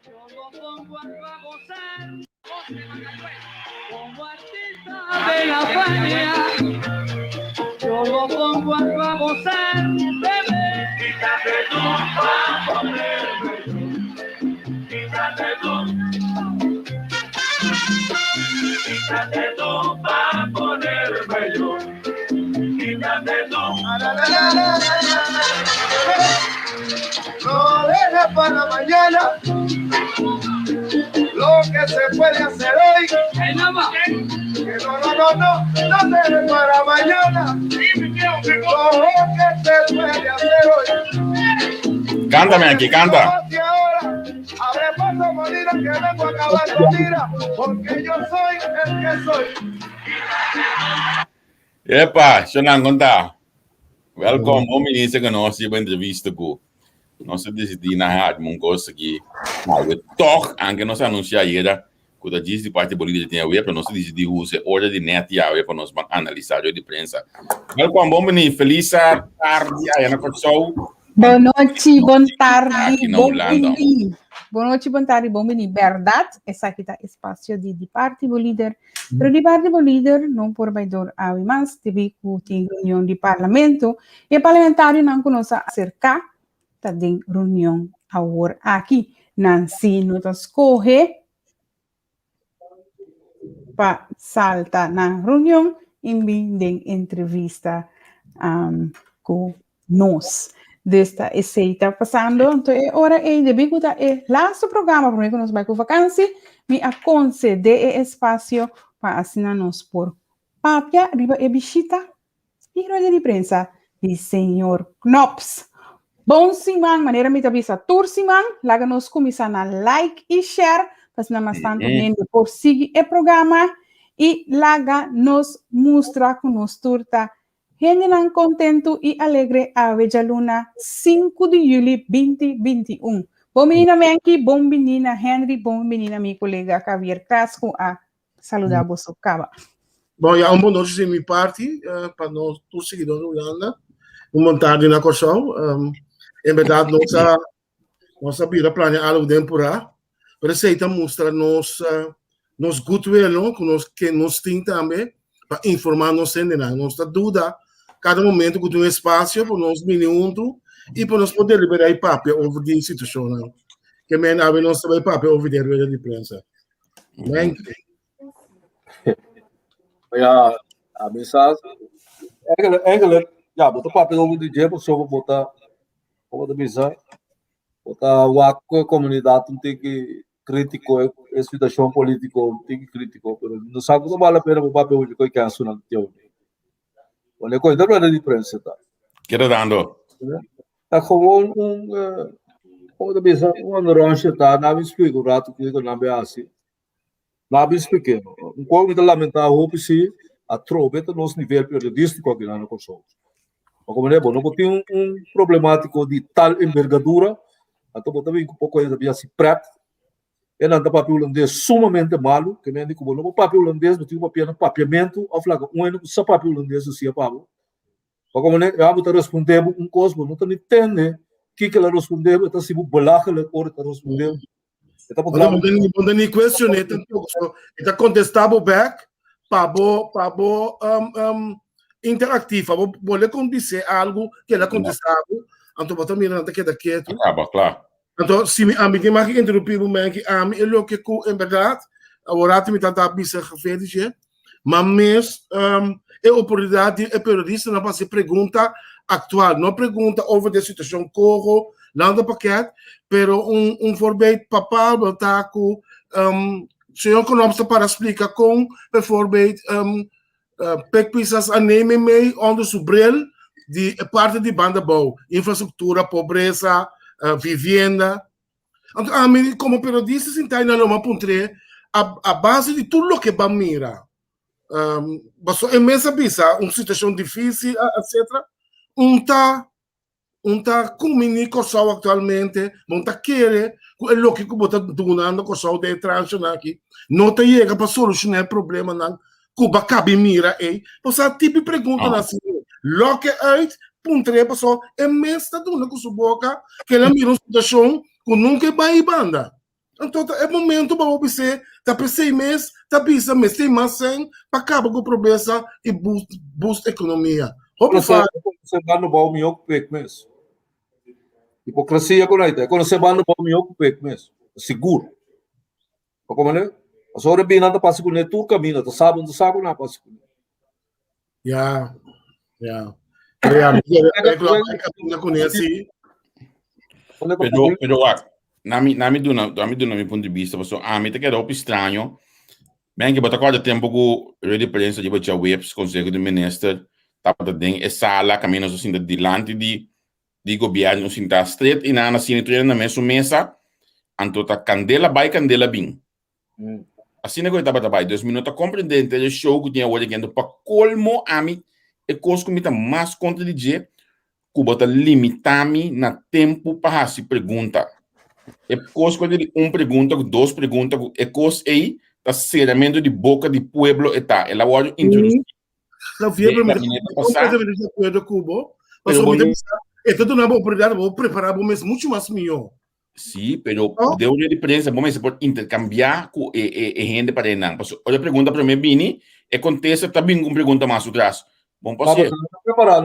Yo lo pongo a gozar, como artista de la Fania. Yo lo pongo a gozar, bebé. Quítate tú pa' ponerme yo. Quítate tú. Quítate tú pa' ponerme yo. Quítate tú. No dejes para mañana lo que se puede hacer hoy. Que no dejes para mañana lo que se puede hacer hoy. Cántame aquí, canta. Abre paso, Molina, que vengo acabando, mira, porque yo soy el que soy. Epa, Shonan Gonda. Welkom, om minister que nós hebben entrevista com nós decidimos na rádio Mongos aqui. Mas toch, anche nós anunciar era que o diz de parte política tem a ver para nós decidir usar ordem de net e a ver para nós analisar a imprensa. Welkom, bom menino, feliz tarde aí na Corsol. Boa noite, boa tarde, na bom Holanda. menino. Boa noite, boa tarde, bom menino. Verdade, essa aqui está espaço de partido líder. Pero de partido líder não por baidor a mais teve que tem reunião de parlamento e parlamentário não conosco acerca da reunião agora aqui. Nancy nos escolhe para saltar na reunião e vir entrevista com nós. Desta está passando, então agora é de bicuda é last programa para nós vai com vacância, me conceder espaço para assinar-nos por papia, riba e bichita, e de prensa de senhor Knops. Bom semana, maneira me tabisa tursiman, laga nos começar na like e share, para se não mais tanto por seguir o programa e laga nos mostra com nos turta. Gente não contento e alegre a Vejaluna 5 de julho 2021. Bom menina Menki, bom menina Henry, bom menina meu colega Javier Casco a saludar você cava. Bom, já boa noite de minha parte para nós todos seguidores da Holanda. Uma tarde na Corsol. Em verdade, nós sabíamos planear algo de temporada. Para isso, então, mostra nos goodwill, que nós temos também para informar nos centenários. Nós está dúvida cada momento que tem um espaço para nós minutos e para nós poder liberar papel over a situação. Que men hebben nós também papel over a de prensa. Ja, a mensagem. Eigenlijk, ja, botar papel over de dia, só vou botar a mensagem. Botar a comunidade tem que criticar a situação política, tem que criticar. Não sabe como vale a pena o papel hoje que é nacional de hoje. Olha, coisa da de prensa, tá? Que tá dando? Tá como outra vez rancha, tá? Não me explica o rato que eu não me assim. Não me explica. Como muito lamentável, se a tropa tá nos nível periodístico aqui na Corsol. Como é bom, não tem problemático de tal envergadura, então também um pouco ainda assim preto. E não dá papel holandês sumamente malo, que nem digo, não papel holandês, não tem papiamento, ou flaca, só papel holandês assim é pavo. Como né, eu vou responder cosmo, não tem entende que ela respondeu, então se vou belagelijk or tá respondeu. Então não nem questionar, então contestável back, pabo interativo, vou lhe dizer algo que ela contestável, então vou também não queda quieto. Acaba, claro. Então, se a mim tem mais que interromper o momento que a mim é o que em verdade agora tem tanta bisa gefeite, mas é a oportunidade é periodista não fazer pergunta atual, não pergunta over a situação corro, não do paquete, pero voorbeeld papal tá com senhor Knops para explicar com bijvoorbeeld pekpisas aannemen mee onder zijn bril die parte de bandabouw, infraestrutura, pobreza, vivienda. Então, a mim, como periodista, se está na uma pontre a base de tudo o que vai mirar. É mesmo bisa, uma situação difícil, etc. Tá comunicando atualmente, não tá querendo, é lógico que está donando com o de internacional aqui, não tá chega para solucionar o problema não. Cuba cabe mira aí, você tipo pergunta assim, lo que uit puntre pessoal é mesmo tá dando com sua boca que ela mira uma situação que nunca vai em banda. Então, é momento para você, tá para 6 meses, tá bisa mês, tem mais 100, para acabar com a pobreza e boost a economia. Quando você vai no bom meu pec mesmo. Hipocrisia com aí, quando você vai no bom meu pec mesmo. Seguro. Como é? A senhora bem nada passa com ele, tu caminha, tu sabe não passa com ele. Yeah. Eu conheci. Pero na mi ponto de vista, você a mim te queda op estranho. Bem que bota quase tempo que eu de prensa de botar webs conselho do ministro, tá para den sala caminho assim de delante de governo assim tá straight e na assim treina na mesa, anto tá candela vai candela bem. Assim que eu tava 2 minutos compreendente o show que tinha hoje que para colmo a mim e coisa que me tá mais contra de que bota limitar-me na tempo para se pergunta. É coisa que pergunta, 2 perguntas, é coisa aí tá ceramento de boca de pueblo eta. Ela vai introduzir. Não via para mim. Completamente de acordo com Cubo. Mas o me é tudo na boa oportunidade, vou preparar o mês muito mais melhor. Sim, pero deu de prensa, bom, mas você pode intercambiar com gente para não. Olha a pergunta para mim, Bini, acontece também com pergunta mais atrás. Bom, posso ir? Não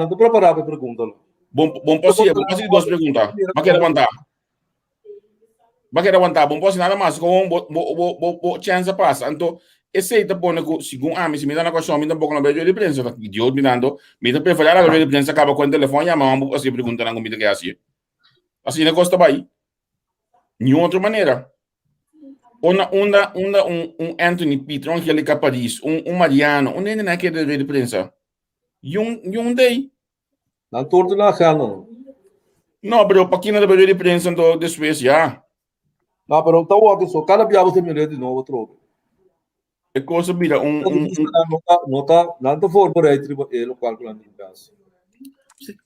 estou preparado para a pergunta. Bom, posso ir? Vamos fazer 2 perguntas. Vai querer aguentar. Bom, posso ir nada mais, com chance passa. Então, esse aí tá pondo, segundo a mim, se me dá na questão, me dá um pouco na beira de prensa, tá de outro me dando, me dá preferir a beira de prensa, acaba com o telefone, e vamos fazer pergunta na comida que é assim. Assim, negócio tá aí. De outra maneira. Um Anthony Peter, um Angelica Paris, um Mariano, um nene naquele de prensa. E um day. Não torto na cana. Não, bro, para quem não de prensa de Suécia, já. Não, pero tá o que só cada biabo tem medo de novo troco. É coisa vira não tá forbereid ele calculando em casa.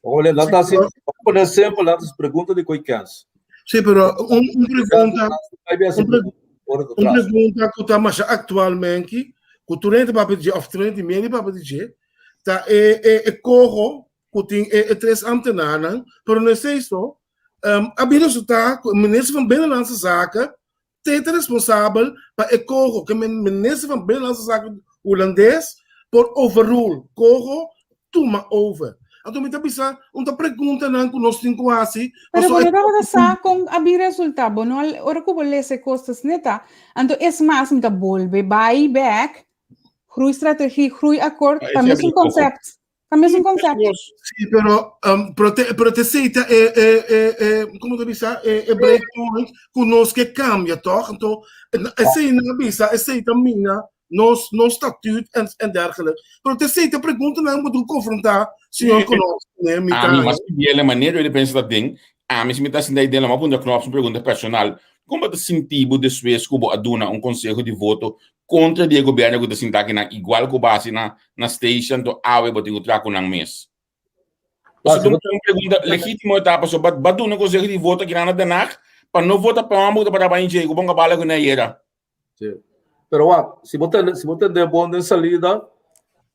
Olha, não tá assim, por exemplo, lá as perguntas de coicans. Sim, pero uma pergunta que está mais atualmente, que o turente para pedir, ou turente meio para pedir, tá corro, que tem 3 antenas, pero não sei isso, a Bíblia está, o ministro van Binnenlandse Zaken, tem responsável para corro, que o ministro van Binnenlandse Zaken holandês, por overrule, corro, toma over. Então, me está uma pergunta não que nós temos quase. Pero quando eu estava com a resultado, não, ora que eu vou ler costas neta, então é mais me volve buyback, groei strategie, groei akkoord, dat is een concept. Dat is een concept. Sim, pero te aceita como tu diz, breakpoint que nós que cambia, toch? Então, esse não bisa, aceita minha nos estatuto en dergelijke. Maar het is een pergunta não moet confrontar senhor conosco, né? Mas de maneira ele pensa da ding, mas me está sentindo dela uma pergunta personal. Como é o sentido de Suécia como aduna conselho de voto contra o governo que está sentindo na igual que base na station do awe botinho traco nang mês. Você tem uma pergunta legítima etapa sobre baduna conselho de voto que nada danar para não votar para uma muda para bem jeito, bom bala que não era. Pero se botar de bom salida,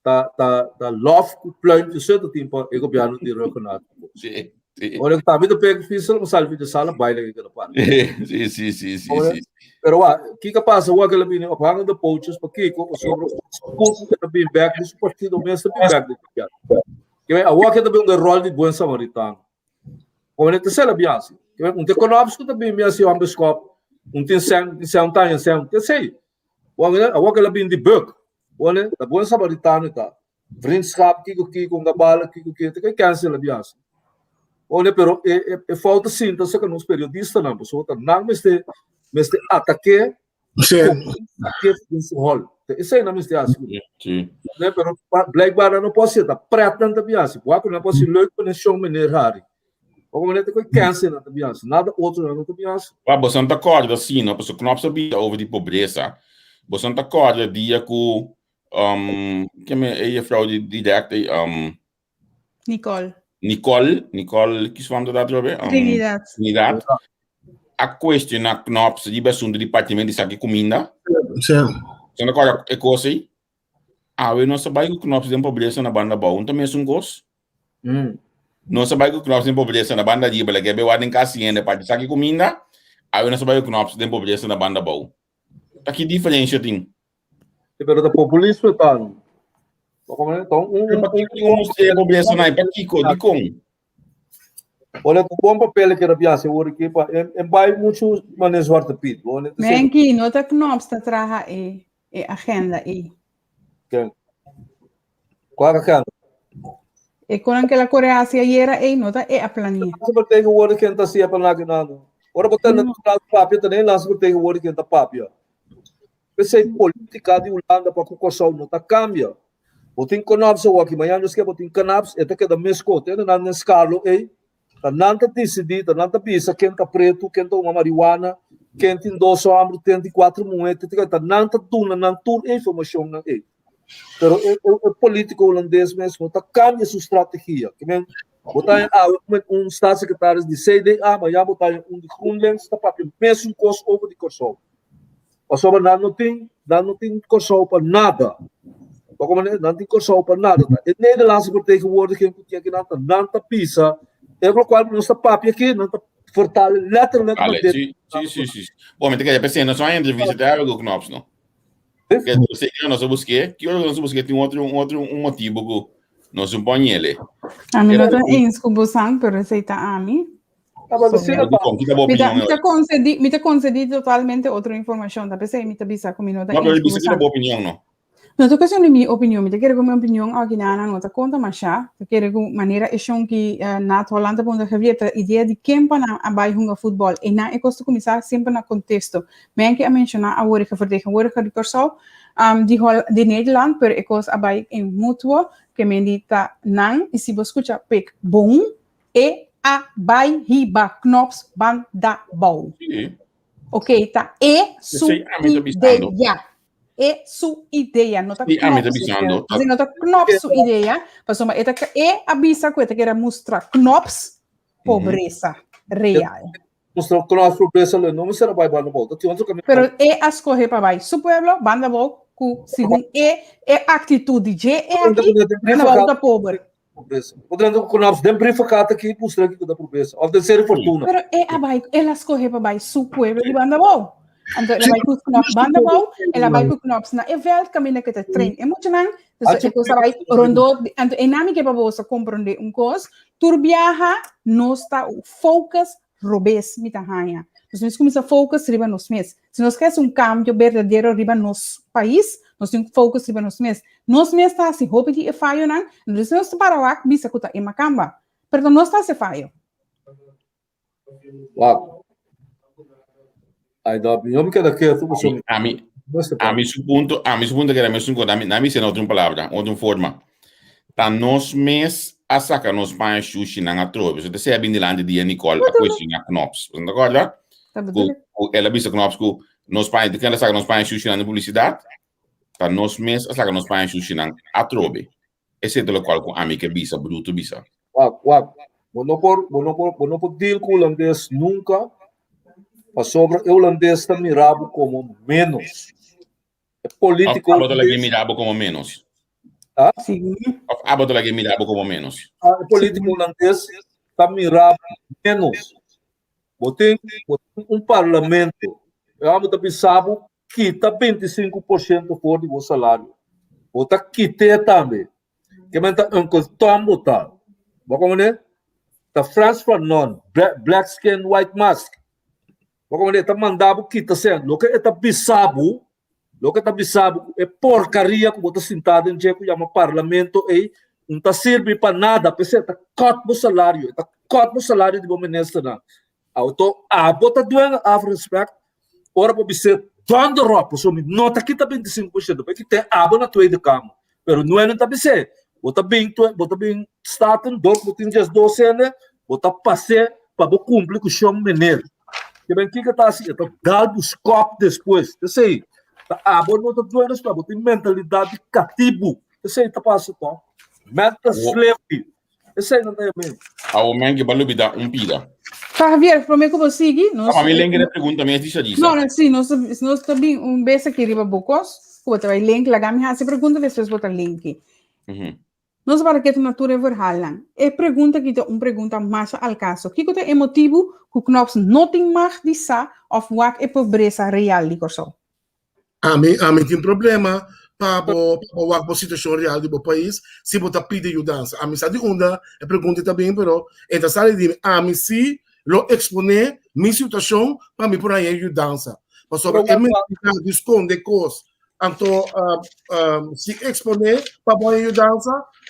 tá love plan de certo tempo o governo de reconhece. Sim. Olha que tá muito pego difícil, mas salve de sala baile que ela para. Sim. Pero que passa o aquele bem apagando de poucos porque sobre o que bem back do partido mesmo bem back do que é o que também um rol de bom samaritano. Como ele terceira biase. Que um te conobs que também biase o ambiscop, tem sen, que sei. O aquele bem de book. Olha, da bom samaritano tá. Vriendschap que com gabala que tem cancela biase. Olha, pero falta sim, tá que nos periodistas não, pessoal, não mas ataque esse rol. Isso aí não me está assim. Sim. Né, pero Blackbar não pode ser, tá pretendo também assim. Qual não pode ser leuk conexão minerária. Como ele tem que cancelar também assim. Nada outro não também assim. Você não tá corda assim, não, pessoal, não sabia over de pobreza. Você não tá corda dia que que é a fraude direta Nicole, que se chama da droga? Trinidad. A questão na Knops de bem do departamento de saque comida. Sim. Você não corda é coisa aí? Eu não sabia que o Knops tem pobreza na banda bom, também é gosto. Não sabia que o Knops tem pobreza na banda de bala, que é bem em casa para saque comida. Aí nós sabemos que nós temos pobreza na banda bom. Tá que diferença tem? Pero da populismo tá. Então, Para que tem pobreza na para que de como? olha o bom papel que era piaça o que vai muito manejo Zwarte Piet. Menki, nota knops ta traha agenda Qual que é? E con anche la Corea Asia era nota a planning. Vertegenwoordig in dat zie je nada. Ora botar na papia também lá se vertegenwoordig in da papia. Essa política de Holanda para que o pessoal não tá cambia. Botin conabs o aqui manhã nos que botin conabs é que da mesco tem na escalo tá nanta decidir tá nanta pisa quem tá preto quem tá uma marihuana quem tem 2 anos tem 4 moedas tá nanta tuna não tur informação na Pero o político holandês mesmo tá cambia sua estratégia. Que men botar staatssecretaris de CDA, mas já botar de GroenLinks tá para mesmo cost over de Kosovo. Kosovo não tem Kosovo para nada. Como não tem Kosovo para nada. E Nederlandse vertegenwoordiging que aqui não tá pisa. É o qual não está papia aqui, não tá fortale letterlijk. Sim. Bom, mas tem que pensar, nós só ainda visitar o Knops, não? Que você que nós busquei, tem um motivo que nós põe ele. A mim não tem isso com busang, pero aceita a mim. Me te concedi totalmente outra informação, da pessoa me te bisa com minuto. Não, mas você tem boa opinião, não? Não tô questão de minha opinião, me te quero com minha opinião aqui na nota conta mas já, te quero com maneira é chão que na Holanda ponto que havia a ideia de quem para abai hunga futebol e na é costo começar sempre na contexto. Men que a mencionar a hora que vertegenwoordiger de persoon de Nederland per é costo abai em mútuo que men dita nan e se você escuta pek bom e abai hiba knops ban da bom. Ok, tá? E su ideia. É sua ideia, não está knops sua ideia, mas uma avisa que era mostrar knops pobreza real. Mostrar knops pobreza não será vai banda volta. Pero as correr para vai, su pueblo banda volta com segundo atitude de aqui na volta pobre. Podendo knops dem briefcata aqui mostrar que da pobreza, ou de ser fortuna. Pero abai, elas correr para vai su pueblo de banda volta. Então, ela vai com os knops banda bom, ela vai com os knops na event, caminha que te trein. É muito não, então, você vai rondou, então, é nada que para você compreender coisa, tu viaja, não está o focus, robês, me tá ranha. Então, nós começamos a focus riba nos meses. Se nós queremos cambio verdadeiro riba nos país, nós temos focus riba nos meses. Nos meses está assim, roupa de falho não, nós nós para lá, bisa que tá em macamba, pero não está se falho. Wow. Eu me quedo aqui, a mim su punto que era mesmo quando a mim se não outra palavra, outra forma. Tá nos mês a sacar nos pães sushi na trobe. Você tem bem de lá de Nicole a coisinha knops. Você não acorda? Ela visa knops que nos pães de que ela saca nos pães sushi na publicidade. Tá nos mês a sacar nos pães sushi na trobe. Esse é o qual com a mim que bisa bruto bisa. Não por deal com o holandês nunca. Mas sobre o holandês está mirado como menos. É político. A botola que mirado como menos. Sim. A botola que mirado como menos. O político holandês está mirado menos. Tem parlamento. Eu também sabe que está 25% fora do salário. Bota quite também. Que menta tom botar. Como é? Tá France Fanon, black skin, white mask. Como ele está mandando que está sendo, o que está bisabo, é porcaria que você sentado em jeito chama parlamento e não está servindo para nada, porque está cortando o salário de ministro não. Então, bota doendo a respeito, ora para você dando roupa, só me nota que está 25%, porque tem abo na tua de cama, mas não é não está você, bota bem staten, bota 12 anos, bota passe para cumprir com o seu menino. Que bem que está assim, está dando os copos depois. Eu sei, agora não está doendo, está tem mentalidade cativo. Eu sei, está passando, mental slavery. Eu sei, não tem mesmo. A homem que vai lhe dar pida. Javier, prometo que você sigue. A mim lembra a pergunta minha disso. Não, sim, nós também beijo aqui riba bocos. Você vai link, lá me hace pergunta, depois botar link. Nós para que tu natura verhalang. E pergunta que uma pergunta mais ao caso. Que é o motivo que knops não tem mais de sa of wat é pobreza real de corso. A mim tem problema para a situação real do país se você pedir ajuda. A mim sabe onde é pergunta também, pero então sabe de a mim se lo exponer minha situação para me por aí ajuda. Mas sobre a minha esconde coisas, então se exponer para por aí ajuda,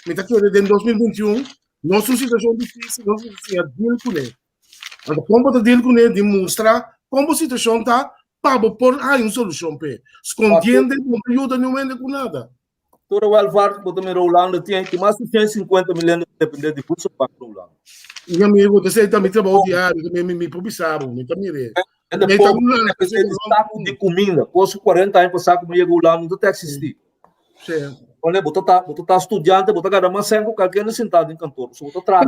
me está aqui em 2021, nossa situação difícil, nós precisamos deal com ele. Então como você deal com ele, demonstra como a situação está para pôr aí uma solução para escondendo não ajuda nenhuma com nada. Todo o welfare que também rolando tinha que mais de 150 milhões de dependentes de curso para rolando. E amigo, você também trabalha diário, também me publicaram, me também. E depois saco de comida, posso 40 anos passar como ia lá, não tem existir. Sim. Olha, você tá estudante, você cada mais sempre qualquer sentado em cantor, você entra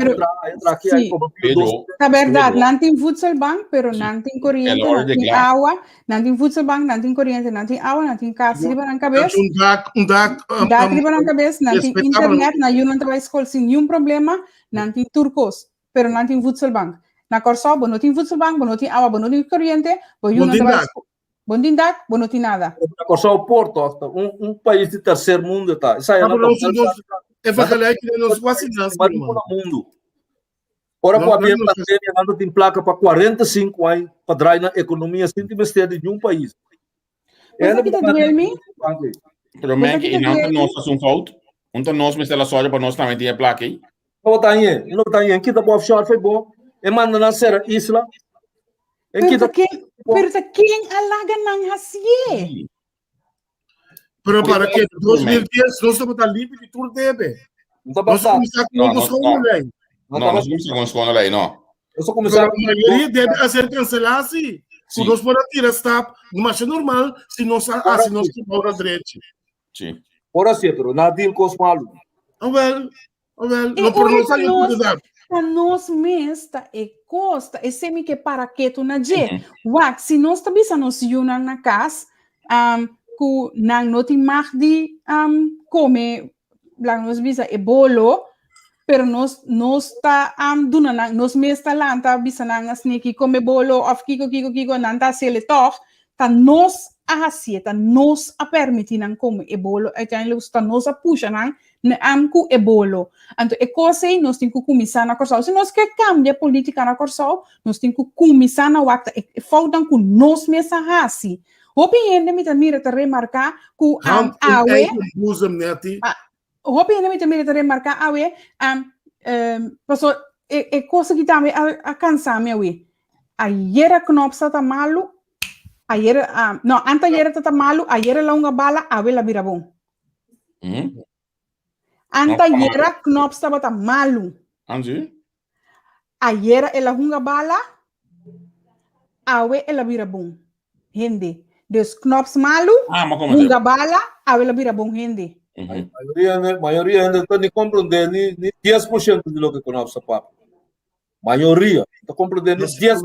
aqui aí como na verdade, não tem voedselbank, pero não tem corrente, não tem água, não tem voedselbank, não tem corrente, não tem água, não tem casa na cabeça. Dak na cabeça, não tem internet, não tem escola sem nenhum problema, não tem turcos, pero não tem voedselbank. Na Corsó, não tem voedselbank, não tem água, não tem corrente, não tem escola. Bom dia, não tem nada. Só o Porto, país de terceiro mundo, tá? Isso aí é que nós vacinamos no mundo. Ora, com a minha pandemia, não tem placa para 45 anos para dar na economia sem investir de um país. Mas aqui está doendo, Pero man, que não nós faz falta. Então nós me la soja para nós também ter placa aí. Não tá aí, aqui tá bom offshore foi bom. E manda na serra isla. Pero quem alaga não hasie? Pero para que 2010 nós estamos livre de tudo deve. Não nós começamos com os escolas. Não, nós começamos com os escolas aí, não. Eu só começar a maioria deve ser cancelada assim. Se nós podemos tirar stop, não é normal se nós temos direito. Sim. Ora sim, pero nada de com os malos. Well, não por nós ajudar. Para nós mesmos, é costa, é semi que para que tu na je. Wak, se nós também nos unam na casa, que não tem mais de comer, lá nós bisa é bolo, pero nós tá duna nós mesmos tá lá, tá bisa na snake come bolo, of kiko, não tá sele toch, tá nós a tá nós a permitir não comer é bolo, uiteindelijk tá nós a puxa não ku e bolo. Então, é coisa aí, nós temos que começar na Corsó. Se nós queremos cambiar a política na Corsó, nós temos que começar na Wacta. Faltam com nós mesmos assim. O PN me mira te remarcar que awe. O PN me mira te remarcar awe. Passou é coisa que também a cansar me awe. Ayer a knopsa tá malo. Ayer não, anteayer tá malo. Ayer a longa bala awe la vira bom. Anteayer knops estava tá malo. Anzi? Ayer ela hunga bala, awe ela vira bom. Hindi. Dos knops malo, hunga bala, awe ela vira bom hindi. Maioria ainda está nem compreendendo nem 10% de lo que knops papo. Maioria está compreendendo 10%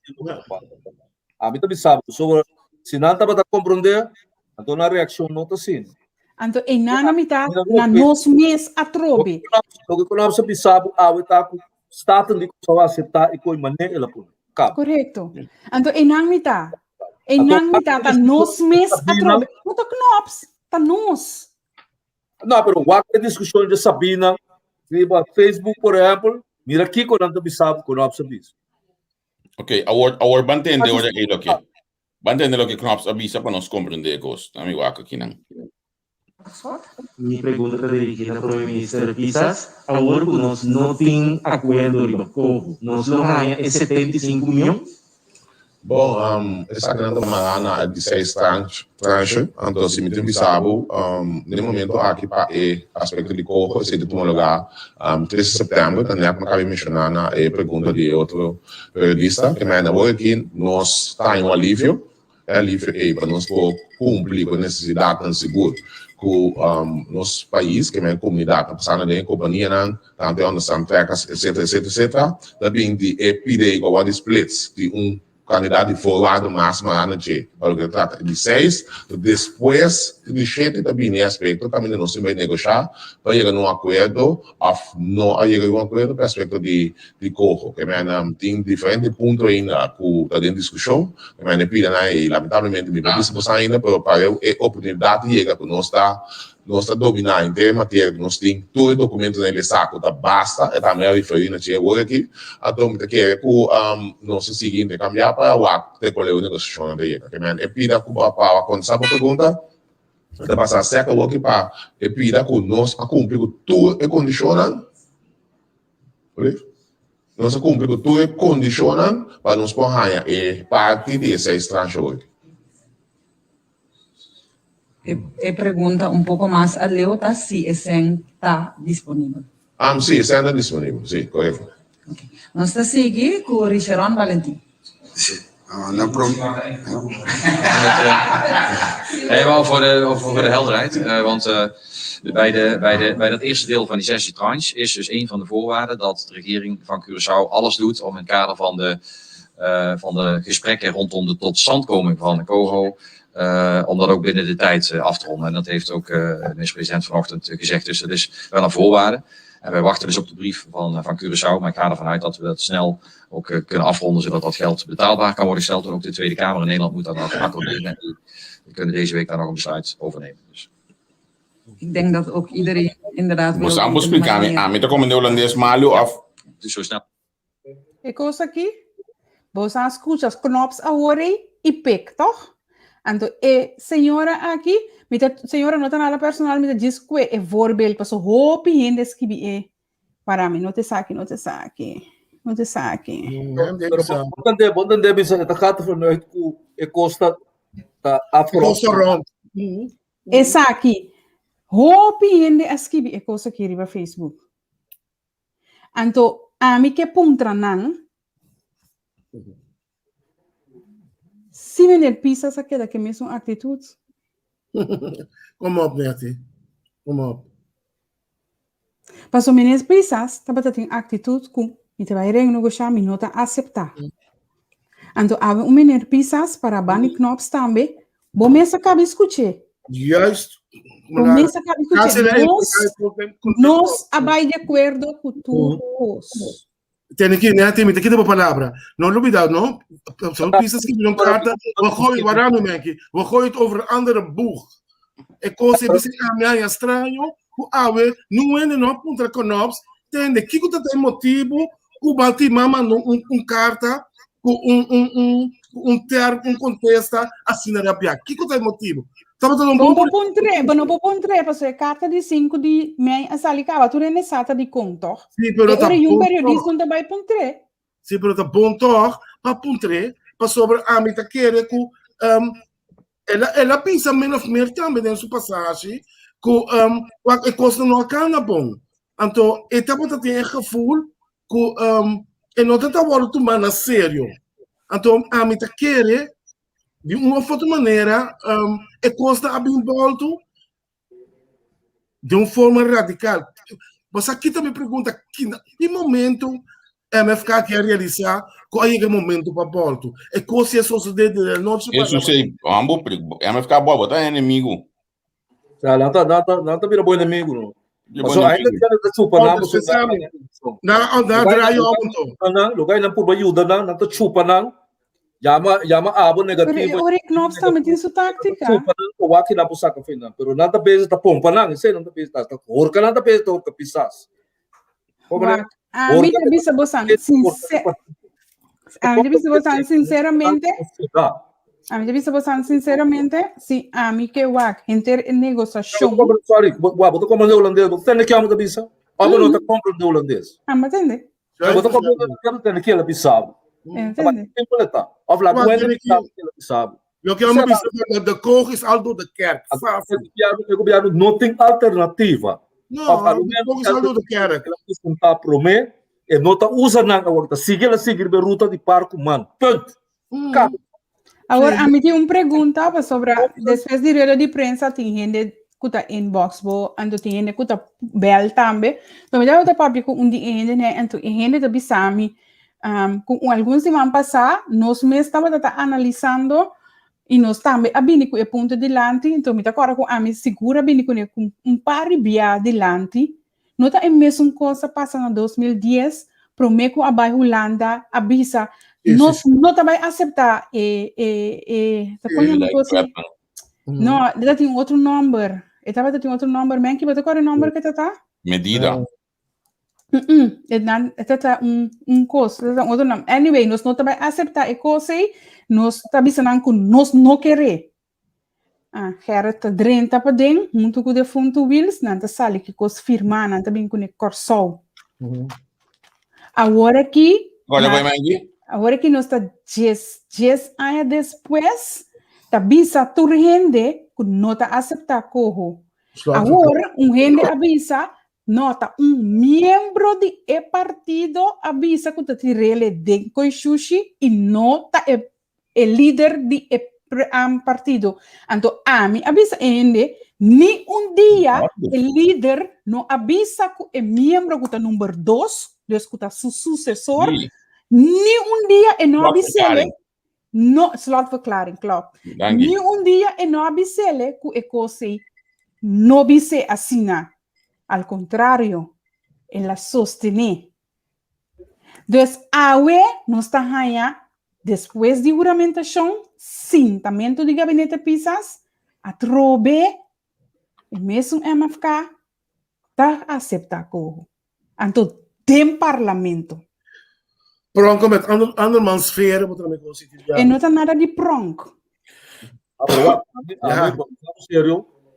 de lo que papo. A mim também sabe, se não estava a compreender, então na reação não está assim. Então, em nada mitad, na nós mesmos a trobe. O que nós sabemos, a está staten de só aceitar e com maneira ela pode. Correto. Então, em nada mitad, tá nós mesmos a trobe. Não tá knops, tá nós. Não, pero a discussão de Sabina, no Facebook, por exemplo, mira aqui quando nós sabemos que nós sabemos. Ok, agora vai entender o que vai entender o que Knops avisa para nós compreender coisas. Amigo, aqui não. Mi pregunta está dirigida para o Ministro Pisas. Agora que nós não temos acordo de copo, nós não ganhamos 75 milhões. Bom, essa grande manhã de 6 tranches, então se me tem visado, no momento aqui para o aspecto de copo, se de tomar lugar, 3 de setembro, também eu acabei mencionando a pergunta de outro periodista, que me ainda aqui, nós estamos em alívio para nós cumprir com a necessidade de seguro. Que nosso país, que é a comunidade, está passando de companhia, tanto onde são tecas, etc. Também de pedir igual de splits, de candidato de voorwaarden máxima aan het para o que trata. De 6, depois de 7 também nesse aspecto, também não se vai negociar para chegar num acordo, ou não chegar a um acordo para aspecto de cojo. Que tem diferentes pontos ainda que está em discussão, que me piden aí, lamentavelmente, me parece que ainda, para a oportunidade de chegar que nós está dominando em termos de nós temos todos os documentos nele saco, tá basta, é também referindo a agora aqui, então me quer que nós seguinte cambiar para o ato de colher a negociação de ele, que me pida que para começar a pergunta, de passar cerca aqui para pida que nós cumprir com tudo e condicionam, nós cumprir com tudo e condicionam para nós pôr a parte desse estrangeiro. Pergunta um pouco mais a Leota se está disponível. Sim, está disponível, sim, correto. Okay. Nós está seguindo com o Richeron Valentim. Helemaal voor de helderheid, want bij dat eerste deel van die sessietranche is dus een van de voorwaarden dat de regering van Curaçao alles doet om in het kader van de gesprekken rondom de totstandkoming van de COHO, om dat ook binnen de tijd af te ronden. En dat heeft ook de minister-president vanochtend gezegd. Dus dat is wel een voorwaarde. En wij wachten dus op de brief van Curaçao. Maar ik ga ervan uit dat we dat snel ook kunnen afronden, zodat dat geld betaalbaar kan worden gesteld. En ook de Tweede Kamer in Nederland moet daar nog accorderen. En we kunnen deze week daar nog een besluit over nemen. Dus. Ik denk dat ook iedereen inderdaad wil. Moest ambos explicar a mí te como de holandês malo of. Dus zo snel. E cosa aqui? Você escuta os knops agora e pic, toch? Então, senhora aqui, senhora não está nada personal, me diz que é voorbeeld, para o hope ainda escrever para mim, não te saque. Bom, deve ser a carta foi no que custa tá afro. Essa aqui, hope ainda escrever é coisa que riba Facebook. Então, a mim que puntra não. Se vender pisas aquela que mesmo atitudes. Como op, Nerti? Como op? Mas o menino pisas, também tem atitude com, e te vai renegociar, me nota aceitar. Então, há menino pisas para bani knops também, bom mês acaba escutar. Juist. Bom mês acaba escutar. Nós abai de acordo com todos. Tem aqui, né? Tem aqui uma palavra. Não olvida, não? São pistas que não carta. We gooien waarom menki. We gooien het over een andere boeg. E cose que se caminham estranho. O ave não é não contra conops. Tem de que que tem motivo. O balti mama carta com contesta assim na rabia. Que tem motivo? Não vou pôr porque a carta de 5 de mei a salicava, tu é necessita de conto. Sim, pero tá bom. Periodista não vai pôr 3. Sim, pero tá bom toch, para pôr 3, para sobre a mita querer que ela pensa menos mer também em sua passagem que a coisa não acaba bom. Então, etapa tem gevoel que não tá agora tomando a sério. Então, a mita querer de uma outra maneira, é costa abrir volta de uma forma radical. Você aqui também pergunta que momento a MFK quer realizar, qual é o momento para volta? É coisa que sucede de noite para isso sei, ambos MFK boa, tá inimigo. Não tá vira bom inimigo, não. Mas ainda tem chupa não, lugar não por ajuda não tá chupa não. Llama abo negativo. Pero Knops também tem sua tática. O aqui na busca café não, pero nada pesa tá pompa não, sei não tá pesa tá orca nada pesa tá orca pisas. A mim te bisa bosan, sinceramente, se a mim que wak enter negociação. Sorry, botou como de holandês, você não quer uma bisa? Abo não tá comprando de holandês. Mas entende? Botou como de que ela pisava. Entende? Of laat eu quero uma visão de cor is aldo de kerk. O governo não tem alternativa. Não, o cor is aldo de kerk. Não está promet e não está usando agora. Seguir a ruta de parque humano. Ponto. Agora, a mim tem uma pergunta sobre depois de rede de prensa tem gente que está inbox bo, ando tem gente que está bel também. Então, já o papi com dia gente né, então gente da bisami Com alguns semanas passadas, nós mesmos estávamos analisando e nós também abini com o ponto delante, então me agora com a mim segura abini com par de via delante. Não está a mesma coisa passando em 2010, prometo a Bahia Holanda avisa, nós não também aceitar não, ele tem outro número. Ele tem outro número, mas que você qual é o número que está? Medida. Um custo, outro nome. Anyway, nós não também aceitar a coisa, nós também que nós não queremos. Gerrit 30 para dentro, muito com o defunto Wills, não está sali que coisa firmar, não está bem com o corsol. Agora que nós está 10 anos depois, está bisa tur rende, que não está aceitar corro. Agora, rende avisa, nota membro de partido avisa que está tirando de Koishushi e nota líder de partido. Então, a mim avisa ainda, ni dia o líder não avisa que é membro que está número 2, Deus que está su sucessor, ni dia não avisa no slotverklaring, klopt. Ni dia não avisa que é coisa não avisa assina. Al contrário, ela sostém. Então, não está ganhando, depois de juramentação, sentamento de gabinete PISAS, a trobe, o mesmo MFK, está a aceitar corro. Então, tem parlamento. Pronto, met andermans sfeer, moet er positief. E não está nada de pronto.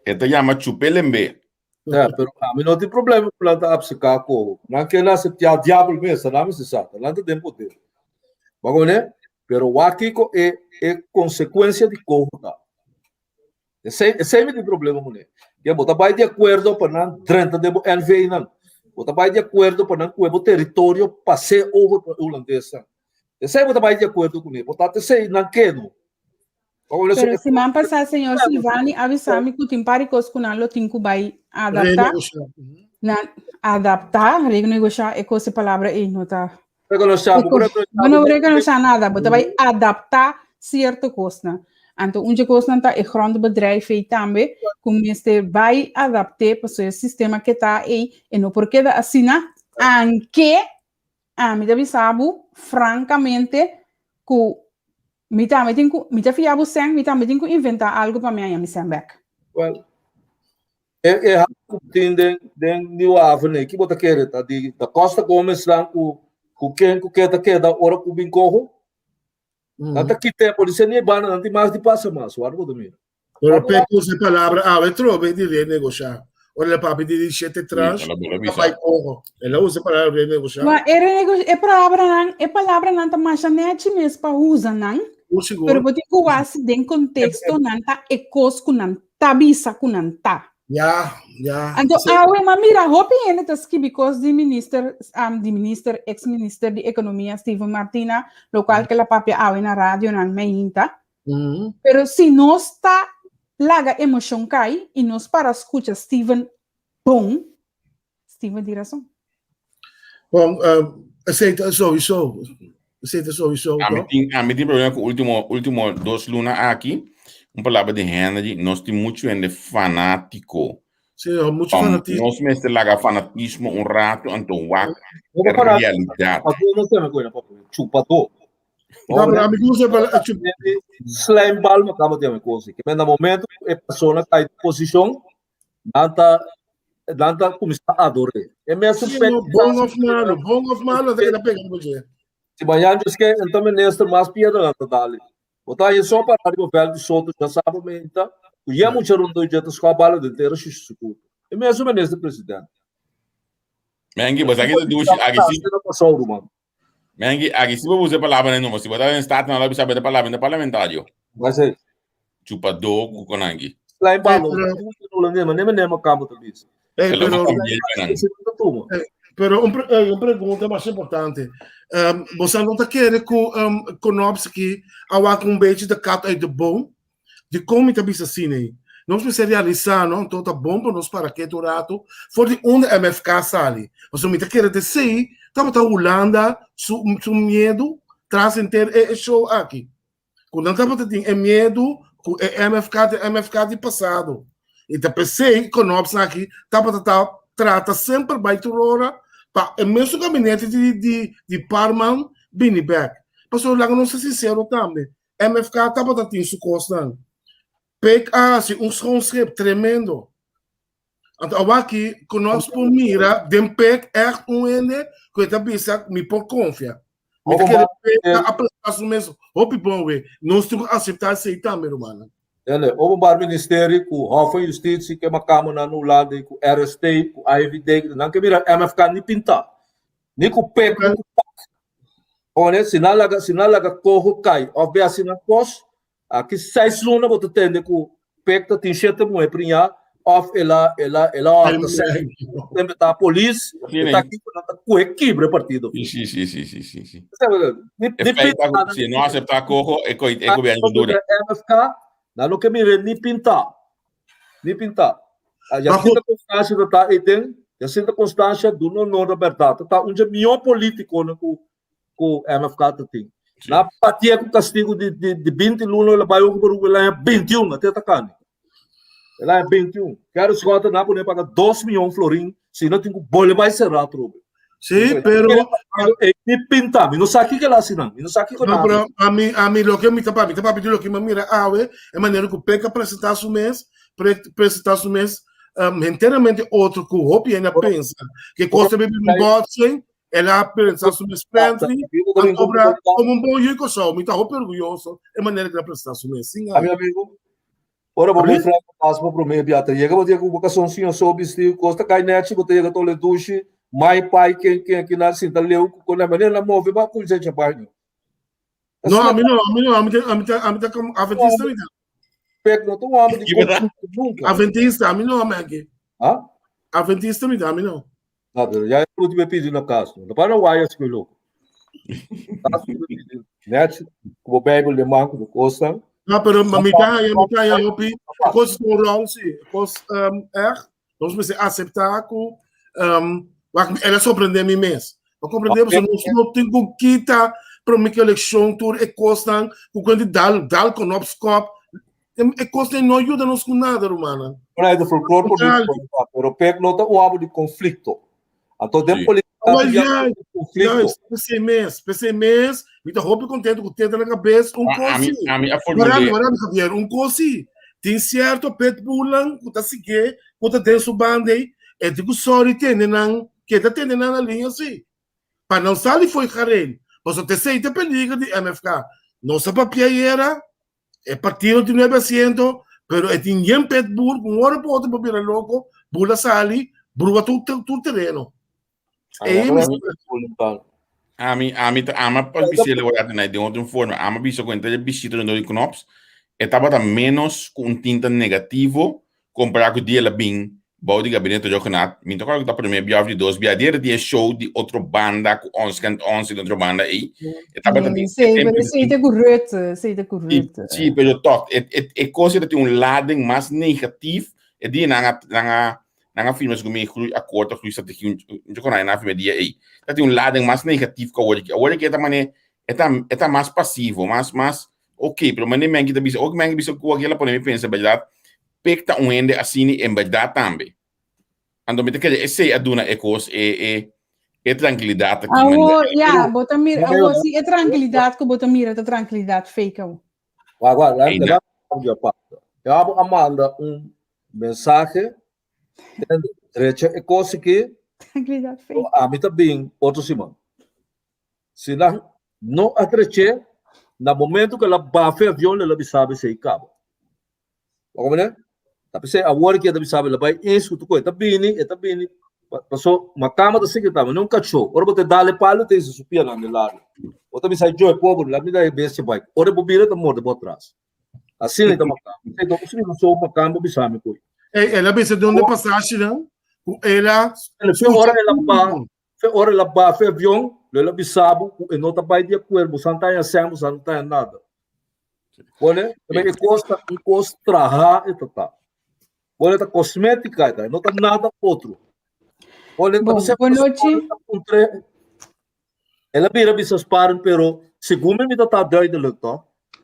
Esta llama chupelembe. Pero a mim não tem problema plantar apsicar corro. Não quer lá se tia diabo mesmo, não me se sabe. Lá tem poder. Vamos né? Pero o aqui é consequência de corro, tá? Esse é o problema, mulher. Eu botar vai de acordo para não drenta de NV não. Botar vai de acordo para não o território passe over para holandesa. Esse é botar vai de acordo com ele. Botar esse não quer não. Pero semana passada, senhor Silvani avisou-me que o tempo que os canal tem que vai adaptar, renegociar, é coisa palavra aí não tá. Não reconhecer nada, mas vai adaptar certa coisa. Então, onde coisa está é grande bedrijf aí também, como este vai adaptar para o sistema que está aí, e não porque assim, anche a mim deve saber, francamente, que me fiavo sem, me também tenho que inventar algo para mim, me sem back. Well, tem new avenue que bota querer tá da Costa Gomes lá com quem queda hora com bincorro. Até que tempo de ser nem bana, não tem mais de passa mais, o arbo do meu. Pero peco se palavra, trobe de renegociar. Olha para pedir de 7 trans, vai corro. Ela usa para renegociar. Mas é palavra não tá mais nete mesmo para usar não. Pero bote que o acidente contexto não tá ecos com não tá bisa com não tá. Ja. Então, mas mira, hope ainda tá que because the minister, ex-minister de economia Steven Martina, local que la papia na rádio na meinta. Pero se nós tá laga emoção cai e nós para escutar Steven de razão. Bom, aceita sowieso. A mim tem problema com o último 2 lunas aqui. Palavra de Henry, nós temos muito de fanático. Sim, muito fanatismo. Nós mesmo temos fanatismo rato, então é realidade. Chupador. Slime ball, mas acaba de uma coisa. Que no momento a pessoa está em posição, não começa a adorar. É mesmo bom of malo, tem que pegar você. Se amanhã diz que então ministro mais piada lá dali. Botar isso só para o velho de solto já sabe menta. O ia muito rundo de outras cobala de ter xixi. É mesmo ministro presidente. Mengi, mas aqui do Mengi, aqui se você palavra não, se botar em estado na lobby saber palavra no parlamentário. Mas é chupador com nangi. Lá em balo, não nem campo do bicho. Pero uma pergunta mais importante. Você não está querendo que conobse que há um beijo de gato uit de boom? De como está bisa assim aí? nós precisamos realizar, não? Então tá bom para nós para que o rato, for de onde MFK sali. Mas me quer dizer, estava a Holanda, su medo, traz inteiro show aqui. Quando estava tendo medo, com MFK de passado. Então pensei que nós aqui estava trata sempre by Turora, para o mesmo gabinete de Parman, Binneback. Mas eu não sei sincero também. MFK estava tendo isso costando. Pega assim, conceito tremendo. Então, aqui, conosco por mira, dem pek echt ende, que eu também me por confiar. Me quer pegar a prestação mesmo. Hope bom, nós temos que aceitar isso aí também, irmão. Ele, o Ministério, com o Hof de Justiça, que é uma Câmara no lado, com o RST, com a IVD, não que mira MFK nem pintar. Nem com o pek, nem com o pak. Olha, se não laga corro cai, ou bem assim na costa, aqui 6 lunas vou ter que o pecta tem chete moe prinha of ela sempre tá a polícia tá aqui com equipe partido Sim. Se não aceitar corro é governo dura. MFK não que me nem pintar já sinta constância da tá e tem já sinta constância do não da verdade tá um melhor político com MFK tem. Na patia com castigo de 20 lunas, ela vai para 21, até atacando. Ela é 21. Quero escutar na poder pagar 2 milhões de florins, se não tem que bolha vai ser rápido. Sim, pero me pinta, me não sabe que ela assina, me não sabe que não, pero a mim lo que me tá papi lo que me mira é maneira que o PEC apresentar o mês inteiramente outro que o Hopi ainda pensa, que costa bem um boxing. Ela pensa sobre friendly, cobra como bom rico só, me tá orgulhoso, é maneira que ela pensa sobre sim. Meu amigo, ora vamos entrar no caso para o meio biata. Chega vou ter que vocação sim, eu sou vestido, costa cai net, vou ter que tole duche, mai pai quem aqui na cinta leu com a maneira move ba com gente pai. Não, a mim tá como adventista ainda. Pego não tô amo de nunca. Adventista, a mim não amo aqui. Hã? Adventista me dá, a mim não. Já é tudo me pedindo na casa. Não para o aias que louco. Net, o Bible de Marco do Costa. Não, pero me caia, eu pi, coisas com wrong sim, coisas nós precisamos aceitar que ela surpreende a mim mesmo. Eu compreendo, mas não tem que quitar para mim que a eleição tour é costan, quando dal com obscop, é costa não ajuda nos com nada, romana. Não é do folclore político, pero pego não tá o abo de conflito. Então, tem política esse mês, me dá roupa contente com o tempo na cabeça, um cosi. Tem certo, pet bulan, que tá seguindo, que tá dentro do bande, é de que sorry tem, que tá tendo na linha assim. Para não sair foi carreiro. Mas até sei que peliga de MFK. Nossa papieira é partido de 900, pero é ninguém pet bul, com hora para outra para virar louco, bula sali, brua tudo terreno. Ama pode ser elaborado de outra forma. Ama visto que entre bichito no dois knops, estava menos com tinta negativo comparado com o dia lá bem, bom de gabinete de jornal. Me toca que tá primeiro biar de 2 biadeira de show de outra banda com 11 de outra banda aí. Estava também. Sei de correto. Sim, pero toque é coisa que tem lado mais negativo é de na filmes que me acordo com isso aqui eu conheço na filme dia aí tem lado mais negativo que o olho que é mais passivo mais ok pero mas nem que também o que mais que o aquela pode me pensar verdade pecta ende assim em verdade também ando me te que esse aduna ecos é tranquilidade aqui bota mira assim é tranquilidade que bota mira da tranquilidade fake agora eu amanda mensagem derecha é coisa que a mim também outro semana se não atreche no momento que ela bafe avião ela sabe se acaba como né tapi se agora que ela sabe ela vai isso tu coisa também passou uma cama da secretária não cachou ora bote dale palo tem se supia na lado ou também sai joy pobre lá me dá best bike ora bobira tá morto por trás assim então uma cama então se não sou uma cama bisame coi ela pensa de onde passaste, não? Ela ora ela ba fe avião, ela bisabo, e não tá vai de acordo, santana sempre, santana nada. Olha, também costa traha e tá. Olha, tá cosmética, tá? Não tá nada outro. Olha, Bom, boa noite. Ela vira bisas param, pero segundo me tá doido, tá?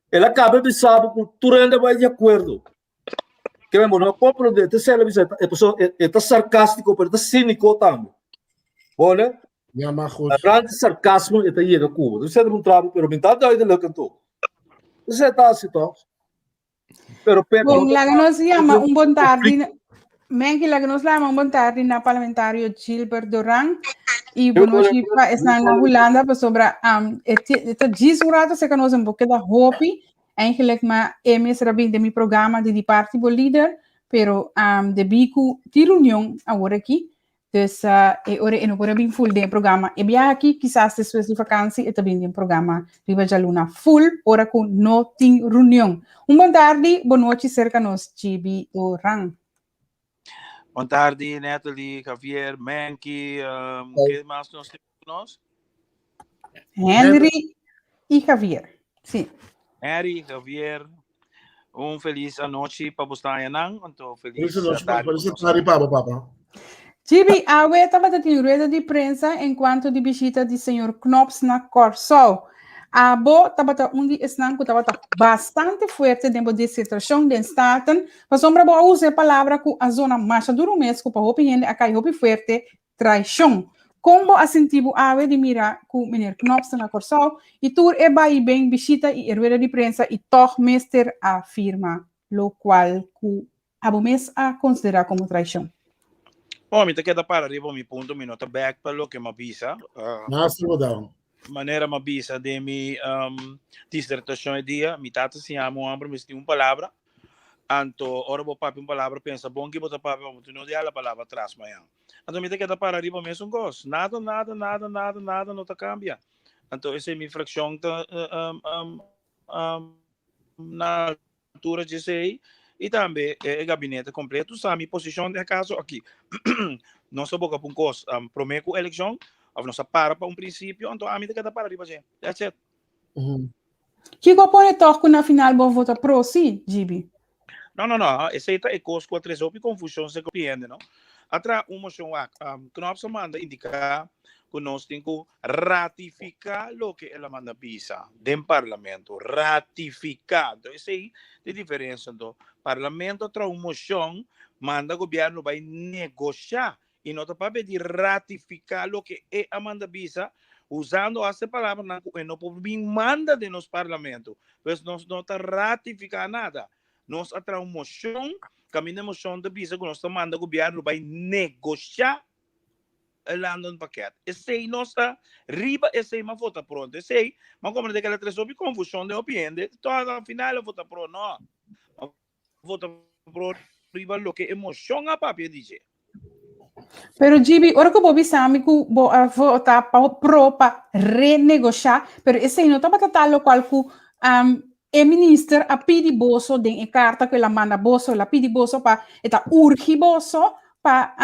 Ela acaba de saber que tu ainda vai de acordo. Que mesmo não compro de te ela bisa é sarcástico, pero tá cínico também. Olha, grande sarcasmo é tá aí no cubo. Você não trava, pero me tá doido, então. Você tá assim, tá? Pero Bom, lá que nós chama bom tarde. Mengi lá que nós chama bom tarde na parlamentário Gilbert Duran. E boa noite para estar na Holanda para sobre esta discurso se que nós pouco da hope eigenlijk maar emes rabin de mi programa de partido líder pero de bico de reunião agora aqui dus ora en agora bem full de programa e bia aqui quizás depois de vakansie e também de programa riba jaluna full ora com no ting reunião boa tarde boa noite cerca nos GB Orang. Boa tarde, Natalie, Javier, Menki, que mais nós temos? Henry e Javier, sim. Henry, Javier, feliz noite para você, Anang, então feliz noite tarde. Papa. Gibi, a estava tendo rueda de prensa enquanto de visita do senhor Knops na Corsol. A bo estava que estava bastante forte dentro da situação de Staten, mas sombra boa usa a palavra com a zona mais duro mesmo para opinião a cai hopi forte traição. Como assentivo a de mira com o menino Knops na Corsol e tur e vai bem visita e rueda de prensa e toch meester afirma, lo qual que a mes a considerar como traição. Bom, me queda para arriba mi ponto, mi nota back para lo que me avisa. Maneira me avisa de mi dissertação dia, mi tata se llama hombre, me tem palavra. Anto, ora vou papi palavra, pensa, bom que botar papi, tu não dá a palavra atrás, manhã. Então, me queda para arriba mesmo um gosto. Nada, não tá cambia. Então, essa é minha fração na altura de sei. E também o gabinete completo, sabe, minha posição de caso aqui. Nossa boca para um costo, prometo a eleição, a nossa para princípio, então a minha queda para arriba, gente. That's it. Que compõe toque na final, vou votar pro, sim, Gibi? Não, esse aí é costo com a três e confusão, você compreende, não? Atrás, uma moção, que nós manda indicar que nós temos que ratificar o que ela manda visa do parlamento, ratificar. Então, esse aí é a diferença do parlamento, traz uma moção, manda o governo vai negociar e não está para pedir ratificar o que é manda visa, usando essa palavra, não pode manda de nos parlamento, pois nós não está ratificar nada. Nós atrás uma moção, caminho moção de visa que nós manda o governo vai negociar London paquete. Esse aí nossa riba, esse aí uma vota pronto. Esse aí, mas como de que ela traz sobre confusão de opinião, então ao final ela vota pronto, não. Vota pronto, riba lo que emoção a papi dice. Pero Gibi, ora que Bobby sabe que vota pro para renegociar, pero esse aí não está para tal qual que o ministro a pedir bolso de carta que ela manda bolso, ela pede bolso para eta urge bolso para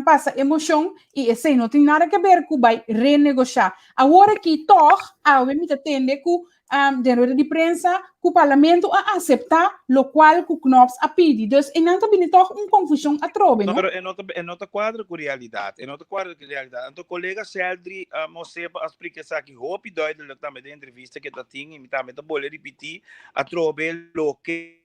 passa emoção e esse não tem nada a ver com vai renegociar. Agora que toch, me entende que de de prensa, que o parlamento a aceitar, lo qual que o Knops a pedir. Então, não tem toch confusão a trove, não? Não, é nota quadro com realidade. Então, colega Seldri, você explica isso aqui, hope doido também da entrevista que tá tinha, e também tá bolé repetir a trove lo que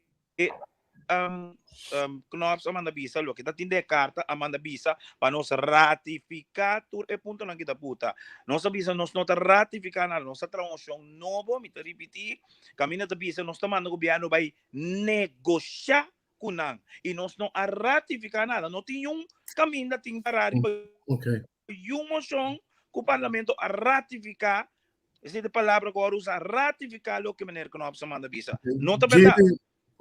Knops manda visa, lo que está tindo carta, manda visa para nos ratificar tudo é ponto na kita puta. Nossa visa nos não está ratificar nada, nossa transação novo, me tá repetir, caminho da visa nos está mandando o governo vai negociar com nós e nós não a ratificar nada, não tem caminho da tem parar e uma moção que o parlamento a ratificar, essa é a palavra que eu uso, ratificar o que maneira que Knops manda visa. Não está verdade.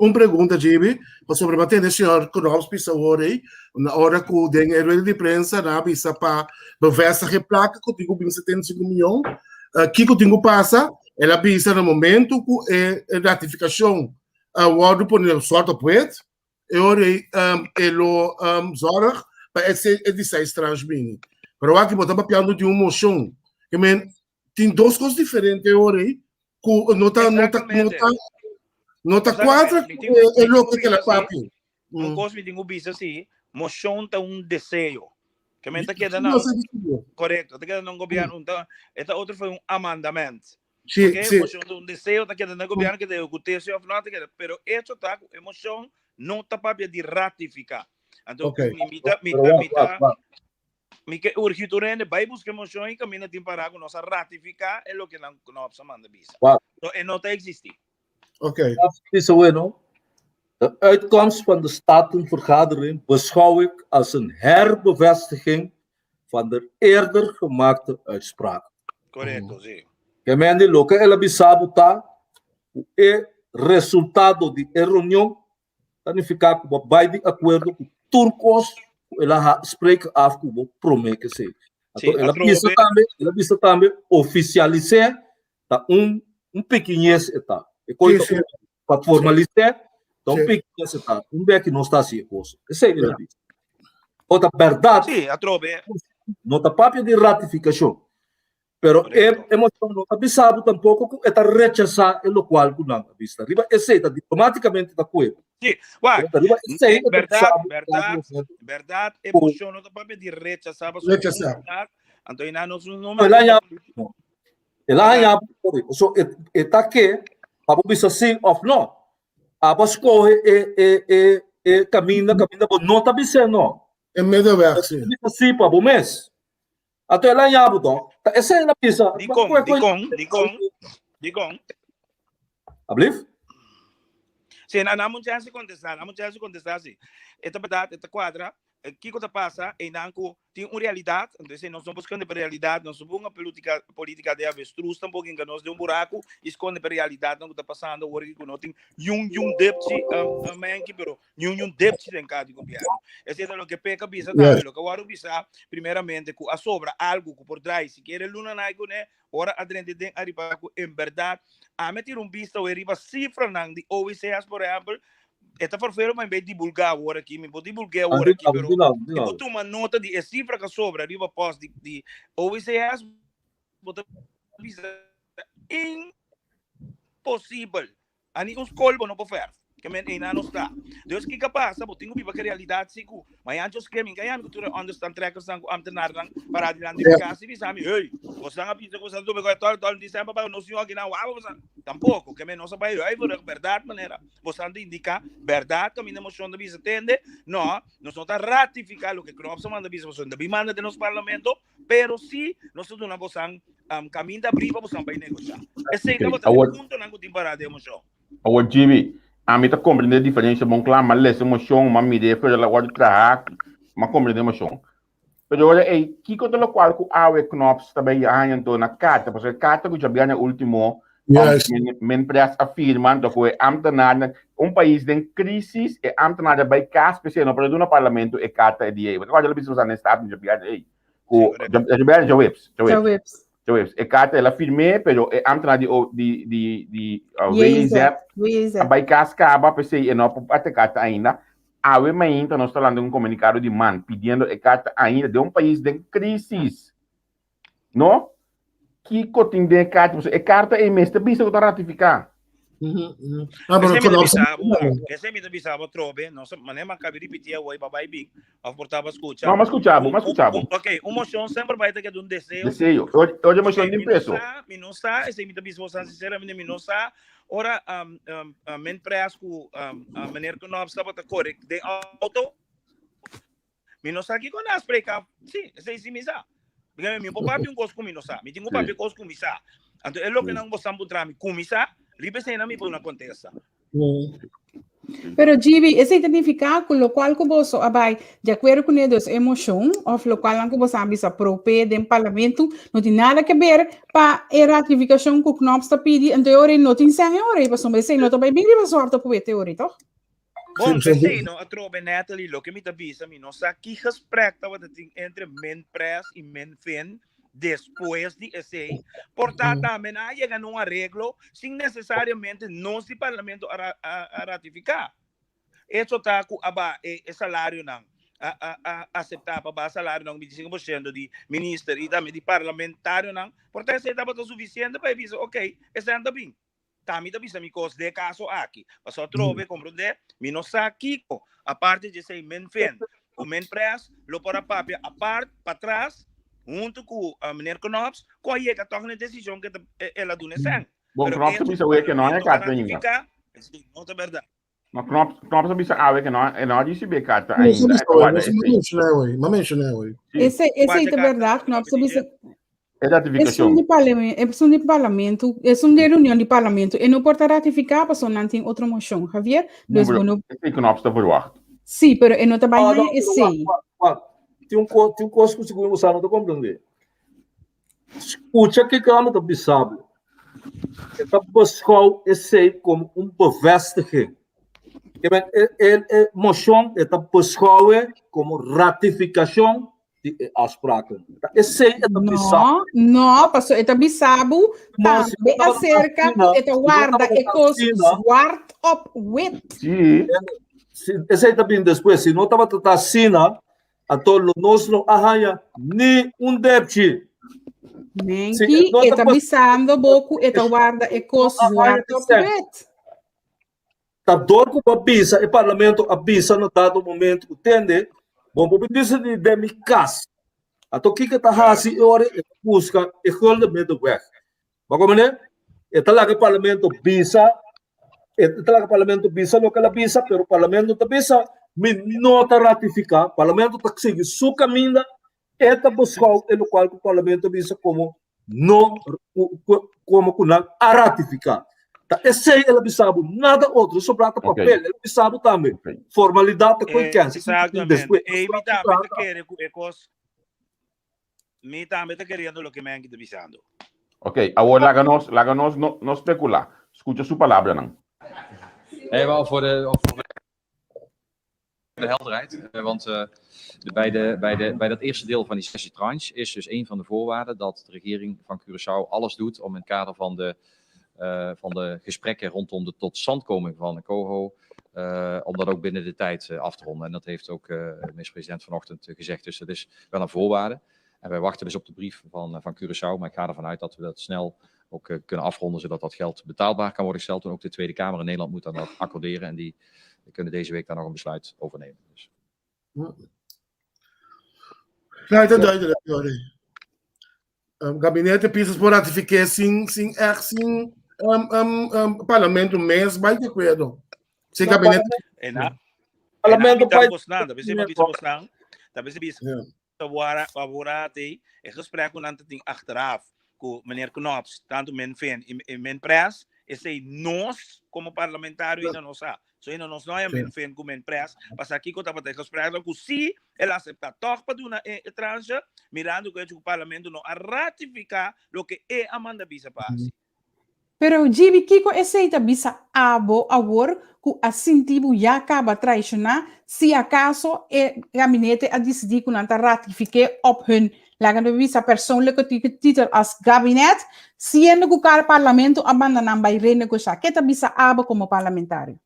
Uma pergunta, Jimmy, sobre a matéria do senhor Knops pisa hoje, na hora que o dinheiro de prensa na visa para beversa replaca que tenho 75 milhões, que eu tenho passa, ela visa no momento que a ratificação o ordem por o sorte poet, e ora ele zorg para esse edicais transmini. Pero aqui botamos piano de uma moção, que tem duas coisas diferentes ora que nota 4 é louco que ela papi. um coisa me tenho bisa assim, moção tá desejo. Que me tá quedando Nossa, correto, tá quedando governo, então, esta outra foi amendamento. Sim, Ok, sim. moção um desejo tá quedando governo que deu o terceiro of not queda, pero isso tá emoção não tá para de ratificar. Então, Ok. me que urgiturene vai buscar emoção e caminha tem para com nossa ratificar é o que não nós manda bisa. Então, é não tá existir. Ok. Dat is bueno. De uitkomst van de Statenvergadering beschouw ik als een herbevestiging van de eerder gemaakte uitspraak. Correto, sim. Que mende lo que ela bisabo tá o resultado de reunião significa que vai de acordo com turcos ela spreken af com o promete se. Então ela precisa também oficializar tá pequenez eta. E coisa para formalizar então pequenez eta. Bem que não está assim coisa. Essa é ela diz. Outra verdade. Sim, a trobe. Não tá papel de ratificação. Pero hemos no avisado tampoco que está rechazar en lo cual con vista. Arriba aceita diplomáticamente de acuerdo. Sí, bueno, verdad, emoción no te puede pedir rechazar. Entonces, no el año, so está que para visa sí o no. Abas coge camina por no está diciendo. En medio de sí para o mês. Até lá em Abudo, essa é a pizza. Digong. Ablif? Sim, não vamos já se contestar, sim. Esta verdade, esta quadra, o que passa é que tem uma realidade, então nós estamos buscando a realidade, nós somos uma política de avestruz, tampouco que nós de buraco, esconde a realidade, não está passando, hoje que nós temos débito, pero débito em cada governo. Esse é o que peca bisa também, o que eu bisa, primeiramente, que a sobra algo que por trás, se quer luna naigo, né, ora adrende den arriba, em verdade, a meter vista, o arriba cifra não de OECS, por exemplo, esta forfeira vai bem divulgar agora aqui, me vou divulgar agora aqui, pero eu vou tomar nota de cifra que sobra, arriba pós de OECS, vou impossível, ani uns colbos não pode fazer, que me ainda não está. Deus que passa, vou ter que viver a realidade, sigo, mas antes que me ganhar, que tu understand trackers não amtenar não para adiante ficar se bisami, ei, você não precisa que você do bem todo dizembre para não senhor aqui não, tampouco, que me não sabe, aí por verdade maneira, você não indica verdade, que a minha emoção de bisa tende, não, nós não está ratificar o que nós manda bisa, você não manda de nosso parlamento, pero sim, nós não vamos caminho da briga, você vai negociar. Esse é o ponto não tem para de emoção. O Jimmy, a mim tá compreendendo a diferença, bom, claro, mas essa emoção, uma mídia, foi ela agora de trabalhar, mas compreender a emoção. Mas olha, que coisa do qual o AWE Knops também então na carta, porque a carta que já ganha o último, men press afirmando que um país em crise e amtenada vai caso especial para o parlamento e carta é de aí. Mas olha, precisa usar nesse estado de viagem aí. Já webs. E carta ela firme, pero é amtenada de vai caso acaba para ser e não até carta ainda. A UEM ainda nós estamos falando um comunicado de man pedindo a carta ainda de um país em crise, não? Que cotin de carta, a carta é mesmo visto que está ratificar. Esse me avisava trobe, não sei, mas nem cabe repetir o aí babai big, a portava escuta. Não, mas escutava. Ok, uma emoção sempre vai ter que ter desejo. Desejo. Hoje emoção de impresso. Me não está, esse me avisou sinceramente me não está. Ora, men preasco, maneira que nós estava correto de auto. Me não está aqui com as preca. Sim, esse me está. Porque meu papai gosta com me não está. Me tenho papai gosta com me está. Então é lo que não gostamos de trami com me está. Libre se na mi por una contesta. Pero GB, ese significa con lo cual como vos abay de acuerdo con ellos emoción o lo cual como vos ambis apropiar del parlamento no tiene nada que ver para ratificación que Knops está pidi en teoría no tiene ahora y pasó me sei no te vai bem de sorte por teoria toch? Bom, sei no atrobe Natalie lo que me avisa me não sa que gesprek dat wat entre men press e men fin después de ese, portanto, también llegan a un arreglo sin necesariamente no si parlamento a ratificar. Eso está con el salario aceptar para salário não 25% de ministro e também de parlamentário não, portanto, se estava suficiente para dizer, ok, esse anda bem. Também está me cos de caso aqui, mas outro compreender, me não sabe a parte de ser menfen, o men pres, lo para papia, a parte para trás, junto com a meneer Knops, qual é a toch na decisão que ela do nessa. Bom, Knops bisa we que não é carta ainda. Não é verdade. Mas Knops bisa awe que não disse be carta Não, ainda. mas mencionei, ué. Esse é verdade, não precisa. É ratificação. É de parlamento, é de reunião de parlamento, e não pode ratificar, porque não tem outra moção, Javier. Dus bueno. Esse Knops está verwacht. Sim, pero eu não trabalho em esse. Tem um coisa que o segundo você não está compreendendo. Escuta que calma do bisabo. Está buscando esse como bevestiging. A moção está buscando como ratificação de afspraken. Esse é o bisabo. Não, pastor, é o bisabo. Também acerca, é o guarda, é coisa zwart op wit. Sim. Esse também depois, se não estava tratando assim, a todo nós não arranha nem débito. Menki, está bisando boku, está guarda, é coisa zwart op wit. Tá dor com a bisa, o parlamento avisa no dado momento, entende? Bom, por isso de demicas. Ato que está assim, ora busca e holde medo weg. Mas como né? Está lá que o parlamento bisa, está lá que o parlamento bisa, não que ela bisa, pero o parlamento tá bisa, não está ratificar, o parlamento tá seguir sua caminho, está buscar o qual o parlamento bisa como não, como a ratificar. Esse é o bisabo, nada outro, só prata papel, ele bisabo também. Formalidade com quem? Exatamente. E me também quer me também está querendo o que me está bisando. Ok, agora láganos no especula. Escucha su palabra, não. Wel voor de helderheid, want bij dat eerste deel van die sessietranche is dus een van de voorwaarden dat de regering van Curaçao alles doet om in het kader van de gesprekken rondom de totstandkoming van de COHO, om dat ook binnen de tijd af te ronden. En dat heeft ook de minister-president vanochtend gezegd. Dus dat is wel een voorwaarde. En wij wachten dus op de brief van Curaçao. Maar ik ga ervan uit dat we dat snel ook kunnen afronden, zodat dat geld betaalbaar kan worden gesteld. En ook de Tweede Kamer in Nederland moet dan dat accorderen. En die kunnen deze week daar nog een besluit over nemen. Dus. Ja, dat duidelijk. Gabinete pisa por ratificar sem parlamento mesmo, vai de acordo. Sem gabinete. Parlamento vai gostando, talvez você gostando, talvez você favorate e gesprek com antes tem achteraf com meneer Knops, tanto men fen e men pres, e sei nós como parlamentário ainda não sabe. So ainda nós não é men fen com men pres, mas aqui que eu estava gesprek com se ele aceitar toch para uma tranche, mirando que o parlamento não a ratificar o que é a manda bisa passe. Pero Gibi Kiko aceita bisa abo agora que assim tipo já acaba traicionar se acaso o gabinete a decidir que não ratificar op hun lagan bisa persoonlijke titel als gabinet, sendo que o parlamento abandonar by renegociar. Que tá bisa abo como parlamentário.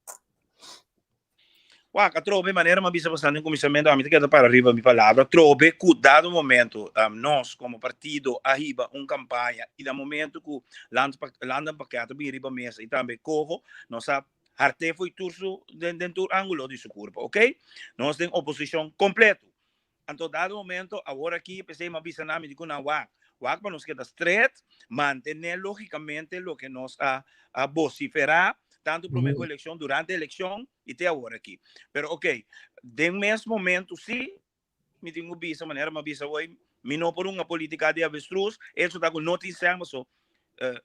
Waka, trobe maneira uma bisa bastante em comissamento, a mim que para arriba minha palavra, trobe que dado momento nós como partido arriba campanha e no momento que landa paquete bem arriba mesa e também corro, nós arte foi turso dentro do ângulo de seu corpo, ok? Nós temos oposição completo. Então dado momento agora aqui pensei uma bisa na me na wak para nós queda straight, manter logicamente o que nós a vociferar tanto para a eleição, durante a eleição e até agora aqui. Pero, ok, de mesmo momento, sim, me tenho vista, maneira, uma vista hoje, me não por uma política de avestruz, isso está com notícia, mas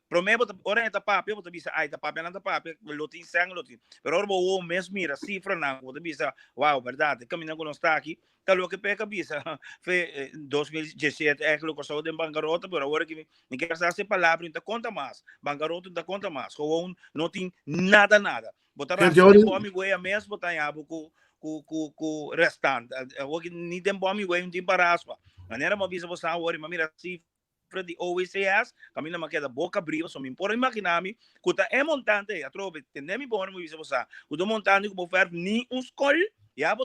prometo, ora é tapapia, vou te vista, ai, tapapia, não tapapia, notícia, notícia. Pero, ora, vou mesmo mira, cifra, não, vou te vista, uau, verdade, caminhando com está aqui, tal o que pega vista, foi 2017, é que o costado de bancarrota, pero agora que me quer essa palavra, não conta mais, bancarrota não conta mais, gewoon não tem nada. Botar a bom amigo é mesmo, botar em abo com restante, hoje nem tem bom amigo, não tem paraspa, maneira uma visa você agora, mas mira cifra de OECS, caminha uma queda boca abriu, só me impor imaginar-me, que é montante, a trove, tem me bom uma visa você, o do montante que vou fazer nem escol já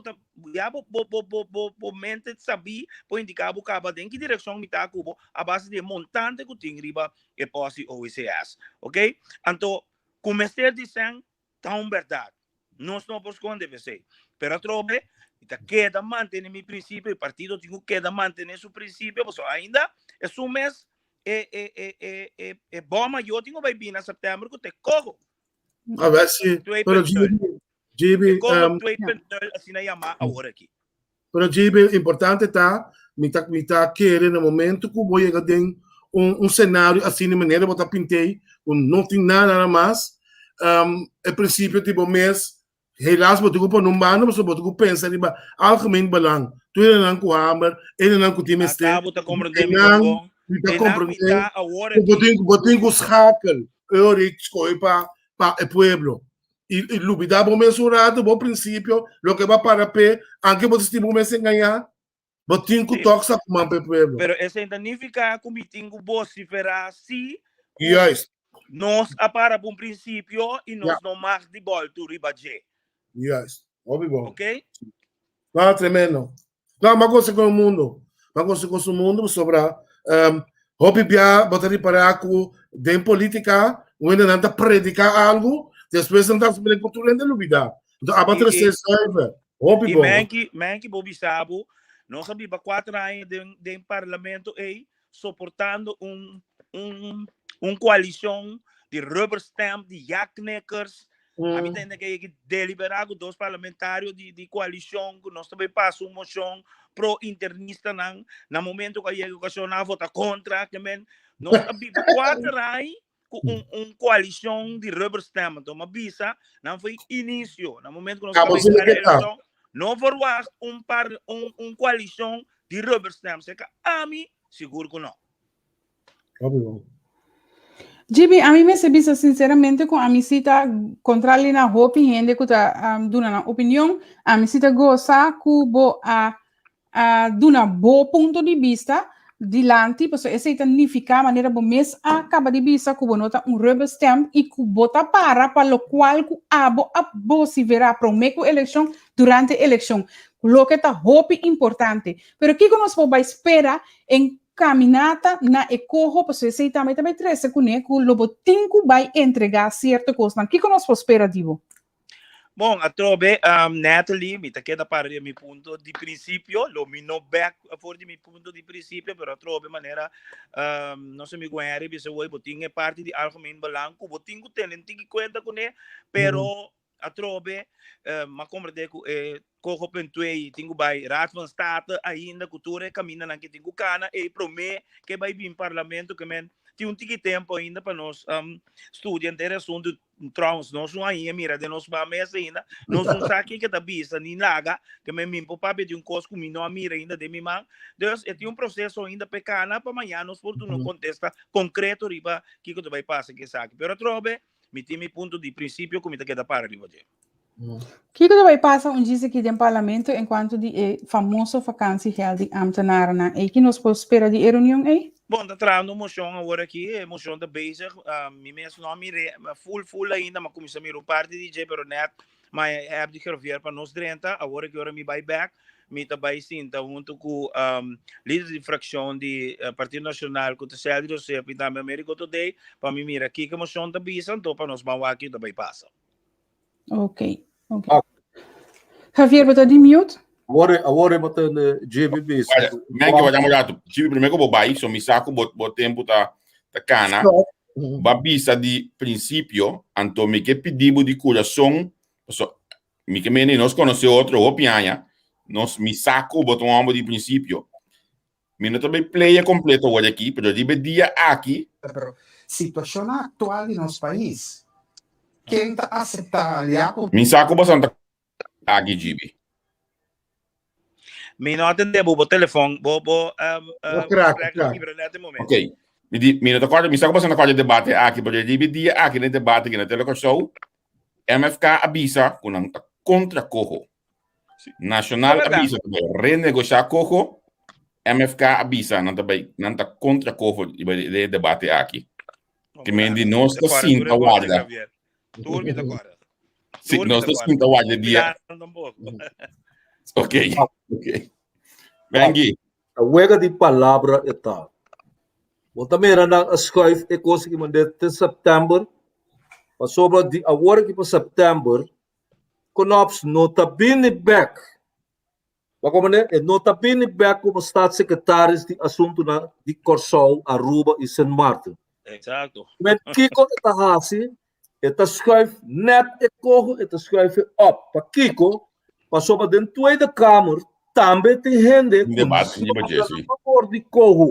mente saber por indicar o cabo em que direção me está cubo a base de montante que tem riba e posse OECS, ok? Então comecei a dizer tão verdade, nós não podemos esconder você, pero trobe, ita queda mantener mi principio, el partido tiene que mantener su principio, pues ainda es un mes, bomba, yo tengo que vir en septiembre que te cojo. A ver si, pero GB, assim na Yamaha agora aqui. Pero GB, importante tá, me tá querendo no momento que vou chegar tem cenário assim de maneira que eu pintei, não tem nada mais. É princípio tipo mês, helaas moet ik op een baan, maar zo moet ik op pensa die ba algemeen belang. Toen je dan kwam hamer, en dan kwam die miste. Acabo te compreender mi bongo. Botinho schakel, eurik skoi pa el pueblo. Y lubida bom mensurado, bom princípio, lo que va para pé, aunque vos estimo mes engañar, botinho toxa como pe pueblo. Pero essa significa que mi tingo vociferar si. Yes. Nós para um princípio e nós não mais de volta o ribaje. Yes, óbvio. Ok? Não, tremendo. Não, mas gosto com o mundo. Mas gosto com o mundo sobre hobby bia botar para com de política, quando não predicar algo, depois não está sobre cultura de lubida. Então a bater se serve. Hobby bom. E manque bobi sabo, nós sabia para 4 anos de parlamento aí suportando coalição de rubber stamp, de jackneckers. A mim tem que deliberar com 2 parlamentários de coalição, que nós também passamos uma moção pro-internista no momento que a educação vota contra, que nós sabemos 4 anos com coalição de rubber stamp. Então, uma bisa não foi início, no momento que nós sabemos que a eleição não foi coalição de rubber stamp. A mim, seguro que não. Óbvio. GB, a mim me serviço sinceramente com a minha cita contra ali na roupa e gente que está dando uma opinião, a minha cita gosta que bo a duna bom ponto de vista dilante, porque essa significa a maneira bom mês acaba de vista que nota rubber stamp e que bota para lo qual que abo se verá para uma eleição durante a eleição, lo que está roupa importante, pero que nós vamos esperar em caminata na ecojo, pues esse também 13 com o lobotinho vai entregar certa coisa. Que nós esperativo? Bom, a trobe Natalie, me queda para mi ponto de princípio, lo mi no back for de mi ponto de princípio, pero a trobe maneira não se me guarda, bisa o botinho é parte de algemeen belang, o botinho tem que conta com ele, pero a trobe ma compreende que cojo pentuei tingo vai raad van state ainda cultura caminha na que tingo cana e promete que vai vir parlamento que men tem tiki tempo ainda para nós estudar ter assunto trans nós não aí mira de nós vamos ainda nós não sabe que tá bisa nem laga que men mim papai de cosco me não mira ainda de mim man Deus é um processo ainda pecana para amanhã nós por não contesta concreto riba que vai passar que sabe pero trobe mi time ponto de princípio como te queda para riba que vai passar dia aqui no parlamento enquanto de famoso vacância real de ambtenaren e que nós podemos esperar de reunião aí? Bom, está trazendo moção agora aqui, moção da bezig, mi mesmo nome full ainda, mas como se miro parte de DJ, pero net, mas é de gravar para nós 30, agora que eu me vai back, me também sinta junto com líder de fração de Partido Nacional, com o Célio José, e também Américo Today, para me mirar aqui que a moção da bezig, então para nós vamos aqui também passa. Ok. Javier, você de mute? Agora botar GBB. Men que vai dar molhado. Tive primeiro que vou baixar, so me saco bot tempo tá cana. Babisa de princípio, então me que pedimos de coração, so me que meni nós conhece outro opinião, nós me saco botamos de princípio. Me não também play completo hoje aqui, pero de dia aqui. Pero situação atual do nosso país. Quem está aceitando? Me saco bastante aqui, GB. Me não atendeu o telefone, Ok. Me não acorda, me saco bastante acorda debate aqui, porque de dia aqui no debate que na televisão, MFK avisa que não está contra cojo. Nacional avisa que renegociar cojo, MFK avisa não está contra cojo de debate aqui. Que me diz nós está sim a guarda. Dorme agora. Sim, nós está sim a guarda dia. Ok. Bengi. A wega de palavra é tal. Bom, também era na escreve é coisa que mandei até setembro. Mas sobre de agora que para setembro, Konops nota bene back. Bagaimana? Nota bene back como staatssecretaris di assunto di Corsol, Aruba e Sint Maarten. Exacto. Met Kiko Itahasi, eta schuif net kogo, eta schuif op. Pa Kiko, passou para dentro da Tweede Kamer, também tem gente por de kogo.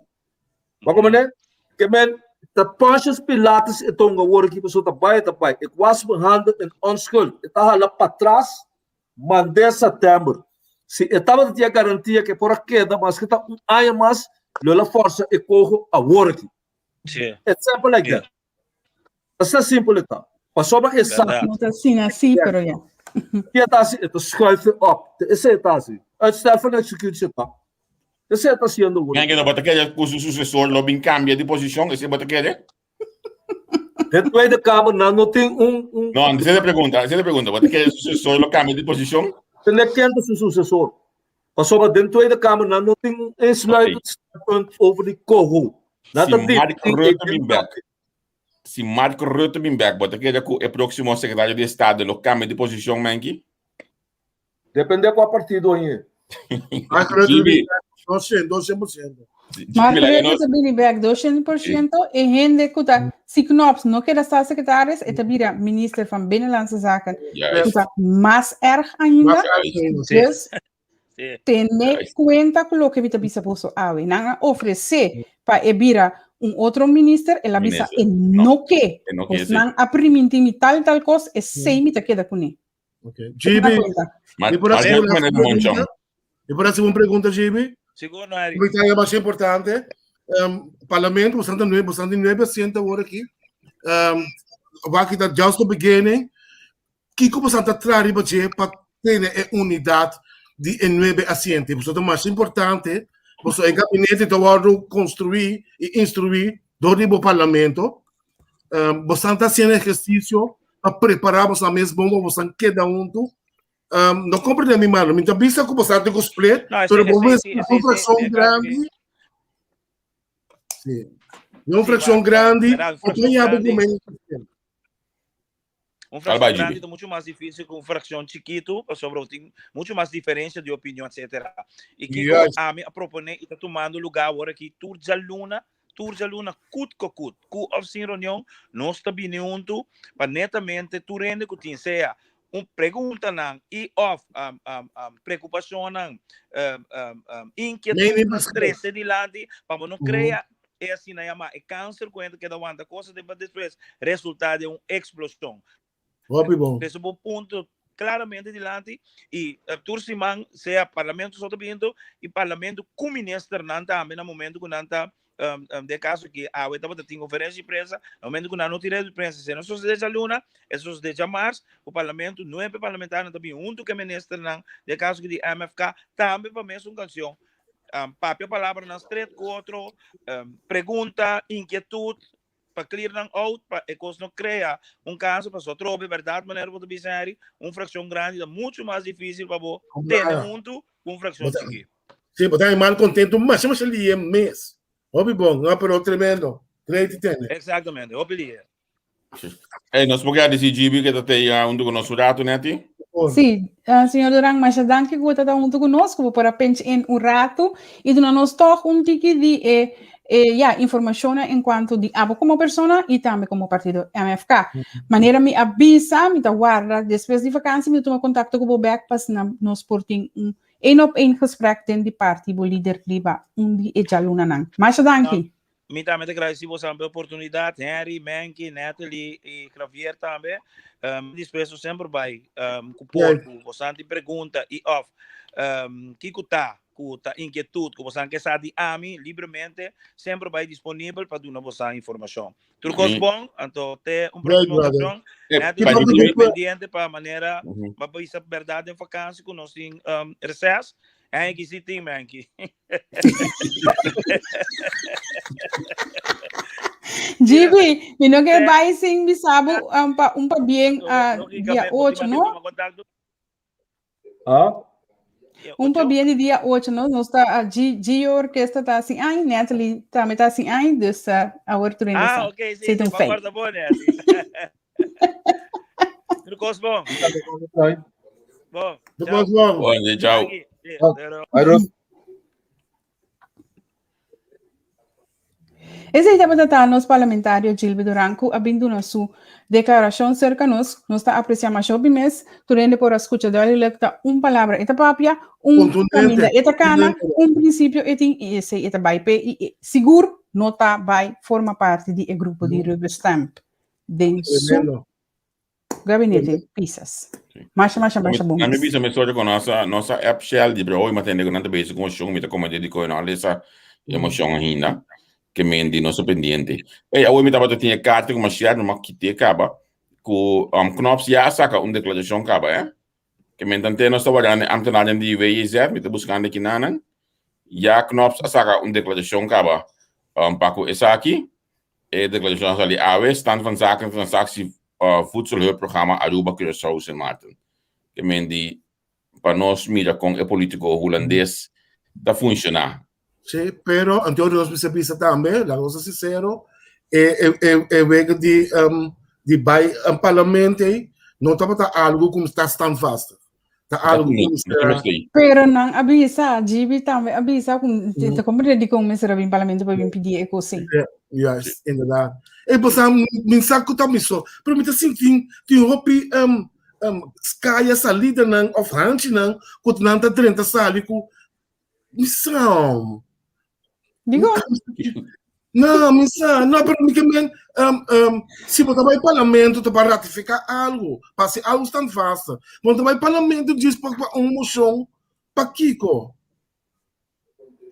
Bagaimana? Que men, de Pontius Pilatus e tonga worden aqui pessoa tabai. Ik was behandeld in onschuld. Ik had lá para trás, mandei setembro. Se eu estava de garantia que por aqui, mas que está ano mais, lola força e corro a work. Sim. É simple like that. É simples tá. Passou para essa. Não está assim, pero já. Que está assim, é schuif op. Esse está assim. Uitstel van executie tá. Esse está sendo work. Quem não bota que o sucessor lobby cambia de posição, esse bota que é? De Tweede Kamer não tem Não, você te pergunta, bota que o sucessor lo cambia de posição? Ten erkent zijn successor. Pas op, de Tweede Kamer nou nog een sluitend over die kogo. Se Marco Rutte vem back, bota que é o próximo secretário de Estado, lo cambia de posição, Menki? Depende qual partido aí. Marco Rutte vem back 200%. Marco Rutte vem back 200% e gente que está, se Knops não quer estar secretário, é vira minister van Binnenlandse Zaken. Está mais erg ainda. Dus, tener cuenta con lo que vita bisa poso ave. Nanga ofrecer para vira outro minister, ela bisa no que. Pues nang apriminti tal cosa, é sem mita queda com ele. Ok. GB, e por essa pergunta, GB? Segundo, Eric. O que é mais importante, parlamento, bastante 9% agora aqui. Vai que está just the beginning. Que como bastante atrás para ter unidade de 9 assistentes. Portanto, o mais importante, você em gabinete de construir e instruir do parlamento. Bastante fazendo exercício para prepararmos a mesma bomba, bastante cada não compreendo mal, mas também está com bastante cosplay, mas vamos ver uma fração grande. Sim. Uma fração grande, uma fração grande é muito mais difícil que uma fração chiquito, sobre tem muito mais diferença de opinião, etc. E que a mim propõe está tomando lugar agora que Turja Luna, cut, sem reunião, nós está vindo para netamente tu rende que tem seja pergunta não e preocupação não inquietude estresse de lado para não criar é assim na chama é câncer quando cada uma da coisa depois resultado de uma explosão. Esse é o ponto claramente de lado e turciman seja parlamento só vindo e parlamento com ministro não também no momento que não está de caso que a etapa tem conferência de imprensa, no momento que não tirei de imprensa, se não sou de Luna, esses de março, o parlamento, 9 parlamentares também, junto com o ministro, de caso que de MFK, também para mesmo canção, papel palavra nas 3, 4, pergunta, inquietude, para clear out, para que não cria caso para só trobe, verdade, maneira de dizer, fração grande, muito mais difícil para ter junto com fração aqui. Sim, mas está mal contento, mas ele é mês. Hobby bom, não, pero tremendo. Exatamente, hobby. Nós podemos dizer, GB, que está aí junto com o nosso rato, né? Sim, senhor Durang, mas já danke que está junto conosco para pensar em rato e de nós toca tiki de informação enquanto de abo como pessoa e também como partido MFK. Maneira me avisa, me guarda, depois de vacância me toma contato com o Bobek para nós portem een gesprek den die party bo líder liba die ejaluna nang. Mas danke. Me também agradecemos a oportunidade, Henry, Menki, Natalie e Xavier também. Depois sempre vai com bastante pergunta e que tá inquietude, que você quer saber a mim livremente, sempre vai disponível para dar uma informação. Tudo bom? Então, tem próximo opção. Natalie, pendiente para a maneira para essa verdade em vacância que nós temos recesso. É que se tem, Menki. Gibi, não quer vai sim, bisabo, pa bem dia 8, não? Pa bem de dia 8, não? Nós está a G orquestra tá assim, ai, Natalie também tá assim, ai, dessa a outra ainda. Ok, sim, concorda bom, né? Tudo bom? Bom, Depois tchau. vamos. Bom dia, tchau. Aqui. Aí, Ros- Esse é o nosso parlamentário Gilberto Duranco, abrindo na sua declaração cerca nós está apreciando mais sobre mês, turende por escuta da electa palavra, eta papia, caminho, eta cana, princípio, eta vai e seguro, nota vai forma parte do grupo de Rubber Stamp, dentro gabinete Pisas. Mas bom. Na minha visão, me sorte com nossa app shell de bro, mas tem que não ter com o chão, me tá como de coisa, não essa emoção ainda. Que mendi nosso pendiente. E a me tava tinha carta com uma share numa kit acaba com knops já saca declaração acaba, que me tante nós trabalhando ambtenaar de WIZ, me tá buscando aqui nanan. Já knops saca declaração acaba. Paco essa aqui declaração ali AW stand van zaken transactie voedselhulpprogramma Aruba Curaçao Sint Maarten. Que mendi para nós mira com o político holandês da funcionar. Sí, pero antes nós precisamos também, la cosa sincero, vega de vai parlamento não está algo como está tão vasto. Está algo como pero não avisa, Gibi também avisa com como de começar a vir parlamento para vir pedir eco sim. Yes, inderdaad. E possiamo pensare che também só, pero me assim tem hopi skaya salida não of hanchi não, quando não tá 30 sali com missão. Digo. Não, missão, não, pero me que se você vai parlamento para ratificar algo, para ser algo tão vasto, você vai parlamento diz para moção para Kiko.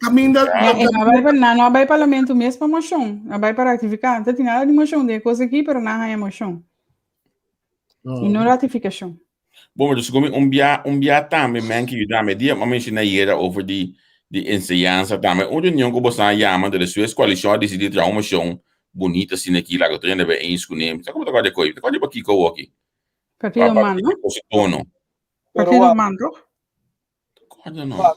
Não vai parlamento mesmo para moção, não vai para ratificar, não tem nada de moção, de coisa aqui, pero não é moção. E não ratificação. Bom, dus kom ik também, men que também dia, mas mencionei hier over de enseñanza também. Onde não como está chamando de sua coalição decidir trazer uma moção bonita assim aqui, lá que eu tenho bem escolher. Sabe como tá de coisa? Tá de aqui com aqui. Partido Mando. Partido Mando. Não.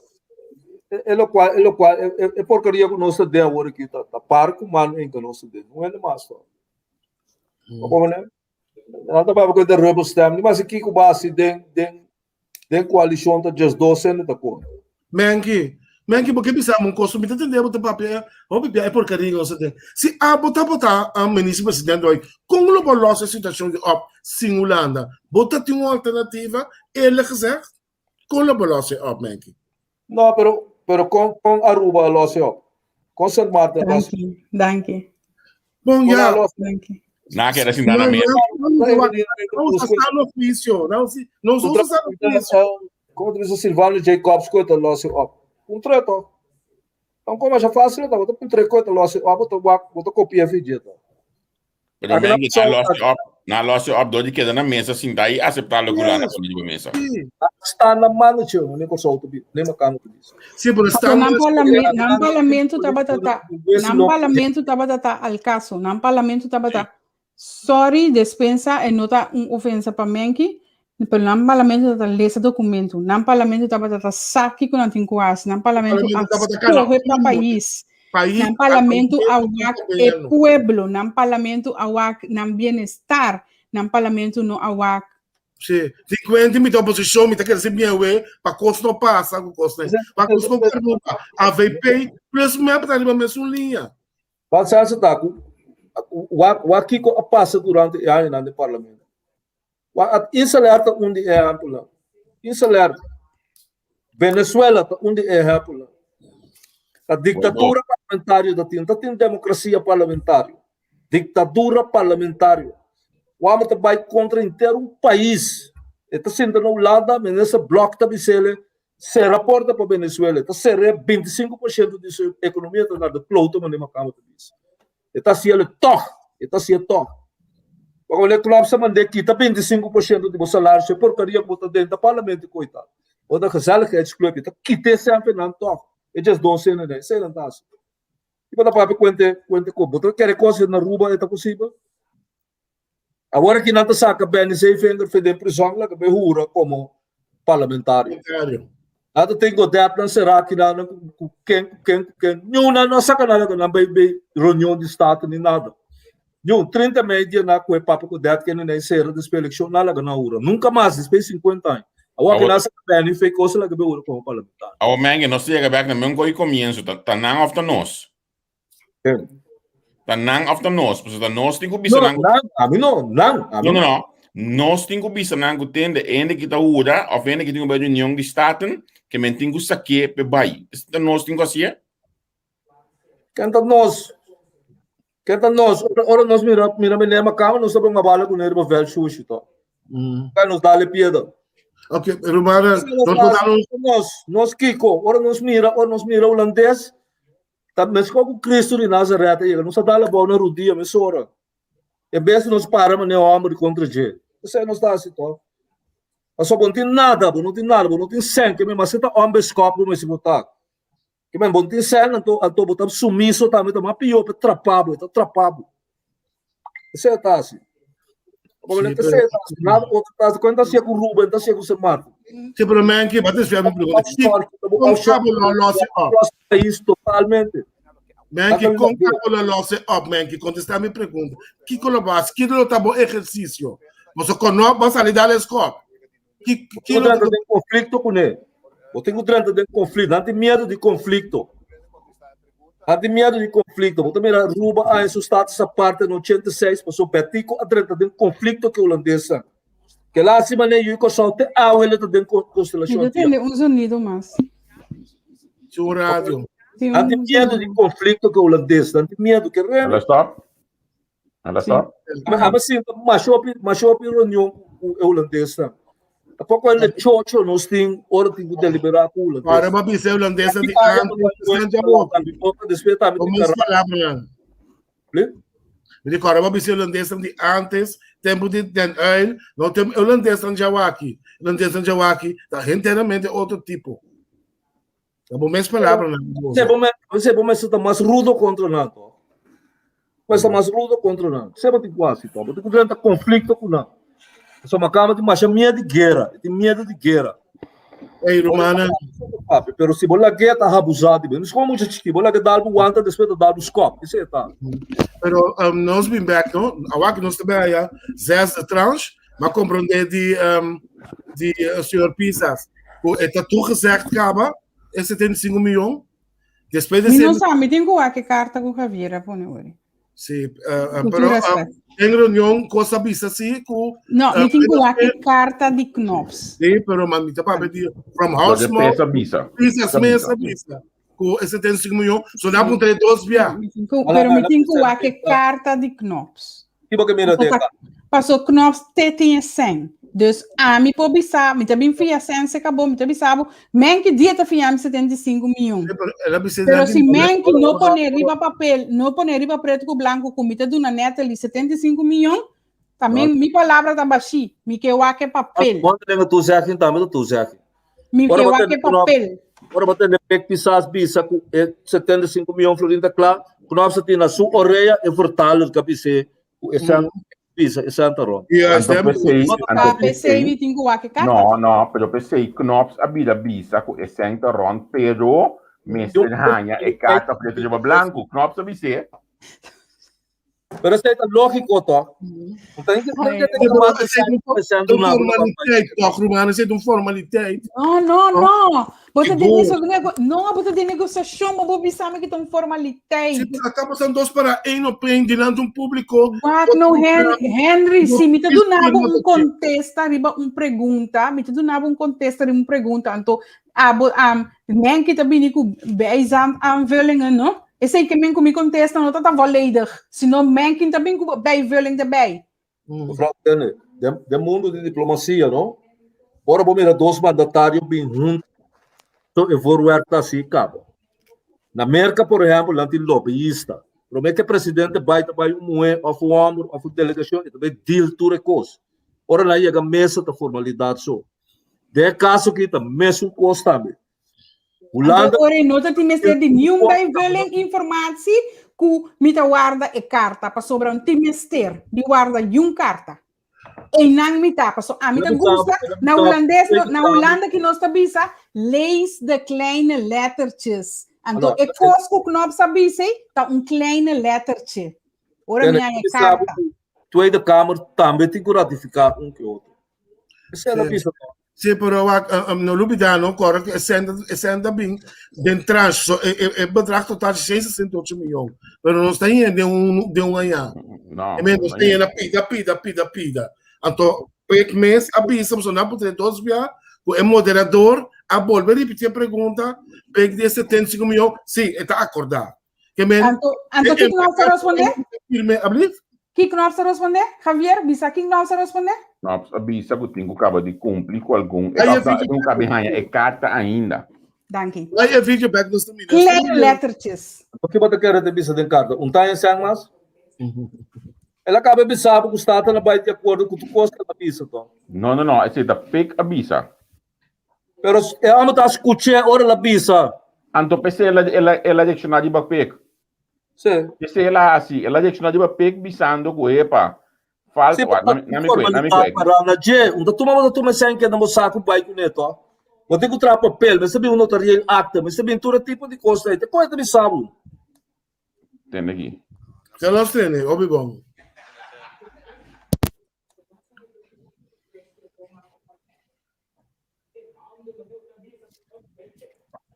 É qual é porcaria que nós temos agora aqui, tá parco mano em que nós temos. Não é mais só. Como né? Não tá para que Rubber Stamp, mas aqui com base de coalição tá just 12 tá com. Mengi, porque pensamos um custo, me entendeu, botar papel, é porcaria que você tem. Se botar a ministro presidente aí, como não pode a situação de simulando, botar uma alternativa, ele quiser, como não pode Mengi. Não, pero com Aruba lo com Sint Maarten. Danke. Bom, já. Não quero assim nada mesmo. Não usa no ofício, não usa no ofício. Como diz o Silvano Jacobs, coisa lo treto. Então, como já fácil, tá? Botar treto coisa lo botar copia vídeo. Pero bem, na loja op door die keer na mesa assim daí aceitar o lá na comunidade mesa. Está na mano tio, nem com solto, nem macano disso. Sim, por estar no parlamento tabata al caso, no parlamento tabata. Sorry, dispensa e nota ofensa para menki, pero no parlamento tabata lesa documento, no parlamento tabata saque com antincoas, no parlamento corre para país. Nang parlamento awak e pueblo, nang parlamento awak ng bienestar, nang parlamento no awak. Sim, 50 mil oposição, me tá querendo dizer minha ué, para custo não passa, para custo não pergunta, AVP, plus mesmo para a mesma linha. Passar se tá o aqui passa durante o ano no parlamento. Isso alerta onde é amplo. Isso alerta. Venezuela onde é amplo. A ditadura parlamentária da tinta tem democracia parlamentária. Ditadura parlamentária. O homem vai contra inteiro um país. Está sendo no lado, mas nesse bloco da Bicele, se reporta para a Venezuela, está sendo 25% de sua economia está na plota, mas não é cama disso. Está sendo toque, está sendo toque. Quando ele clama se manda aqui, está 25% do salário, se porcaria bota dentro do parlamento, coitado. Ou da gezelligheid exclui, está quitando sempre não toque. É just 12 anos, né? Sei não tá. E para papai quente como, tu quer coisa na Aruba é possível? Agora que não tá saca bem, sei finger fede prisão lá que berrura como parlamentário. Ato tem godat não será que não quem não saca nada que não vai reunião de estado nem nada. Nenhum 30 media na coe papo godat que nem será da eleição nada na hora. Nunca mais, depois 50 anos. Agora que nós sabemos, fez coisa lá que eu vou como parlamentar. Ao mangue, nós chega back na mesmo coi comienzo, tá nang of the nose. Tá nang of the nose, porque tá nós tem que bisa nang. A mim não. Não. Nós tem que bisa nang tende ende que tá ura, of ende que tem uma reunião de staten, que men tem que saque pe bai. Tá nós tem que assim. Canta nós. Ora nós mira menema cama, nós sabemos uma bala com ele para ver sushi to. Vai nos dar piada. Ok, Romana, nós Kiko, ora nós mira holandês. Tá mesmo com Cristo de Nazaré, ele não sabe dar boa na rodia, mas ora. É bem nós paramos ne homem contra G. Isso aí nós dá assim to. Mas só não tem nada, não tem sangue, mas você tá homem escopo, mas se botar. Que men bom tem cena to botar sumiço também, tá pior, trapado. Isso é tá assim. Como ele tá certo, nada outro tá quando tá com Ruben, tá com o Marco. Sim, pero man que bater se abre isso totalmente. Man que com a losse up, man que contestar minha pergunta. Que colabas, que não tá bom exercício. Você conosco vai sair da escola. Que não tem conflito com ele. Eu tenho trânsito de conflito, não tem medo de conflito. Eu também rouba a esse status a parte no 86, passou petico a trânsito de conflito que o holandesa. Que lá acima nem eu consulte a ele tem constelação. Depende uns unidos mas. Seu rádio. Não tem medo de conflito que o holandesa, não tem medo que Ela stop. Mas assim, machou a reunião o holandesa. A pouco ele chocho nós tem hora de deliberar com o Agora uma bicha holandesa de agora uma bicha holandesa de antes tempo de Den Uil, não tem holandesa em Jawaki. Holandesa em Jawaki tá inteiramente outro tipo. É bom mesmo palavra, né? Você está mais rudo contra nós. Mas está mais rudo contra nós. Você vai ter quase, então. Você tem que conflito com nós. Só uma cama de mais medo de guerra. Tem medo de guerra. Ei, Romana. Pero se bola guerra está abusado, não é como muito chique. Bola que dá algo antes depois de dar o scope. Isso é tá. Pero nós bem back, não? Agora que nós também aí, zes de tranche, mas compreender de senhor Pisas. É tudo gezegd, Caba, é 75 milhões. Depois de não sabe, tem que carta com Javier, põe hoje. Sim, pero em reunião com essa bisa assim, com não, me tem que carta de Knops. Sim, pero mami, tá para pedir from house small. Essa bisa. Essa bisa. Com 75 milhões, só dá para ter 2 via. Pero me tem que carta de Knops. Tipo que mira dela. Passou Knops tem 100. Dus a mim pode bisar, me também fia 100 se acabou, me também sabo, men que dia tá fiando 75 milhões. Pero se men que não poner riba papel, não poner riba preto com branco, com me do na neta ali 75 milhões, também mi palavra tá baixi, me que eu aque papel. Quando tem tu Zé aqui, também tu Zé aqui. Me que eu aque papel. Ora bater de pek pisas bisa com 75 milhões florinda claro, quando você tem na sua orelha e fortaleza que pise, essa Pisa, Santa Ron. No, pero pensei que Knops abira bisa com Santa Ron, pero mestre Hanha e carta preta de branco, Knops abise. Pero isso é lógico, to. Então tem que formaliteit, é formaliteit. Não. Você tem negociação, mas você sabe que tem formalidade. Acaba sendo 2 para 1 diante de público. Não, Henry, se me do nada contesta, riba pergunta, me do nada contesta, riba pergunta, então, men que também com exam aanvullingen, não? É sei que men me contesta, não está volledig, senão men que também com bijvulling daarbij. De mundo de diplomacia, não? Ora, vamos ver 2 mandatários bem juntos. Então, eu vou ver assim, cabo. Na América, por exemplo, lá tem lobbyista. Promete que o presidente vai moer of um homem, of delegação, e também deal tudo coisa. Ora, lá chega a mesa da formalidade só. De caso que também mesmo coisa também. Holanda... Ora, nota tem mestre de nenhum bijvulling informatie que me guarda e carta para sobre um timester de guarda carta. E não me tá, passou a mim gosta na Holanda que nós tabisa lees de kleine lettertjes. Então é coisa que nós sabise tá kleine lettertje. Ora minha carta. Tweede Kamer também tem que ratificar que outro. Isso é a pista. Sì, però non lubidano, correct, essendo bem, den tranche, bedrag totaal 68 miljoen. Maar non sta in de un anno. No. E meno sta in pida. Anto, per mês, a bisa, mas não pode todos via, o moderador, a volver repetir a pergunta, pega de 75 milhões, sim, está acordado. Que men, Anto, que não se responder? Firme, ablief? Que não se responder? Javier, bisa que não se responder? Não, a bisa que tenho acaba de cumprir com algum. Aí Não cabe é carta ainda. Dank Aí é vídeo back nos também. Kleine lettertjes. O que você quer de bisa de carta? Tayo siyang mas? Ela acaba de saber que o Estado não vai de acordo com o custo da bisa, então. Não, esse da pick a bisa. Pero ela não está escutando hora da bisa. Anto pese ela diccionário de pick. Sim. Pese ela assim, ela diccionário de pick bisando com epa. Falta, na me cuenta. Então tu me sente que não saco vai com neto. Vou ter que trazer papel, mas sabe notaria acta, mas sabe todo tipo de coisa aí. Depois de sabe. Tem aqui. Já nós temos, obibom.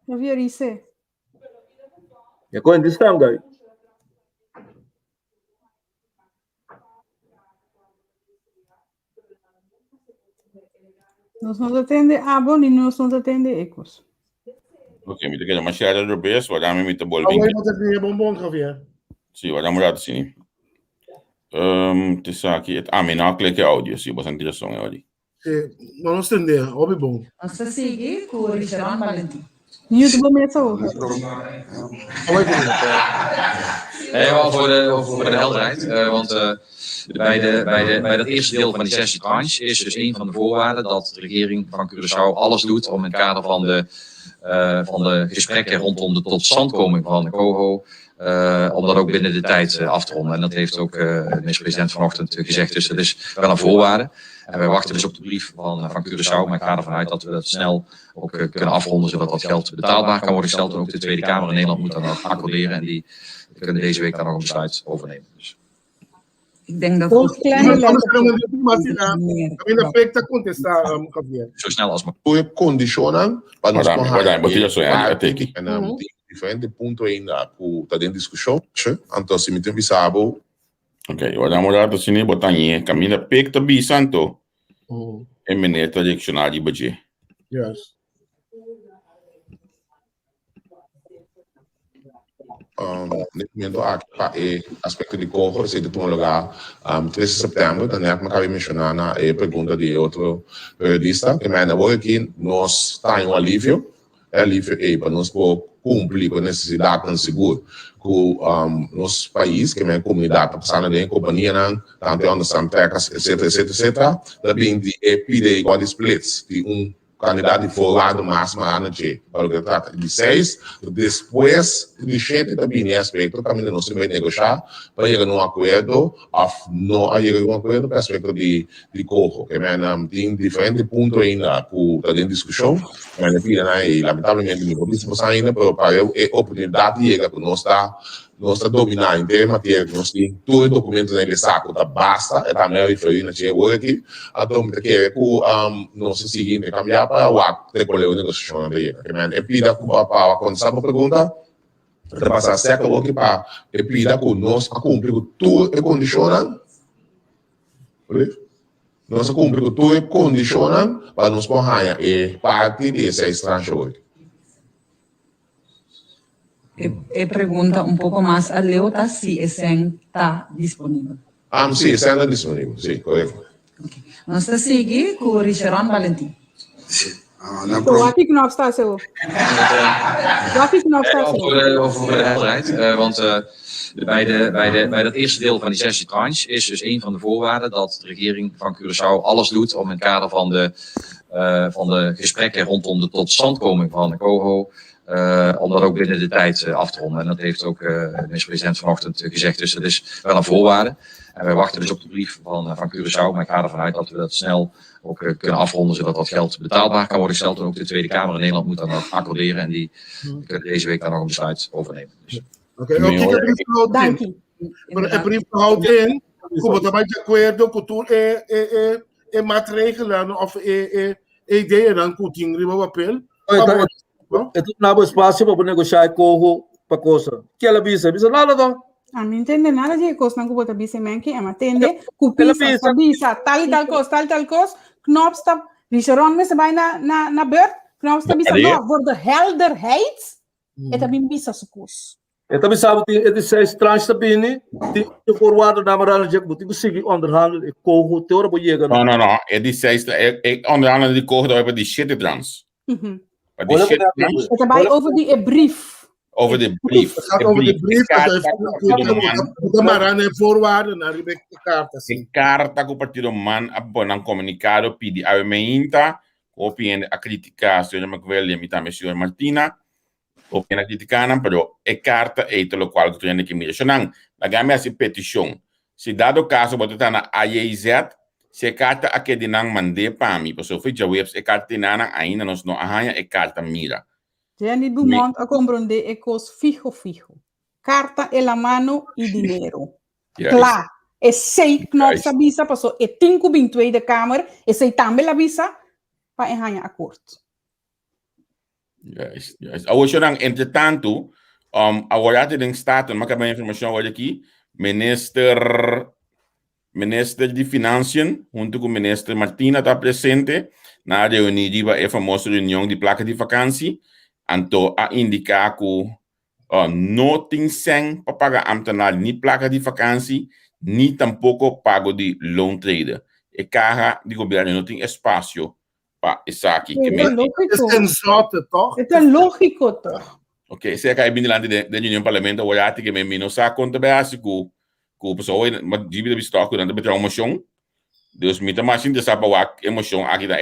Javier, isso. É coisa de estanga. Nós não atende abo e nós não atende ecos. Ok, mi te mas chegar do bes, vai dar me te bol Agora bem. não tem bombom, Javier. Sim, vai dar mudado sim. Te sa aqui, mas não clique áudio, sim, você não som áudio. Sim, não nos entender, obibom. Nós seguimos com o Richard Valentim. Mute começa hoje. Wel voor de helderheid, want bij dat eerste deel van die sessietranche is dus een van de voorwaarden dat de regering van Curaçao alles doet om in het kader van de gesprekken rondom de totstandkoming van de COHO, om dat ook binnen de tijd af te ronden. En dat heeft ook de minister-president vanochtend gezegd, dus dat is wel een voorwaarde. En wij wachten dus op de brief van Curaçao, maar ik ga ervan uit dat we dat snel ook kunnen afronden, zodat dat geld betaalbaar kan worden gesteld. En ook de Tweede Kamer in Nederland moet dan ook accorderen en die kunnen deze week daar nog een besluit over nemen. Dus. Ik denk dat Ook kleine lettertjes. Zo snel als mogelijk. Poi condicionam para nós Guarda, botija sonho, até aqui. diferente ponto ainda que está dentro de discussão. Então, se me tem bisabo. Ok, guarda mudado sim, botar aí, caminha pick to be santo. E meneta diccionário budget. Yes. Nesse momento, aqui aspecto de corpo, esse de um lugar, 13 de setembro, também eu acabei mencionando a pergunta de outro periodista, que me agora aqui nós está em um alívio para nós cumprir com a necessidade de seguro que nosso país, que é a comunidade está passando bem, companhia, tanto onde são tecas, etc. Também de pedir igual de splits, de candidato forrado máximo ano para o que trata de 6, depois de 7 também nesse aspecto, também nós temos que negociar para chegar num acordo, ou não chegar num acordo para o aspecto de corpo, que tem diferentes pontos ainda que está em discussão, mas lamentavelmente não podemos ainda, mas para a oportunidade de chegar para nós dominar em termos de nós temos todos os documentos nele saco da basta, é também referindo a aqui, então que nós seguimos cambiar para o ato de colher a negociação de ele. É pida para quando sabe a pergunta, para passar cerca o que para é pida que nós cumprir com tudo e condiciona, nós cumprir com tudo e condiciona para nós porrar é parte desse estrangeiro. Pergunta um pouco mais a Leota se Esseng está disponível. Sim, Esseng está disponível, sim, correto. Okay. Nós seguimos com o Richard Valentim. Wat ik nog sta zo. Wat ik nog sta zo. Voor de helderheid, want bij dat eerste deel van die sessietranche is dus een van de voorwaarden dat de regering van Curaçao alles doet om in het kader van de gesprekken rondom de totstandkoming van de COHO, om dat ook binnen de tijd af te ronden. En dat heeft ook de minister-president vanochtend gezegd, dus dat is wel een voorwaarde. En wij wachten dus op de brief van Curaçao, maar ik ga ervan uit dat we dat snel ook kunnen afronden, zodat dat geld betaalbaar kan worden gesteld. En ook de Tweede Kamer in Nederland moet dan ook accorderen en die kunnen deze week daar nog een besluit over nemen. Dus. Oké, dank je. Het brief houdt in, como estamos de acordo com tudo maatregelen of ideia dan kuting riba papel. Ito na ba espaço para negociar com para coisa. Que ela bisa nada não. A mí entende nada de cosas não que bota men que ama atende bisa tal e tal cosa knops está Richard se vai na beurt knops está bisa no voor de helderheid eta bim bisa sukus. Eta bisa het is 6 trans também, né? De forward na marana de que conseguir onderhandel e corro te hora chega. No, é de 6 onderhandelen die kocht over die shit trans. Eta vai over die brief. Over de brief. Het gaat over de brief. De marana é voorwaarden naar de carta. Sim. Carta que o Partido Man abona comunicado pedi a meinta opinião a criticar a senhora McVelly e a senhora Martina opinião a criticar pero é carta é lo qual que tu ainda que mira chonan la game assim petição se dado caso botar na AIZ se carta a que dinang mande para mim porque foi já webs é carta dinang ainda nós não arranha é carta mira. Jenny Dumont a comprender é coisa fijo. Carta en la mano e dinheiro. Claro, é 6 knops a visa, passou é 5/22 da Câmara, é 6 também a visa para enhanhar acordo. Yes. Hoje, entretanto, agora tem status, mas acabei a informação hoje aqui, Minister de Finanças, junto com o Ministro Martina, está presente na reunião, a famosa reunião de placa de vacância, então a indicar que não tem sem para pagar ambtenaar nem placa de vacância, nem tampouco pago de loan trader. E carga de governo não tem espaço para isso aqui. É lógico, toch? Ok, se acaba vindo lá da União Parlamento, o olhar que me não sabe quanto base que o pessoal mas dívida estoque durante a promoção. Deus me toma assim de saber a emoção aqui da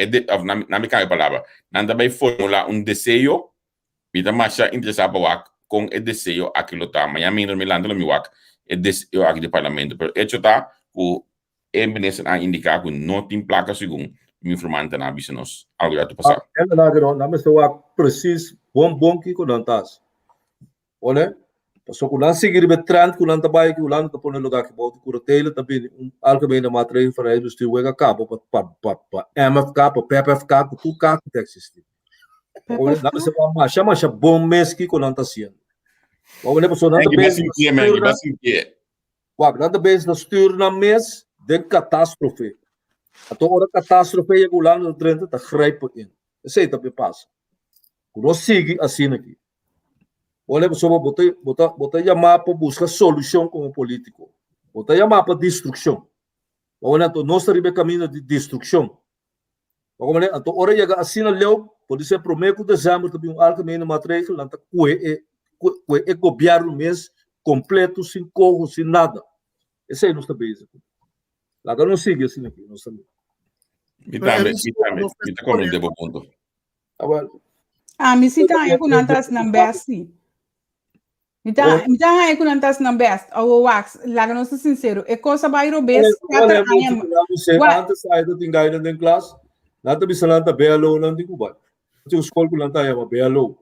na me cai palavra. Não também formular desejo, me toma achar interessado com o desejo aquilo tá, mas a mim não me lembro do meu é desejo aqui do Parlamento, pero hecho tá o ministro a indicar que não tem placa segundo me informante na visa nos algo já tu passar. É verdade, não, mas eu acho preciso bom que com nantas. Olha, passou com não seguir betrand com não trabalho que o lado tá pondo lugar que volta com o tele também algo bem na matéria para eles ter o cabo para MFK para PPFK com tu cá que existe. Olha, não se vai chama bom mês que com nantas sim. Olha, pessoal, não tá bem. Quando bem na stuur na mês de catástrofe. Então, ora catástrofe é o lado do trem tá grijpen in. Isso aí também passa. Quando sigue assim aqui. Olha, pessoal, botar chamar para buscar solução como político. Botar chamar para destruição. Olha, então nós estamos no caminho de destruição. Olha, então ora chega assim na leu, pode ser prometo de dezembro também algemene maatregel, dan é governo mês completo sem corro, sem nada. Isso aí não está bem. Lá não sigue assim aqui, não sabe. Me tá como de ponto. Me cita eu com nantas na base. Me tá aí com nantas na base. O wax, lá não sou sincero, é coisa bairro base. Antes saída tem gaina em classe, nada bisa lanta belo não tem cuba. Tu escola com lanta é belo.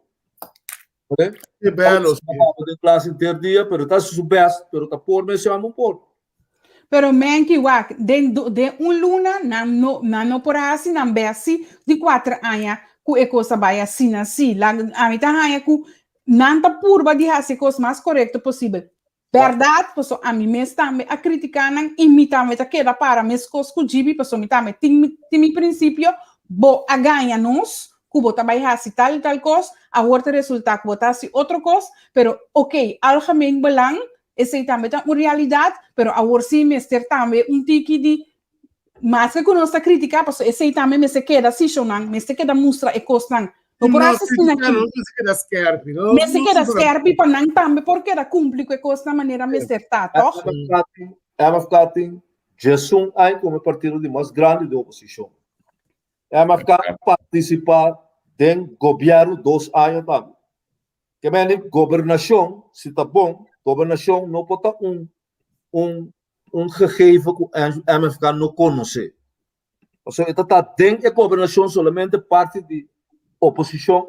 Ok? É belo. De classe inteiro dia, pero tá subest, pero tá por me chama por. Pero men que wak de luna não por assim não base de 4 anos ku e coisa vai assim lá a mim tá aí ku nanta purba de fazer coisa mais correta possível. Verdade, pessoal, a mim mesmo também a criticar não imita me tá queda para mes coisas ku gibi pessoal me também tem princípio bo a ganha nos ku bota vai fazer tal coisa a outra resultado ku botar se outra coisa, pero ok, algemeen belang essa aí também tá uma realidade, pero agora sim mestre também tiki de mas que nós está criticar, porque esse aí também me se queda assim, me se queda mostra e coisa não por isso assim aqui não se queda scarpi, não me se queda scarpi para não também porque era cumprir com a coisa da maneira me certa, toch? MFK Jesum aí como partido de mais grande da oposição. MFK participar do governo 2 anos também. Que bem, governação, se está bom, governação não pode gegeven que o MFK não conhece. Ou seja, está dentro da governação somente parte de oposição.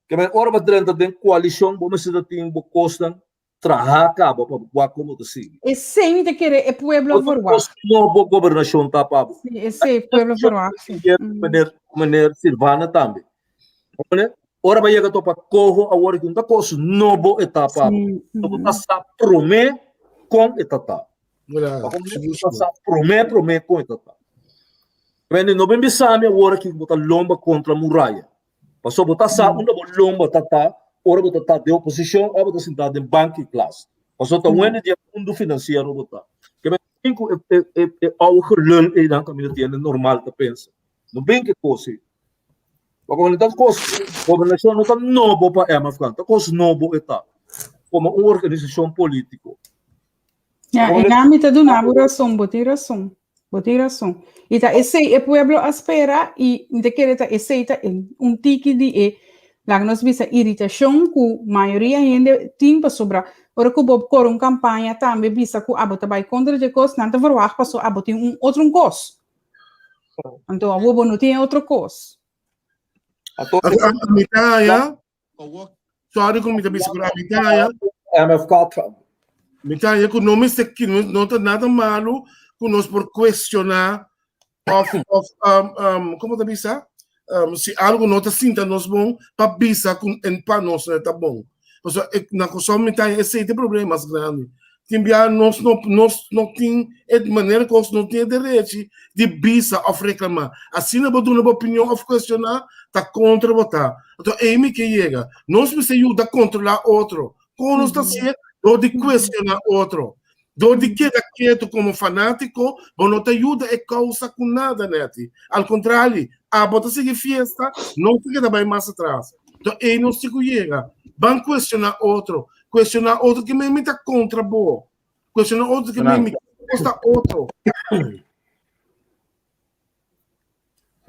Que bem, ora dentro da coalição, vamos dizer que tem costas trabalhar acaba para como assim. Esse aí te querer é pueblo forward. Não boa governação tá para. Esse pueblo forward. Maneira Silvana também. Ora vai chegar para corro a hora que não coisa novo etapa. Não tá promet com etapa. Promet com etapa. Quando não bem bisame a hora que botar lomba contra a muralha. Passou botar sa uma lomba tata, ora botar de oposição, ora botar sentado em banco e classe. Passou tá um dia fundo financeiro botar. Que bem cinco é algo gelul e dan caminho tem normal tá pensa. Não bem que coisa. Quando tá coisa, governação não tá novo para Afghan, tá coisa novo etapa. Como uma organização política. E na mitad do nabo razão, botei razão. E tá esse é pueblo espera e de querer tá esse tá tique de lá nós visa irritação que maioria gente tem para sobrar. Ora que bob cor campanha também visa que abota vai contra de cos não tá verwag passou abota outro cos. Então a bobo não tem outro cos. A mitaya, sorry kung mitabisa ko na mitaya. MF4. Mitaya, kung não tá nada malo, kung nós por questionar como tá bisa? Se algo não tá sinta nós bom, para bisa com em pa nós não tá bom. Porque na coisa mitaya esse é problemas grande. Timbia nós não tem de maneira que nós não tem direito de bisa of reclamar. Assim não botar uma opinião of questionar, tá contra botar. Então é me que chega. Nós precisamos ajudar a controlar outro. Como nós tá sendo ou de questionar outro. Do de queda quieto como fanático, não te ajuda a causa com nada, Neti. Ao contrário, a bota seguir festa, não fica bem mais atrás. Então, aí não se chega. Vão questionar outro que me imita contra boa. Questionar outro que me imita contra outro.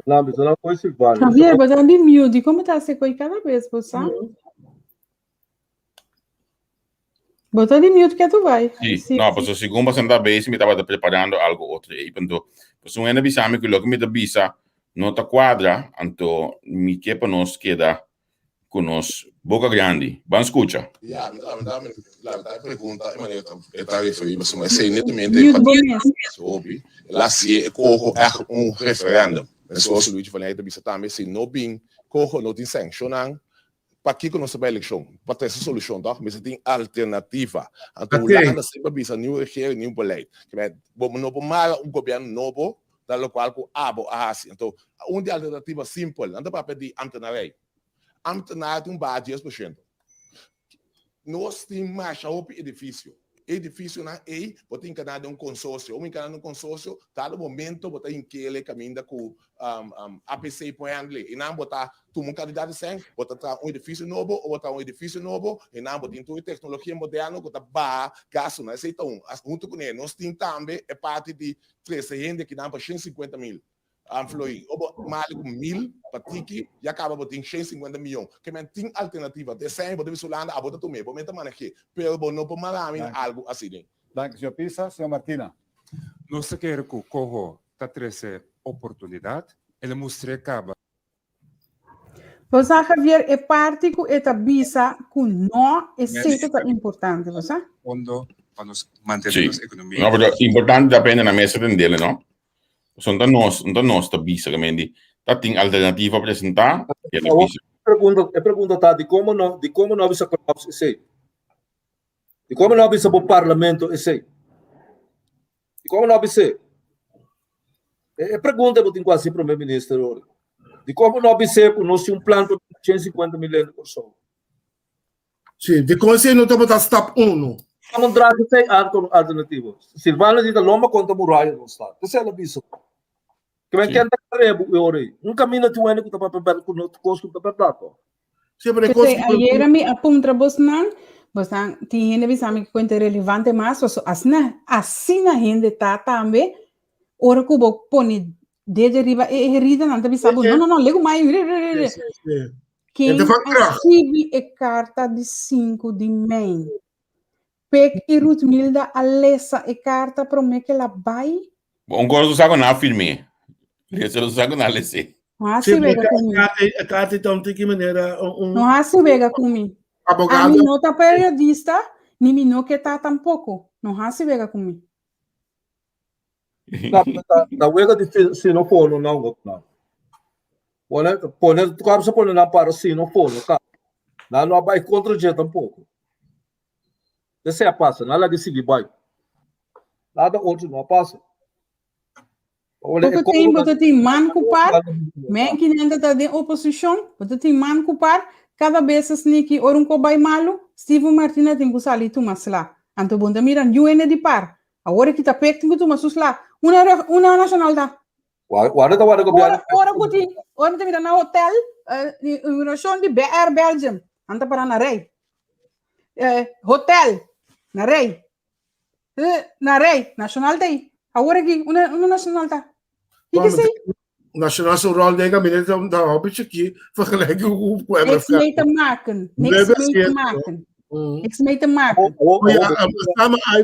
Não foi Silvana. Javier, botar de miúdo, como tá se coi cada vez, você? Botou de mute que tu vai. Sì, no, posso sicuro andare bene, mi stavo preparando algo oltre. E penso, posso un bisame quello che mi da bisa, non ta quadra, anto mi che per nos queda con nos boca grandi. Ban scuccia. Ja, la pergunta é maneira tá referindo, mas sei netamente sobre lá se corro é referendum. Mas se o Luigi falou aí também também se não bem corro não tem sancionar para que nós sabemos eleição, para ter essa solução, tá? Mas tem alternativa. Então, lá nós sempre bisa nenhum regime, nenhum beleid. Vamos não mal governo novo, da qual o abo assim. Então, uma alternativa simples, não dá para pedir amtenaria. Amtenaria tem base 10%. Nós temos mais edifício. Edifício na botem canada consórcio. Um consórcio, cada momento botem que ele caminha com APC point e não botar uma qualidade sem, botar edifício novo ou botar edifício novo e não botar tecnologia moderna que tá ba gasto, né? Então, junto com ele, nós temos também é parte de 300 que dá para 150 mil. Floi, mais de 1.000 para tiki, já acaba botando 150 milhões. Que men tem alternativa. De sempre, você solanda a bota também. Momento mana que, pero não por malame algo assim. Danke, senhor Pisa, senhor Martina. Nós queremos que o corro tá trazendo oportunidade. Ele mostra que acaba. Você, Javier, é parte que é bisa com não é sempre importante, você? Quando nós mantemos a economia. No, però importante dipende da messa dele, no? Sono da nós da bisa, quindi tem alternativa apresentar. Pergunta tá de como não bisa colapso esse. De como não bisa o parlamento esse. De como não bisa. Pergunta eu tenho quase para o primeiro-ministro. De como não bisa nós temos plano para 150 milhões de pessoas. Sim, de como se não está step 1. Vamos trazer sem alternativas. Silvana diz loma contra muralha no estado. Essa é a bisa. Que vai querer rebo eu caminho tu ano que tá para com o custo da verdade. Sempre ayer me apunta bosnan, bosnan tinha visame que conta relevante mas assim na gente tá também ora que vou pôr de deriva e herida não tá bisabo não lego mais quem recebe a carta de 5 de maio pek e Ruth Milda alessa a carta promete que ela vai um gosto saco na firme. Io lo saco na lese. Não se vega comigo. A carta então tem que maneira Não se vega comigo. Abogado. A minha nota periodista ni mi no que tá tampoco. Não há se vega comigo. Na wega de sinofono não gosto. Pone, tu cabe se pone na para sinofono, cara. Não vai contra o dia tampouco. Essa é a passa, nada de seguir vai. Nada outro não passa. Porque tem man culpar, men que ainda está de oposição, porque tem man culpar, cada vez que or um cobai malo, Steve Martina tem que usar ali tu mas lá. Anto bom mira, UN de par. Agora que tá perto que tu mas lá. Una nacional da. Ora Ora mira na hotel, inauguração de BR Belgium. Anta para na rei. Hotel na rei. Nacional daí. Agora que una nacional da. Nationale rol denk ik, daar heb je hier vergelijking hoe niks mee te maken. Niks mee te maken.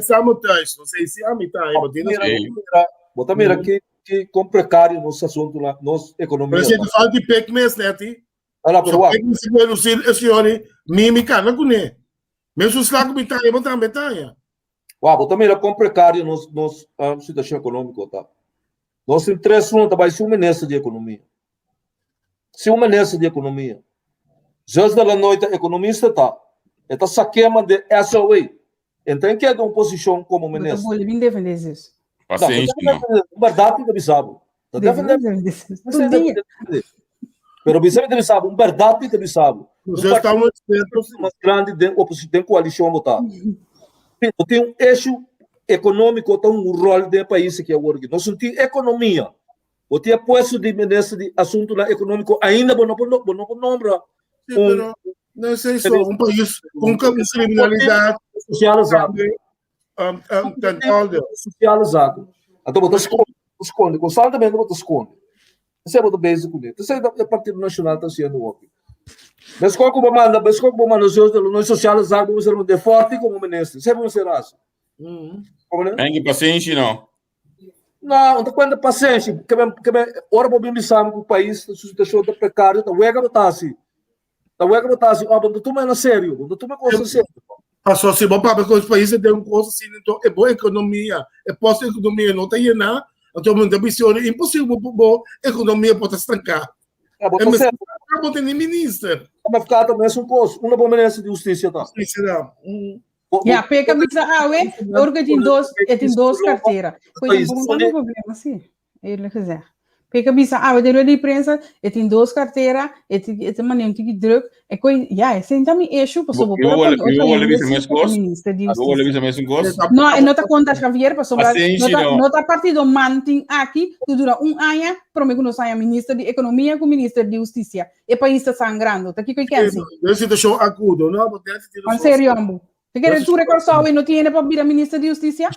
Samen thuis, não sei se a mitad, bota mira que com precário nos assunto lá, nos economia. Mas ele fala de PEC-MES, né, ti? Olha, pero PEC-MES, senhor, mímica, não conhece. Mesmo os lá com mitad, botar metade. Bota mira com precário nos situação econômica, tá? Nós temos 3 anos também se ministro de economia. Se ministro de economia. Just da noite economista tá. Está saqueando de SOE. Então que é uma posição como ministro. Não vou defender isso. Paciência, verdade que bisabo. Tá defendendo. Pero bisabo de bisabo, verdade que bisabo. Já estamos mais grande de oposição, de coalição botar. Tem um eixo econômico tem um rol do país que é o orgulho. Nós temos economia. O tinha posto de ministro de assunto econômico ainda não nombra. Não sei só um país com criminalidade socializado. Socializado. Então você esconde, constantemente você esconde. Isso é o básico dele. Isso é o Partido Nacional está sendo o mas qual como manda, os não socializado, você não é forte como ministro. Isso é bom ser assim. Tem paciência, não? Não tem paciência. Ora, vou me saber que o país está precário, está wega botar assim. Tu é sério, tu é coisa séria. Passou se bom para os países têm uma coisa assim, então é boa economia, é pós-economia, não tem nada. Então, muita visão é impossível boa economia pode estancar. É mas nem ministro. Mas ficar também é um coisa, uma boa ministra de justiça tá. Ja, pega bisa awe, porque tem duas carteiras. Coisa bom, não tem problema, sim. Ele quiser. Pega bisa awe, tem de imprensa, tem duas carteiras, tem maneira de druk. É coisa, ja, esse também eixo, passou por Eu vou levar isso mesmo gosto. Não tá conta Javier, passou não tá partido manting aqui, que dura ano, promete que nós saia ministro de economia com ministro de justiça. E país está sangrando, tá aqui que quer dizer. É situação aguda, não? En serio, ambo. Porque tu recordou e não tinha para vir a ministra de justiça?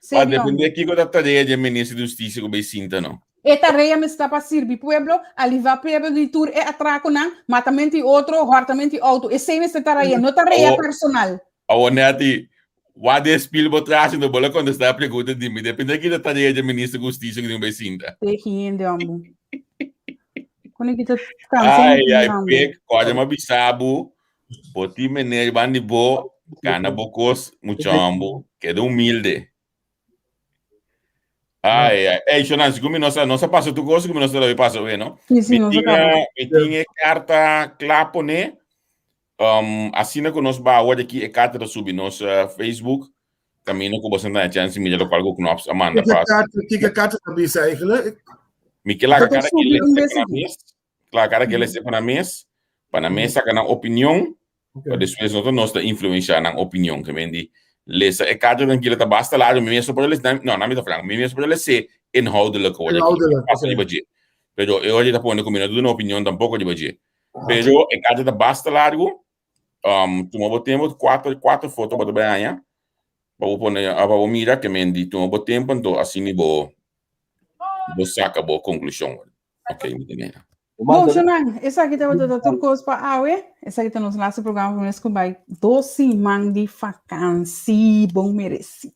Pode depender aqui com a tarefa de ministro de justiça que eu sinto, não. Esta tarefa me está para servir pueblo, ali vai pueblo de tur é atraco não, matamente outro, hartamente auto. Essa é essa tarefa, não tarefa personal. A honete, o despil botrás no bola quando está a pergunta de mim, depende aqui da tarefa de ministro de justiça que eu sinto. Terrível, ambo. Quando que tu ai, pek, corda uma bisabo. Poti menel bandi bo kana bocos muchambo que é humilde. Ai, Shonan, como nossa passa tu gosto como nossa deve passar, não? Sim, tinha carta clapo, né? Assina com nós ba hoje aqui é carta da subir nosso Facebook. Caminho com você na chance me já qual com nós Amanda passa. Que carta também sai, né? Miquela cara que ele para mês. Claro, cara que ele para mês. Para mês saca na opinião. Okay. Depois nós influenciar na opinião que vendi lesa é cada um que ele tá basta lá o mesmo para eles não me tá falando mesmo para eles ser inhoudelijk passa de budget pero eu hoje tá pondo combinado de uma opinião tampouco de budget pero é cada tá basta largo tomou tempo quatro fotos para bem aí para poner para mira que vendi tomou tempo então assim vou saca boa conclusão ok me entende. Bom, Shonan, essa aqui estava toda turcos para awe. Essa aqui está nos nosso programa com esse vai 12 man de vacância, bom merecido.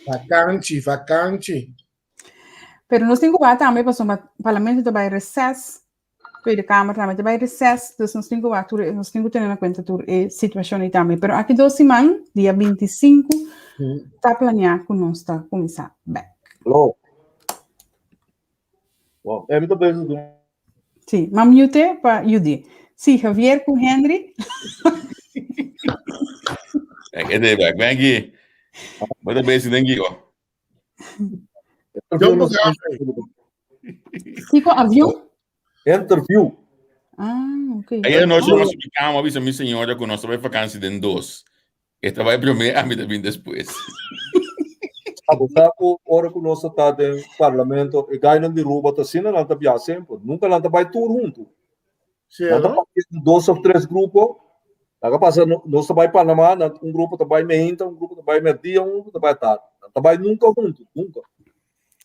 Vacante. Pero nós temos que também para o parlamento também recesso Tweede Kamer também vai recesso, dus nós temos que ter na conta a situação aí também. Pero aqui 2 semanas, dia 25, está planeado que nós está começar back. Hello. Wow, é muito bem. Sim, mas mute para Judy. Sim, Javier com Henry. É de back, vem aqui. Bota bem esse dengue, ó. Tipo avião? Interview. Ah, ok. Aí nós ficamos, avisa minha senhora que nós vai vacança de 2. Esta vai primeiro, a mim também depois. Sabe, hora que nós está no parlamento, e ganham de roupa, tá assim, não está bem sempre. Nunca não vai tudo junto. Não está 2 ou 3 grupos. Agora passa, nós vai para Panamá, um grupo está vai meia, um grupo está vai meia, um grupo está vai tarde. Não vai nunca junto, nunca.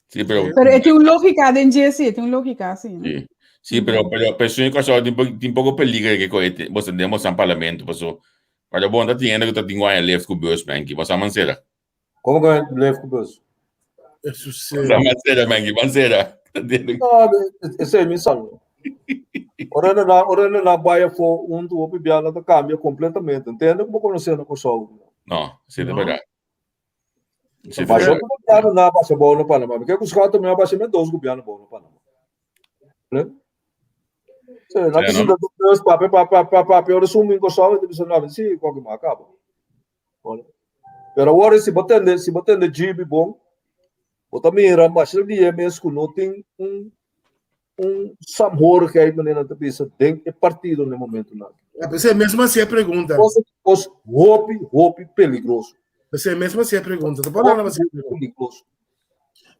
Sim, pero tem uma lógica de GC, tem uma lógica assim. Sí, sí, pero pessoas que só tem pouco peligro que você demos ao parlamento, passou. Mas bom, tá tendo que tá tendo aí left com o bus bank, você mancera. Como que left com o bus? Isso Mancera bank, mancera. Não, esse é missão. Ora na baia for do opibiana da cambia completamente, entende? Como conhecendo com sol. Não, isso é verdade. Mas eu não na baixa boa no Panamá, porque os caras também abaixam 2 governos bons no Panamá. Né? Na questão dos dois papel, eu resumo em coisa, eu disse não, se qualquer mais acaba. Pero agora se batendo GB bom, o também era mais de mesmo não tem sabor que aí menina te pensa tem partido no momento lá. Você mesmo assim a pergunta. Os roupa peligroso. Você mesmo assim a pergunta. Tô falando assim peligroso.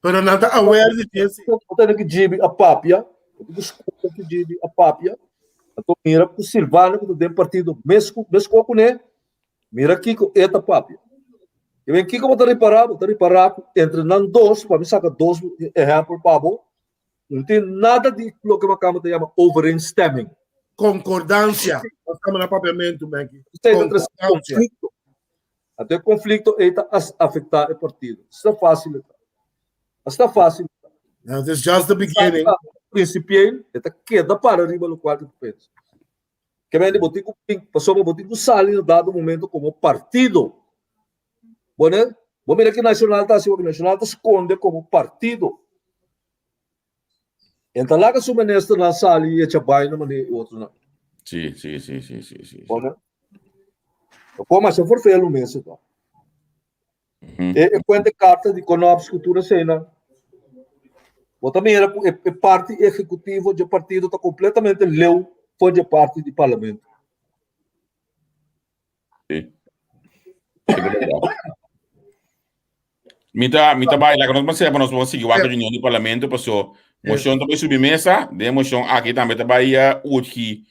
Pero não está aware de isso. Eu tenho que GB a papia, desculpa que GB a papia. Então mira com Silvano que tem partido mesmo com né. Mira aqui com eta papia. E vem aqui como tá reparado entre nós 2, para me sacar 2 exemplos para não tem nada de lo que a Câmara chama overeenstemming. Concordância. Nós estamos no papiamento, Maggie. Conflito. Até conflito está afetar o partido. Está fácil. Está fácil. Now, this is just the beginning. Principiei, está queda para arriba no quarto de peso. Que vem de botico, passou para botico sali no dado momento como partido. Bom, né? Vamos ver que Nacional está assim, o Nacional está esconde como partido. Então lá que o ministro na sala e a bai não mane outro não. Sim. Bom, como mas se for feio o mês então. E quando carta de Conobs Cultura Cena. O também era parte executivo do partido está completamente leu foi de parte do parlamento. Sim. Mita vai lá quando você para nós vamos seguir a reunião do parlamento passou moção também submesa de moção aqui também trabalha útil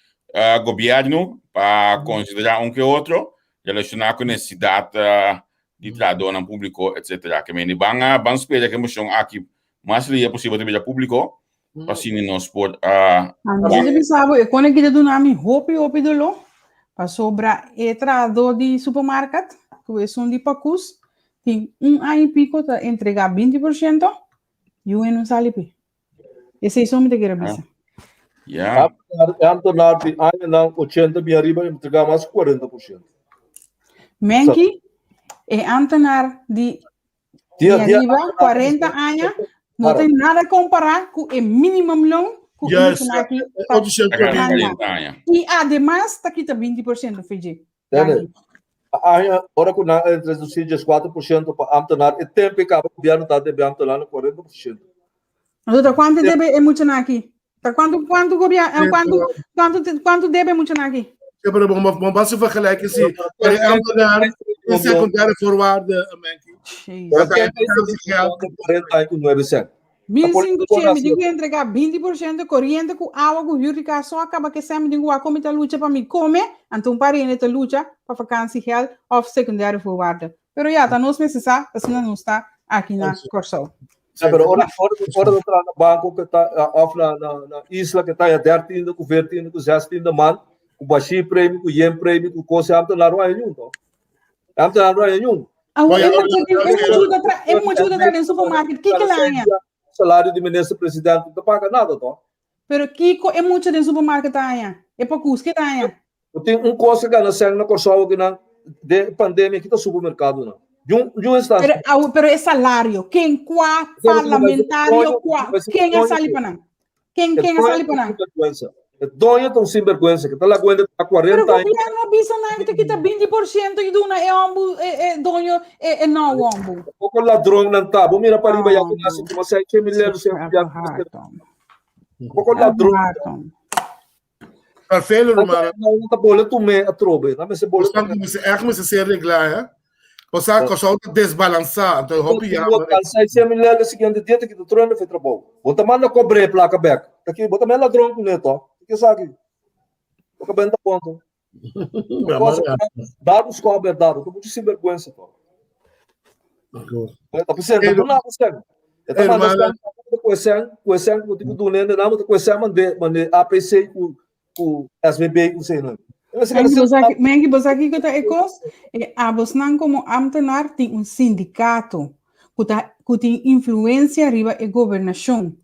governo para considerar que outro relacionar com necessidade de trabalho no público etc que me vão esperar que moção aqui mais é possível também público para assim nós por Você sabe quando é que do nome roupa do lo para sobrar entrada de supermercado que é de pacus tem ano e pico para entregar 20% e o não sai pi. Esse é só me queira bisa. Yeah. Antonar de ano não 80 mil arriba entregar mais 40%. Menki é Antonar de arriba 40 anos não tem nada a comparar com o mínimo loan com yes. aqui e además está aqui 20% Fiji. Ora que na entre os 4% para Antonar e tempo que o governo está devendo Antonar 40%. Doutor, quanto deve emocionar aqui? Quanto governo quanto deve emocionar aqui? Ja, maar bom passo vai falar que se Antonar em secundário forward Maggie. 49%. 1.500 me digo entregar 20% corrente com água com irrigação acaba que sempre digo a comida luta para me comer então para ele luta para vacância real ou secundário forward. Pero já tá nós necessário assim não está aqui na Corsol. Pero ora entrar no banco que está off na isla que está a 13 com 20 com 16 man com baixo prêmio com yen prêmio com coisa amta na rua nenhum então. Amta na rua nenhum. É muito ajuda no supermercado. Que lá é? Salário de ministro presidente não paga nada, então. Pero Kiko é muito de supermercado aí. É para cusque aí. Eu tenho coisa que na cena na Kosovo que na de pandemia que tá supermercado não. De um instante. Pero é salário. Quem qua parlamentário qua? Quem é salipanan? Quem é salipanan? Doña tão sem vergonha que tá lá aguenta há 40 anos. Pero o governo avisa na que tá 20% e duna é ambu doño é não ambu. O ladrão não tá. Vou mirar para riba já que nós sei que milhares de o ladrão. Perfeito, irmão. Não tá bola tu me a trobe. Não me se bola. Você se arreglar, é? Você a Kosovo desbalançar, então eu já. Sai se milhares seguinte dia que tu trono foi trabalho. Bota manda cobre placa back. Aqui bota me ladrão com neto. Que sabe? O cabelo tá ponto. Dados cobre dados. Tô muito sem vergonha, pô. Tá pensando, não nada sério. Tá mandando coisa que tipo do nene não, coisa mande APC com SBB com sei não. Mengi bosaki que tá ecos e abosnan como ambtenar tem sindicato que tem influência riba e governação.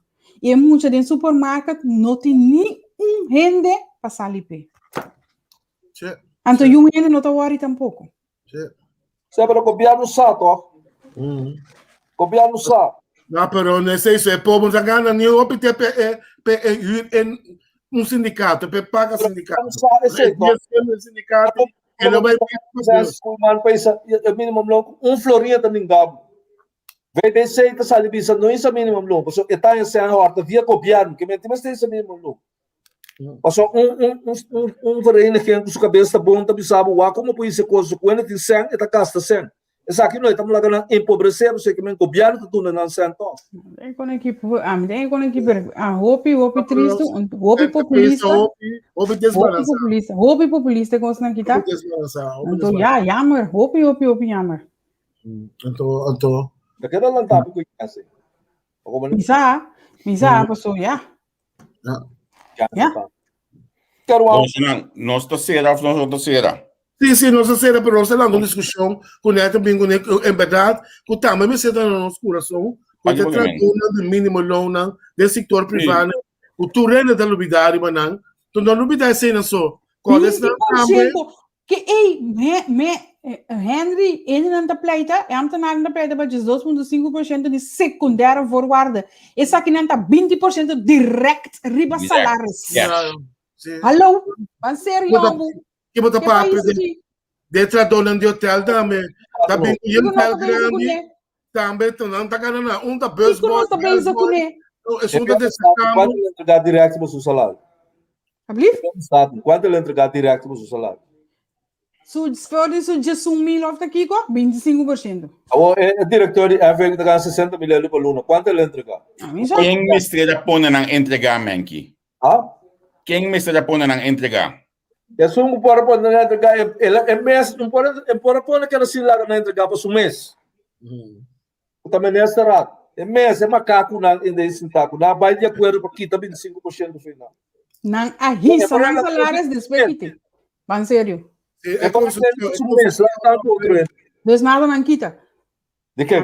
E muita de supermercado não tem nem gente para salipe. Então, eu ainda não estou worried tampouco. Sempre o governo sabe, ó. Governo sabe. Não, pero nesse isso é povo não ganha nem o opte em sindicato, pe paga sindicato. Sindicato, ele vai o mínimo longo, florinha também gabo. VDC está salibisa não é mínimo longo, porque está em cena horta via governo, que mente mas tem esse mínimo longo. Passou vereino que com sua cabeça bom, também sabe o como pode ser coisa, quando tem sem, está casta sem. Essa aqui nós estamos lá ganhando empobrecer, você que o governo está tudo não sento. É com a equipe, hopi triste, hopi populista, hopi populista com os não kita. Então jammer, hopi jammer. Então. Daquela lançada que eu sei. Misa, passou já. Nós terceira. Sim, nós terceira, pero nós estamos na discussão com ele também, em verdade, que também me senta no nosso coração, porque tratando do mínimo lona do setor privado, o turno da lubidade, manan, então não lubidade sei não só. Qual é que Henry, ele não está pleita, é ambtenaar não pleita, mas 2,5% de secundária voorwaarde. Essa aqui não está 20% direct riba salários. Hallo, van sério, ambu. Que botar para de trabalhando de hotel também. Também em hotel grande. Também não está ganhando da bus boy. Não está bem isso com ele. Quanto ele entregar direto para o seu salário? Quanto ele entregar direto para o seu salário? Se for isso de 1.000 of aqui, 25%. O diretor de FEC está ganhando 60 milhões por ano. Quanto ele entregar? Quem me está pondo na entregar, Menki? Quem me está pondo na entregar? Eu sou um pouco para não entregar. É mês, não pode pôr aquela sila na entregar para o mês. Também não é certo. É mês, é macaco na sintaco. Na vai de acordo para aqui também 25% no final. Não arrisca não salários despeite. Van sério. É como se fosse mês lá tá outro. Dos nada não quita. De quê?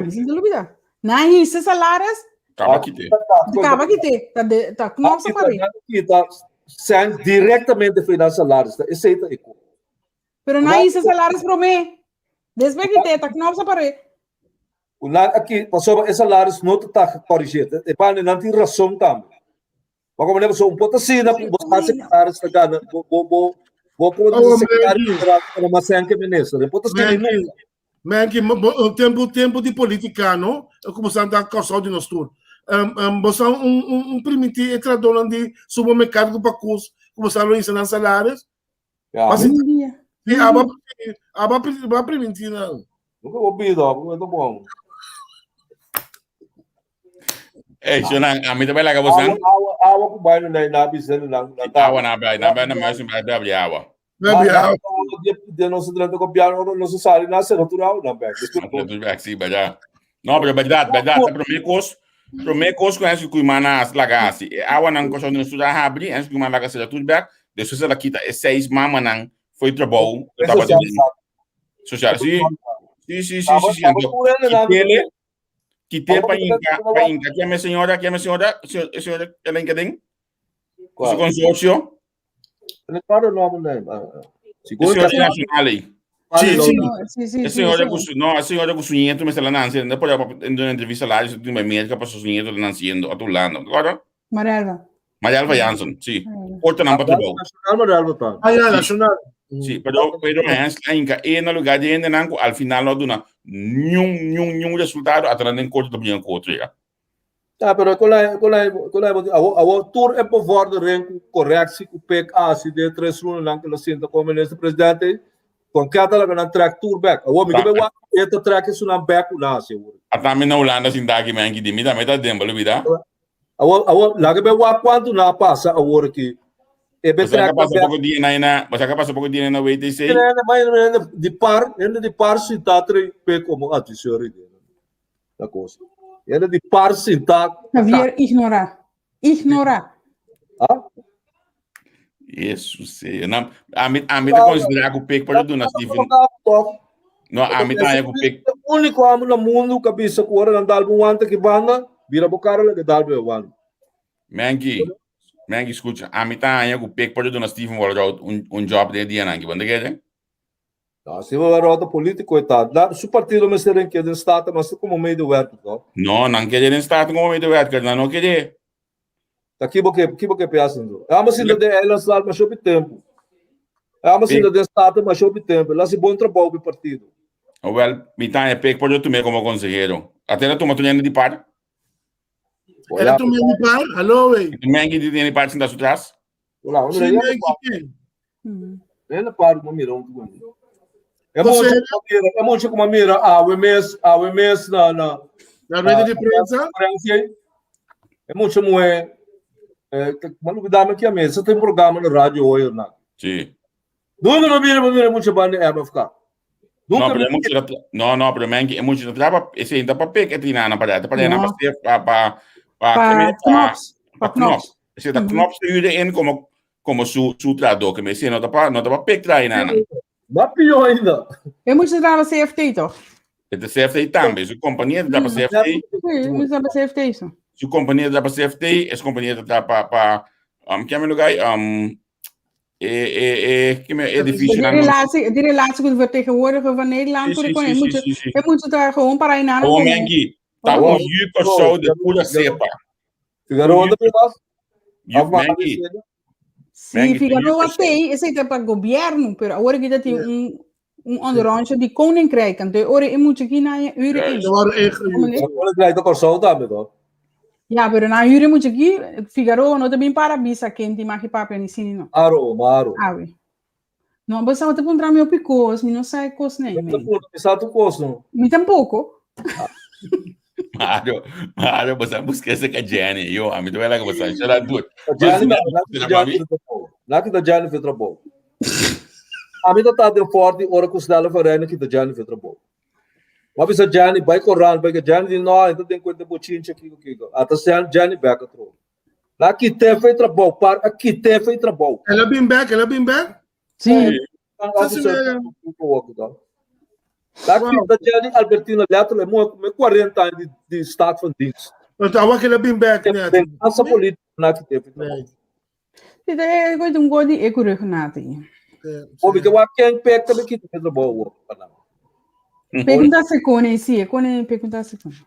Não arrisca salários. Acaba que ter. Tá nossa para são diretamente financiados. Esse aí é eco. Pero não isso salários para mim. Desde que te tá nossa para o nada aqui passou esse salários não está corrigido. É para não ter razão também. Mas como não sou pouco assim, não vou secretário está ganhando. Vou pôr secretário para uma senha ministro. Depois tempo de política, não? Eu comecei a dar corção de nós tudo. Você permitir entrar de supermercado para curso, começaram a ensinar salários. Mas vai permitir, não. Nunca ouvi, não é bom. A mim também lá você. Água com banho na piscina, água na praia, na mais um para beber água. De nosso durante o governo, nosso salário nasce natural, não é? Sim, verdade. Não, mas verdade, para mim coisa conhece que o manas lagasi. Água não coisa não estuda abrir, antes que o manas lagasi tudo bem. Depois ela quita 6 mama não foi trabalho, estava social. Sim. Que tem para inca, que é minha senhora, ela enquadem? Su consorcio? El paro no nome Seguro internacional. Sì, a senhora com sunhento, mas ela não anda, depois em uma entrevista lá, isso tem uma médica para sunhento, ela não anda, a tu lado, agora? Marialva Jansson, sim. Porta não para trabalho. Nacional. Sim, pero é no lugar de ainda não, al final não dá nenhum resultado, atrás nem corto também um outro já. Tá, pero a tour é por fora do renco correto se o PEC se de 3 lunas lang que lo siento como ministro presidente com cada lá na track tour back. A me que vai esta track isso na back lá seguro. Até me na Holanda sin daqui me angue de mim, também tá dentro, vida. A lá que vai quanto na passa a hora que é bem track passa pouco dia na, você acaba passa pouco dia na WTC. Mas de par se tá tre PEC como atisori da coisa. Ele de par sintac. Javier, ignora. Ah? Isso, sei. A mim tá considerado o PEC para do Stephen. Não, a mim tá o PEC. O único homem no mundo que bisa com hora andar um ano que banda, vira bocara lá que dá o ano. Mangi, escuta. A mim tá o PEC para do Stephen Walrout job de dia nangi. Banda que se vai rota político coitado, se o partido me serem que de estado, mas como meio do werk, não quer de estado como meio do werk, não quer. Tá que pensando. É uma cidade de ela sabe mas sob tempo. É uma cidade de estado mas sob tempo. Lá se bom trabalho do partido. Well, me tá é PEC para eu tomar como conselheiro. Até na toma de par. Ela tomou de par, alô, ei. Tu mangi de par sem dar atrás. Olá, onde é? Ele par no mirão tu. É muito como mira a OMS na rede de prensa. É muito como mas dá-me aqui a mesa. Você tem programa no rádio hoje, não? Sim. Não mira muito bem a MFK. Não, pero mangi é muito traba, esse ainda para PEC é na parada, para Knops. Esse da Knops stuurde in como su tradutor, que me esse não tá para PEC trai na. Mas pior ainda. Eu muito trabalho CFT, toch? É da CFT também. Se a companhia da CFT. Sim, muito trabalho CFT isso. Se a companhia da CFT, essa companhia da para que é meu lugar é difícil. De relatie com o vertegenwoordiger van Nederland, é muito trabalho gewoon para ir na. O Mengi, tá um juco só de pura cepa. Ficaram onde Mengi. Sim, Figaro até, esse é para o governo, mas agora que tem onderhandje de koninkrijk, então agora é muito aqui na uren. Agora gleich do corso também, toch? Ja, mas na uren muito aqui, Figaro não tem para bisa quente, mas que papel nem sim não. Aro. Não, você vai ter que encontrar meu picos, não sai cos nem. Não precisa tu costo. Me tampouco. Mario, você busca essa Jenny, eu a mim também lá que você já dá lá que da Jenny fez trabalho. A mim tá de forte hora que os dela farão que da Jenny fez trabalho. Mas bisa Jenny vai correr, vai que Jenny não, então tem coisa de botinho aqui. Até se Jenny back atro. Lá que te fez trabalho, aqui te fez trabalho. Ela been back? Sim. Daqui da Jenny Albertina Leto é muito 40 anos de estado van dienst. Então, aquele bem back, né? Essa política na que teve. Isso é coisa de ecurrico nada. O que eu quero pegar também que tem do bom. Pergunta se conhece, pergunta se conhece.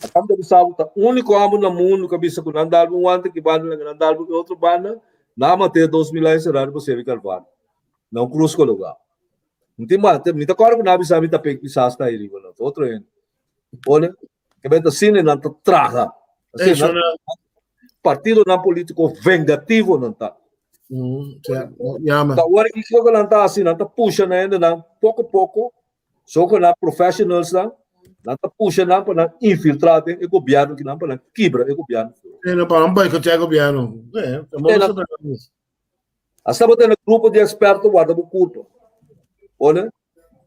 A câmara de saúde, o único homem no mundo que bisa com andar um ano que banda andar com outro banda, na matéria 2000 anos será você vir carvar. Não cruz com lugar. Não tá claro que não bisa mita pek bisa está aí, mano. Outro é. Olha, que beta cine não tá traga. Partido não político vengativo não tá. Tá hora que eu não tá assim, não tá puxa ainda não pouco a pouco. Só que na professionals não tá puxa não para infiltrar o governo que não para quebra o governo. Não para um boicotear o governo. Hasta botar grupo de expertos guarda o culpa. Olha,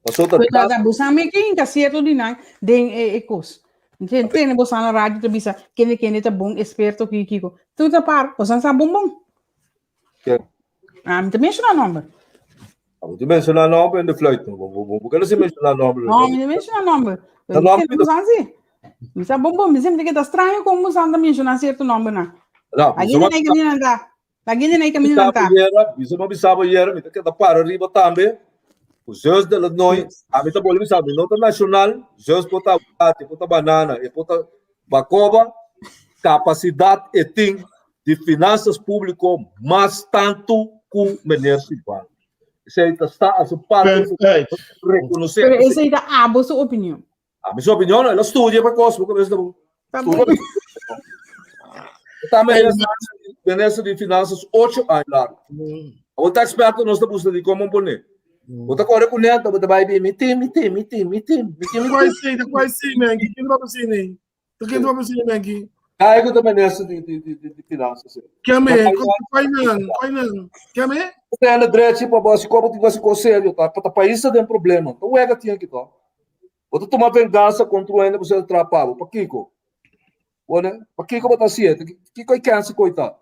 passou tá. Cuidado, você me quem está certo de não, tem ecos. Tem você na rádio tu bisa, quem tá bom experto que kiko. Tu tá par, você sabe bom. Me também chama nome. Tu menciona nome em de flight, porque não se menciona nome. Não, me menciona nome. Não, você assim. Bisa bom, me sempre que tá estranho como você anda mencionar certo nome na. Não, Lagi na caminhando. Lagi na caminhando. Isso não bisaba era, me tá que para arriba também. Os jogos de nós, a mim tá bom, sabe, nota nacional, jogos pota bate, pota banana, e pota bacoba, capacidade e tem de finanças públicas, mas tanto com Menezes Silva. Isso aí está a sua parte reconhecer. Pero essa aí tá a sua opinião. A minha opinião, ela estuda para Cosmo, como está bom. Tá bom. Está Menezes de finanças 8 anos lá. O tá experto nós estamos de como poner. Outra coisa com ele, você vai ver, metem. Quase sim, Mengi. Quem vai para nem? Tu quem vai para Mengi? Ah, eu também nessa de finanças. Quem não? Quem é? Você é na direita, para você como você conselho, tá? Para o país tem problema. Então, é que tinha que tá. Você toma vengança contra o ainda você atrapalha. Para Kiko. Olha, para Kiko botar certo. Kiko é câncer coitado.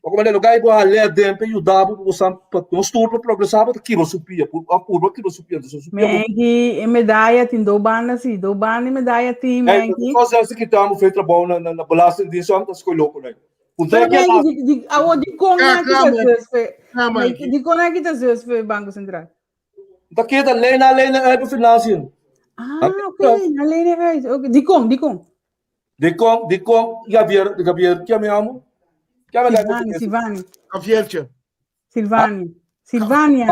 Como ele lugar igual a ler dentro e ajudava você para não estudar para progressar para que você supia, a curva que você supia. Mengi, medalha tem do banda sim, do banda e medalha tem Mengi. Nós já se que estamos feito trabalho na balança de som, tá escolheu por aí. De conecta as foi Banco Central. Tá aqui da lei na é do financeiro. Ah, ok, na lei é. De com. Gabriel, que me amo. Silvani. Silvani. Silvânia.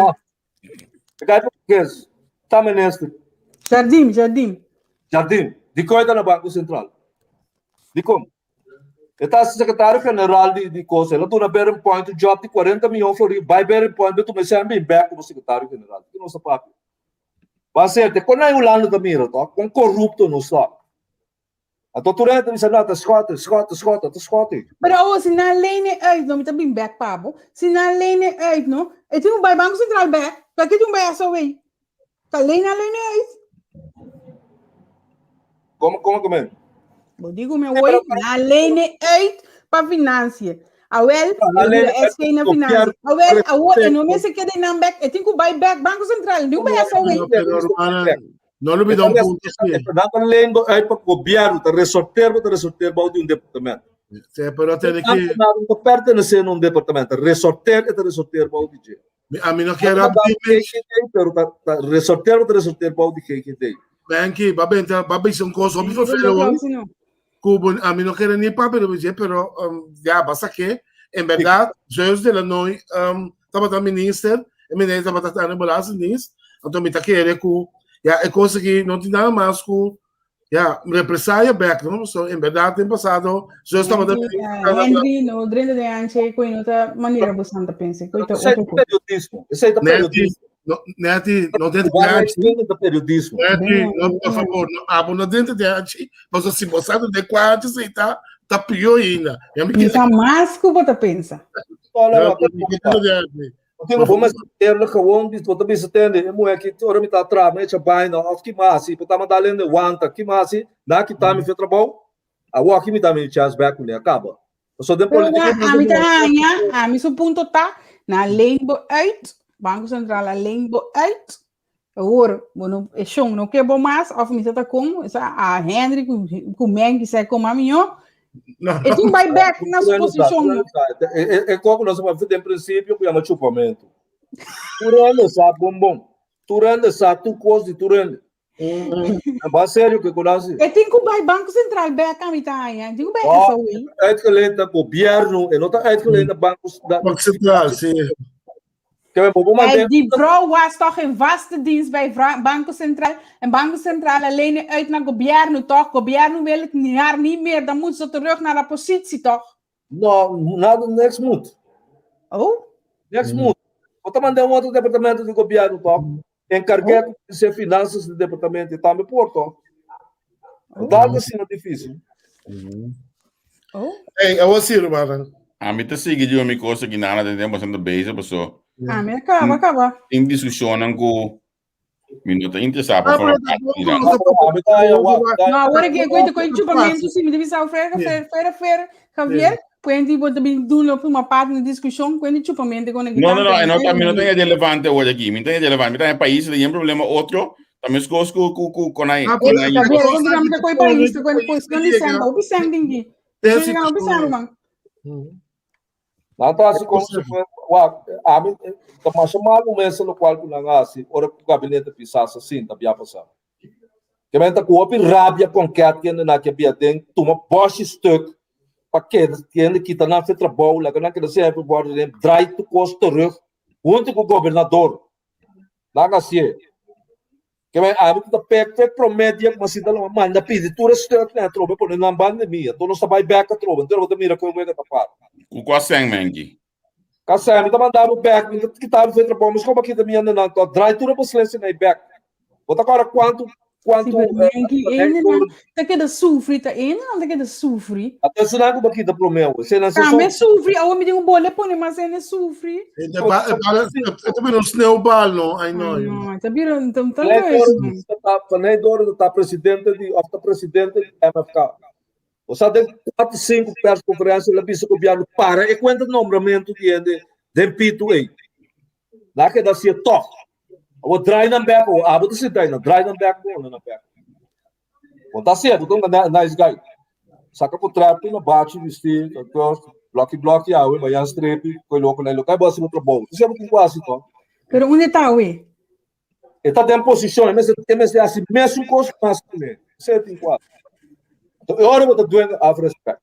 Pegar português. Tá meneste. Jardim. De coisa na Banco Central. De como? Está secretário-geral de coisa. Ela tu na Bearing Point, job de 40 milhões floridos. Vai Bearing Point, tu me chama back como secretário-geral. Que não se papo. Vai ser, quando é o lado da mira, tá? Com corrupto não está. A doutorante me nota Scott. Pero se na lei ne uit, não me tá bem back pabo. Se na lei ne uit, não, eu tenho um Banco Central back. Para que tu vai essa way? Tá lei ne uit. Como é? Eu digo meu way, na lei ne uit para finanças. Awel, é que na finanças. Awel, não me se queda na back. Eu tenho que buy back Banco Central. Não vai essa way. Não me dá ponto assim. Nada além do para o governo, para resorter para um departamento. Sim, pero tem que não pertencer a um departamento, resorter para o DJ. A mim não quero para resorter para o DJ. Bem que babai são coisas sobre Cubo, a mim não quero nem papel dizer, pero já basta que em verdade, Deus de la noi estava minister, e ministro estava tratando balanço nisso, então me tá querendo que é coisa que não tem nada mais que represália back, não? So, em verdade, tem passado, Deus estava dando Henry, no dreno de anche, com outra maneira você não pensa, com outra coisa. Isso é periodismo. Neti, não tem periodismo. Neti, por favor, não dentro de anche, mas se você de quanto você tá pior ainda. Pensa mais que você pensa. Tengo vamos ter no cawon di to bisa tende mo é que ora me tá atrás me chabai no of que masi puta mandalendo wanta que masi na que tá me fez trabalho a wa que me dá me chance back né acaba só de política a me tá a me seu ponto tá na lei uit Banco Central a lei uit agora bueno é chão não que bom mais of me tá com essa a Henry com Mengi sai com a minha e tem buyback na sua posição. É como nós vamos fazer em princípio, que é um chupamento. Turando sabe bombom. Turando sabe tu coisa de turando. É sério que conhece. E tem que buy Banco Central back a mitad, tem que buy essa way. É que ele da governo, e não tá é que ele da Banco Central, sim. Die vrouw was toch een vaste dienst bij Banco Central. En Banco Central alleen uit naar governo, toch? Governo wil het haar niet meer. Dan moet ze terug naar de positie, toch? Nada, niks moet. Oh? Niks moet. Wat mandar outro departamento do governo, toch? Encarregado de ser finanças do departamento e também por, toch? Dá assim é difícil. Ei, eu assino, mano. A mim tá seguindo uma coisa que nada tem tempo sendo base, pessoal. Ah, me acaba. Em discussão com minuto interessado para falar. Não, agora que eu estou chupamento, sim, me deve ser feira, Javier, quando eu vou uma parte na discussão, quando chupamento com Não, não tem relevante hoje aqui, não tem relevante, tem país, tem um problema outro, também escolas com aí. Javier, quando eu vou país, quando eu sento, eu sento aqui. Nada assim como se foi, a mim, mas chamar o mês no qual que não assim, ora o gabinete pisasse assim, tá bem passado. Que menta com opi rabia com que na que bia tem, toma bosch stuk, para que tá na fetra bola, que não quer ser por bordo de drive to cost terug, onde o governador, lá assim. Que me a mim tá pek promedia mas se dá uma manda pedir tudo stuk na tropa por não pandemia, então não está vai back a tropa, então eu mira como é que tá para. O qual sem mengi? Kasem, tá mandando back, que tava feito bom, mas como aqui também anda na drive tudo para silêncio na back. Bota agora quanto tá que da sofre, tá não tá que da sofre. Até se não aqui da problema, se não me sofre, a homem tem um bolé pone, mas ele sofre. É também um snowball, não? I know. Não, tá virando então tá tá presidente de MFK. Você tem 4, 5 peças de conferência, ele disse que o governo para e quanto nombramento de P2A. Lá que dá se toque. O dry na back, o abo se dry na back, não na back. O tá certo, então nice guy. Saca pro trapo, na bate, vestir, bloque, mas já strepe, coloca na local, vai ser outro bom. Você é muito quase, então. Pero onde tá o e? Ele tá em posição, mas é assim, mesmo coisa mais que ele. Você é quase. Então, eu vou doendo a respeito.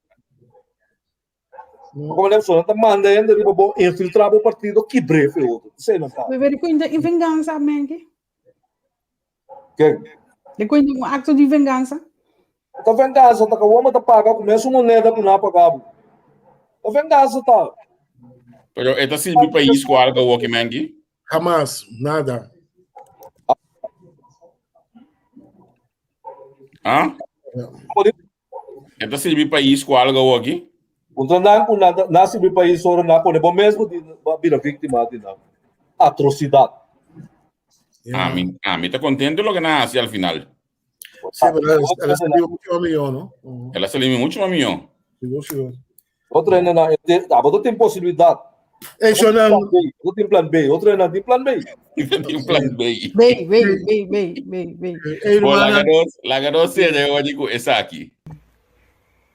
Como ele falou, tá mandando ele para infiltrar o partido que breve outro. Sei não tá. Vai ver com a vingança, mengue. Que? De com um acto de vingança. Tá vingança, tá com o homem tá paga, começa moneda que não pagava. Tá vingança tá. Pero esta sim do país com algo o que mengi? Jamás, nada. Ah? Esta sim do país com algo o aqui? Então não nasce do país só na pone bom mesmo de vira vítima de não. Atrocidade. A mim tá contente lo que nasce al final. Sí, pero ela saliu muito a milhão, não? Ela saliu muito a milhão. Sim. Outra ainda não tem possibilidade. Não tem plano B. Outra ainda tem plano B. Tem plano B. B. Lagados seria hoje com essa aqui.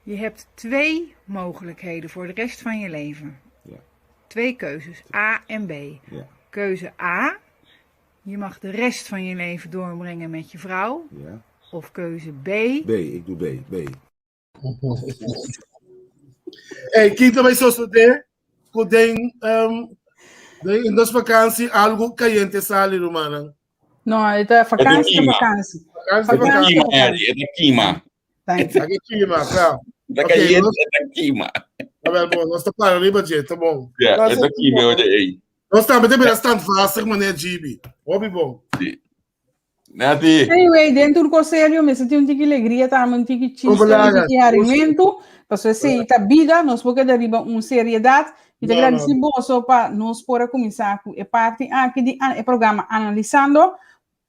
Je hebt 2 mogelijkheden voor de rest van je leven. Ja. 2 keuzes, A en B. Ja. Keuze A, je mag de rest van je leven doorbrengen met je vrouw. Ja. Of keuze B. B, ik doe B. Hey, quem também só estudei, tem em das vacances algo caliente sale, Romana. Não, é vacância. É quima. Aqui quima, claro. Da caliente é quima. Tá bom, nós tá claro, ali, budget, tá bom. É da quima, olha aí. Nós estamos também bastante fácil, mas é GB. Óbvio bom. Nati. Anyway, dentro do conselho, me senti que alegria, tá, um tique chiste, um tique alimento, para você tá vida, nós porque deriva uma seriedade, e te agradeço só para nós por começar com a parte aqui de o programa analisando,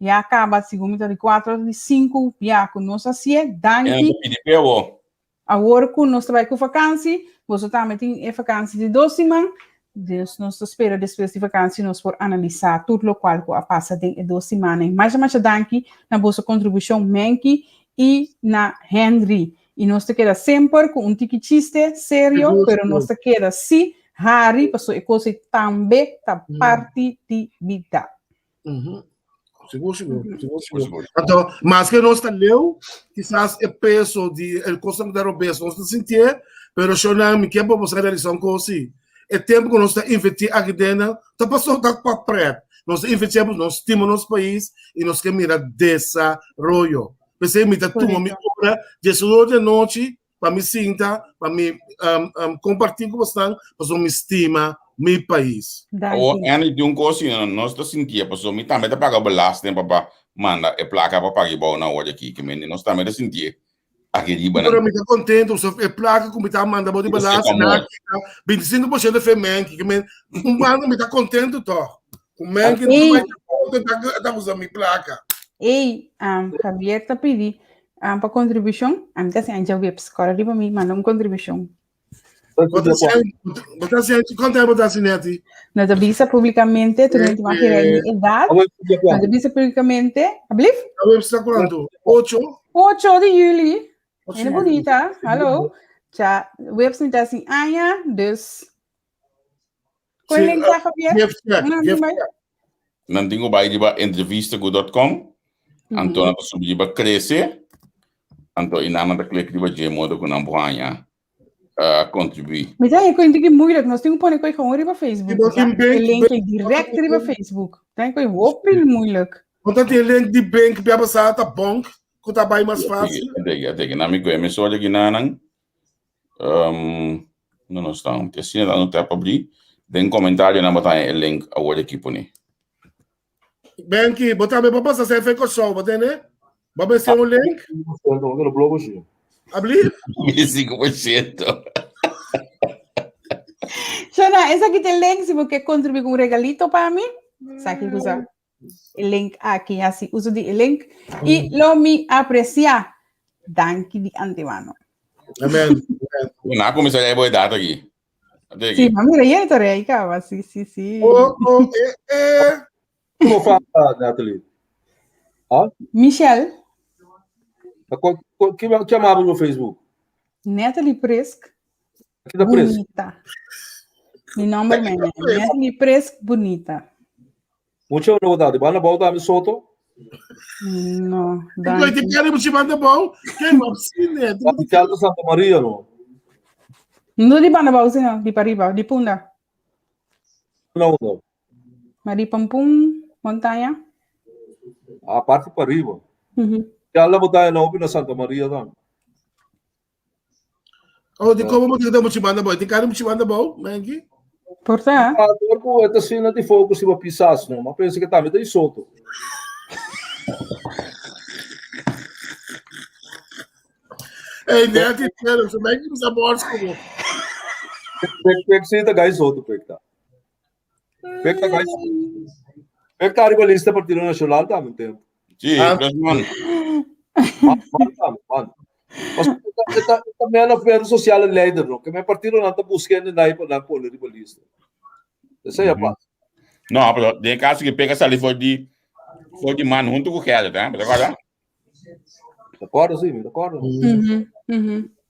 e acaba segundo de 4 de 5, já com nós assim, danke. Agora com nós trabalhamos com vacância, você também tem a vacância de 2 semanas. Deus nos espera depois de vacância nós por analisar tudo o qual passa em 2 semanas. Mais danke na vossa contribuição Menki e na Henry. E nós te queda sempre com um tique chiste sério, pero nós te queda sim, Harry, porque a coisa também tá parte de vida. Seguro. Então, mas que nós leu, quizás o peso de el costo da robeza nós sentir, pero eu não me quero para você realizar coisa. É tempo que nós investimos aqui dentro, está passando para preto. Nós investimos, nós estimamos nosso país e nós queremos mirar desenvolvimento. Pensei que tu me hora de noite para me sentar, para me compartilhar com você, para me estima meu país. E de um coisa, nós estamos sentindo, porque me também está pagando belasting para mandar a placa para pagar na hora aqui, que nós também sentimos. Pero me está contento, é placa que me está mandando de balança, 25% de femen, que me está contento, tó. O men que não vai estar usando minha placa. Ei, Javier está pedindo para contribuição, a mim está sendo já web escola, para mim manda uma contribuição. Quanto tempo está assinando? Nós avisa publicamente, tu não vai querer idade, nós avisa publicamente, ablif? A web está quanto? 8 de julho. É bonita, alô? Ja, website assim, dus. Kon je Sim, link zeggen, Javier? gift check, Não, gift não, check. Não tenho vai de entrevistago.com. Então, eu subi de crescer. Então, inama da clique de je modo com ambuanha contribuir. Maar dan kun je moeilijk. Nós temos que pôr gewoon op Facebook. Iemand in De link bank- direct op Facebook. Dan kun je heel moeilijk. Want dat die link die bank bij bestaan dat bank, komt daarbij maar fácil. Eu tenho na minha emissora aqui na Anang. Não está. Que assim, não tem para abrir. Tem comentário na batalha o link a outra equipe né. Bank, botar meu papai se você fez show, botar né? Baba ser um link. No blog hoje. Abrir? 25%. Shona, esse aqui tem link. Se você quer contribuir com regalito para mim, sabe que usa o link aqui. Assim, uso o link. E lo me apreciar. Danke de antemano. Amém. Na começar a boa data aqui. Sim, mas mira, eu estou aí, cara. Sim, sim, sim. Como fala, Nathalie? Michelle. Que chamava no Facebook? Natalie Presk. Aqui da Presk. Bonita. Mi nome é Natalie Presk, bonita. Mucho novidade. Bana volta a me solto. Não, Então, tem que ir no time da bom. Quem vai se né? Teatro Santa Maria, não? Não di ba na ba não? Di Pariba, di Punda. Não, não. Mas di Pampung, Montanha. A parte para arriba. Uhum. Já lá botar na na Santa Maria, não? Oh, di como mo tigda mo time da bom. Tem cara mo time da bom, Mangi. Porta? Ah, corpo é assim, não tem fogo se vai pisar, não. Mas pensa que tá me dei solto. Ei, né? Tem cara, você vai que nos amores como. Pek tá gás outro, pek tá. Pek tá gás. Pek tá arriba lista Partido Nacional, tá muito tempo. Sim, mano. Mas também na feira social leider, não? Que meu partido não tá buscando nada para pôr arriba lista. Isso aí é pá. Não, mas tem caso que pega essa ali foi de mano junto com o cara, tá? Agora. Acorda sim, me acorda.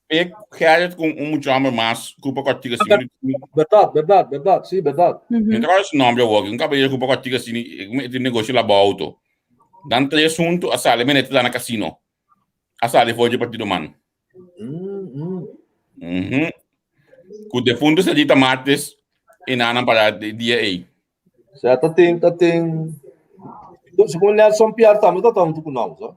Pega o cara com muito amor mais, culpa contigo assim. Verdade, sim, verdade. Então esse nome eu vou, um cabelo culpa contigo assim, de negócio lá auto. Dan 3 junto, a sala menete lá na casino. A sala foi de partido mano. Com o defunto se dita martes e na para dia aí. Certo, tem. Se for Nelson Piar também tá tanto com nós, ó.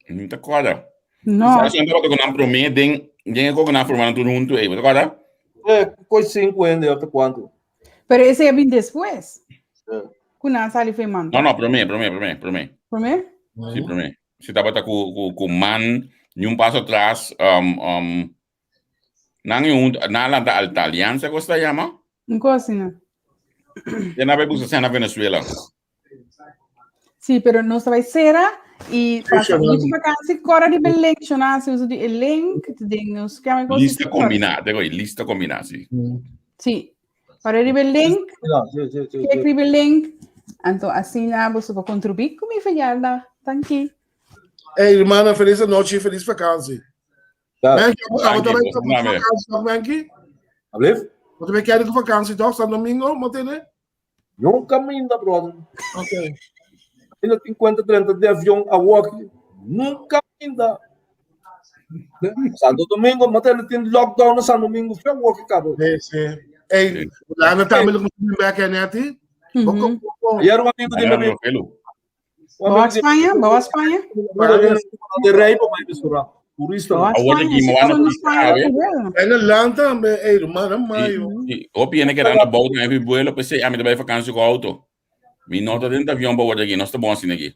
Muita coisa. Não. Se a gente vai com para mim, tem que na formando tudo junto aí, agora? É, coisa 50 até quanto? Pero esse é bem depois. Kuna sali foi man. Não, para mim. Por mim? Sim, para mim. Se tava com man, um passo atrás, na aliança que você chama? Não gosto, não. E na vez na Venezuela. Sim, pero não vai ser e passa muito vacância, agora de election, se usa de elenco, nos que é lista combinada, sim. Sim. Para de link, que escreve link, então assim você vai contribuir com minha filhada, tanque. Ei, irmã, feliz noite, feliz vacância. Mangi, eu também tô com vacância, Mangi. Ablef? Eu também quero com vacância, então, Santo Domingo, Montene? Nunca me ainda, brother. Ok. Ele tem 50, 30 de avião a walk. Nunca ainda. Santo Domingo, mas ele tem lockdown na Santo Domingo. Foi walk, cabo. Sim. Ei, lá na Tamil, como você me aqui, né, Ti? E era um amigo de meu. Boa Espanha, boa Espanha. De rei, para mais misturar. Por isso, é na Lanta, ei, irmã, maio. O piene que era na boat, na vuelo, pensei, a mim também vacância com o auto. Mi nota dentro do avião para aqui, nós estamos assim aqui.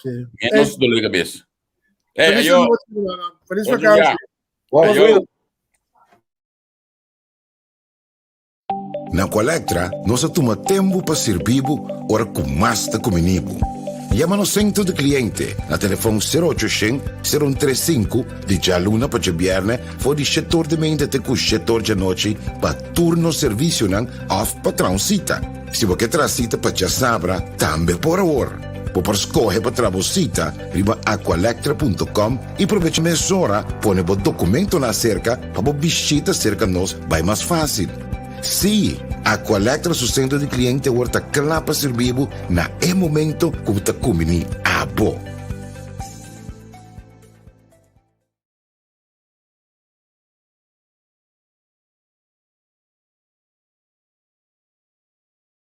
Sim. Menos dor de cabeça. Feliz vacância. Na Colectra, nós toma tempo para servir ora com mais de comunico. Llama no centro de cliente na telefone 0800-035 de Jaluna para Viernes for de setor de mente até com setor de noite para turno serviço não off para transita. Se você transita para Sabra, também por hora. por escoger para trabosita, riba aqualectra.com e aproveite mesora, pone o documento na cerca, para visita cerca nos vai mais fácil. Sim, Aqualectra, seu centro de cliente, agora está claro para servir na momento como está combinando a bo.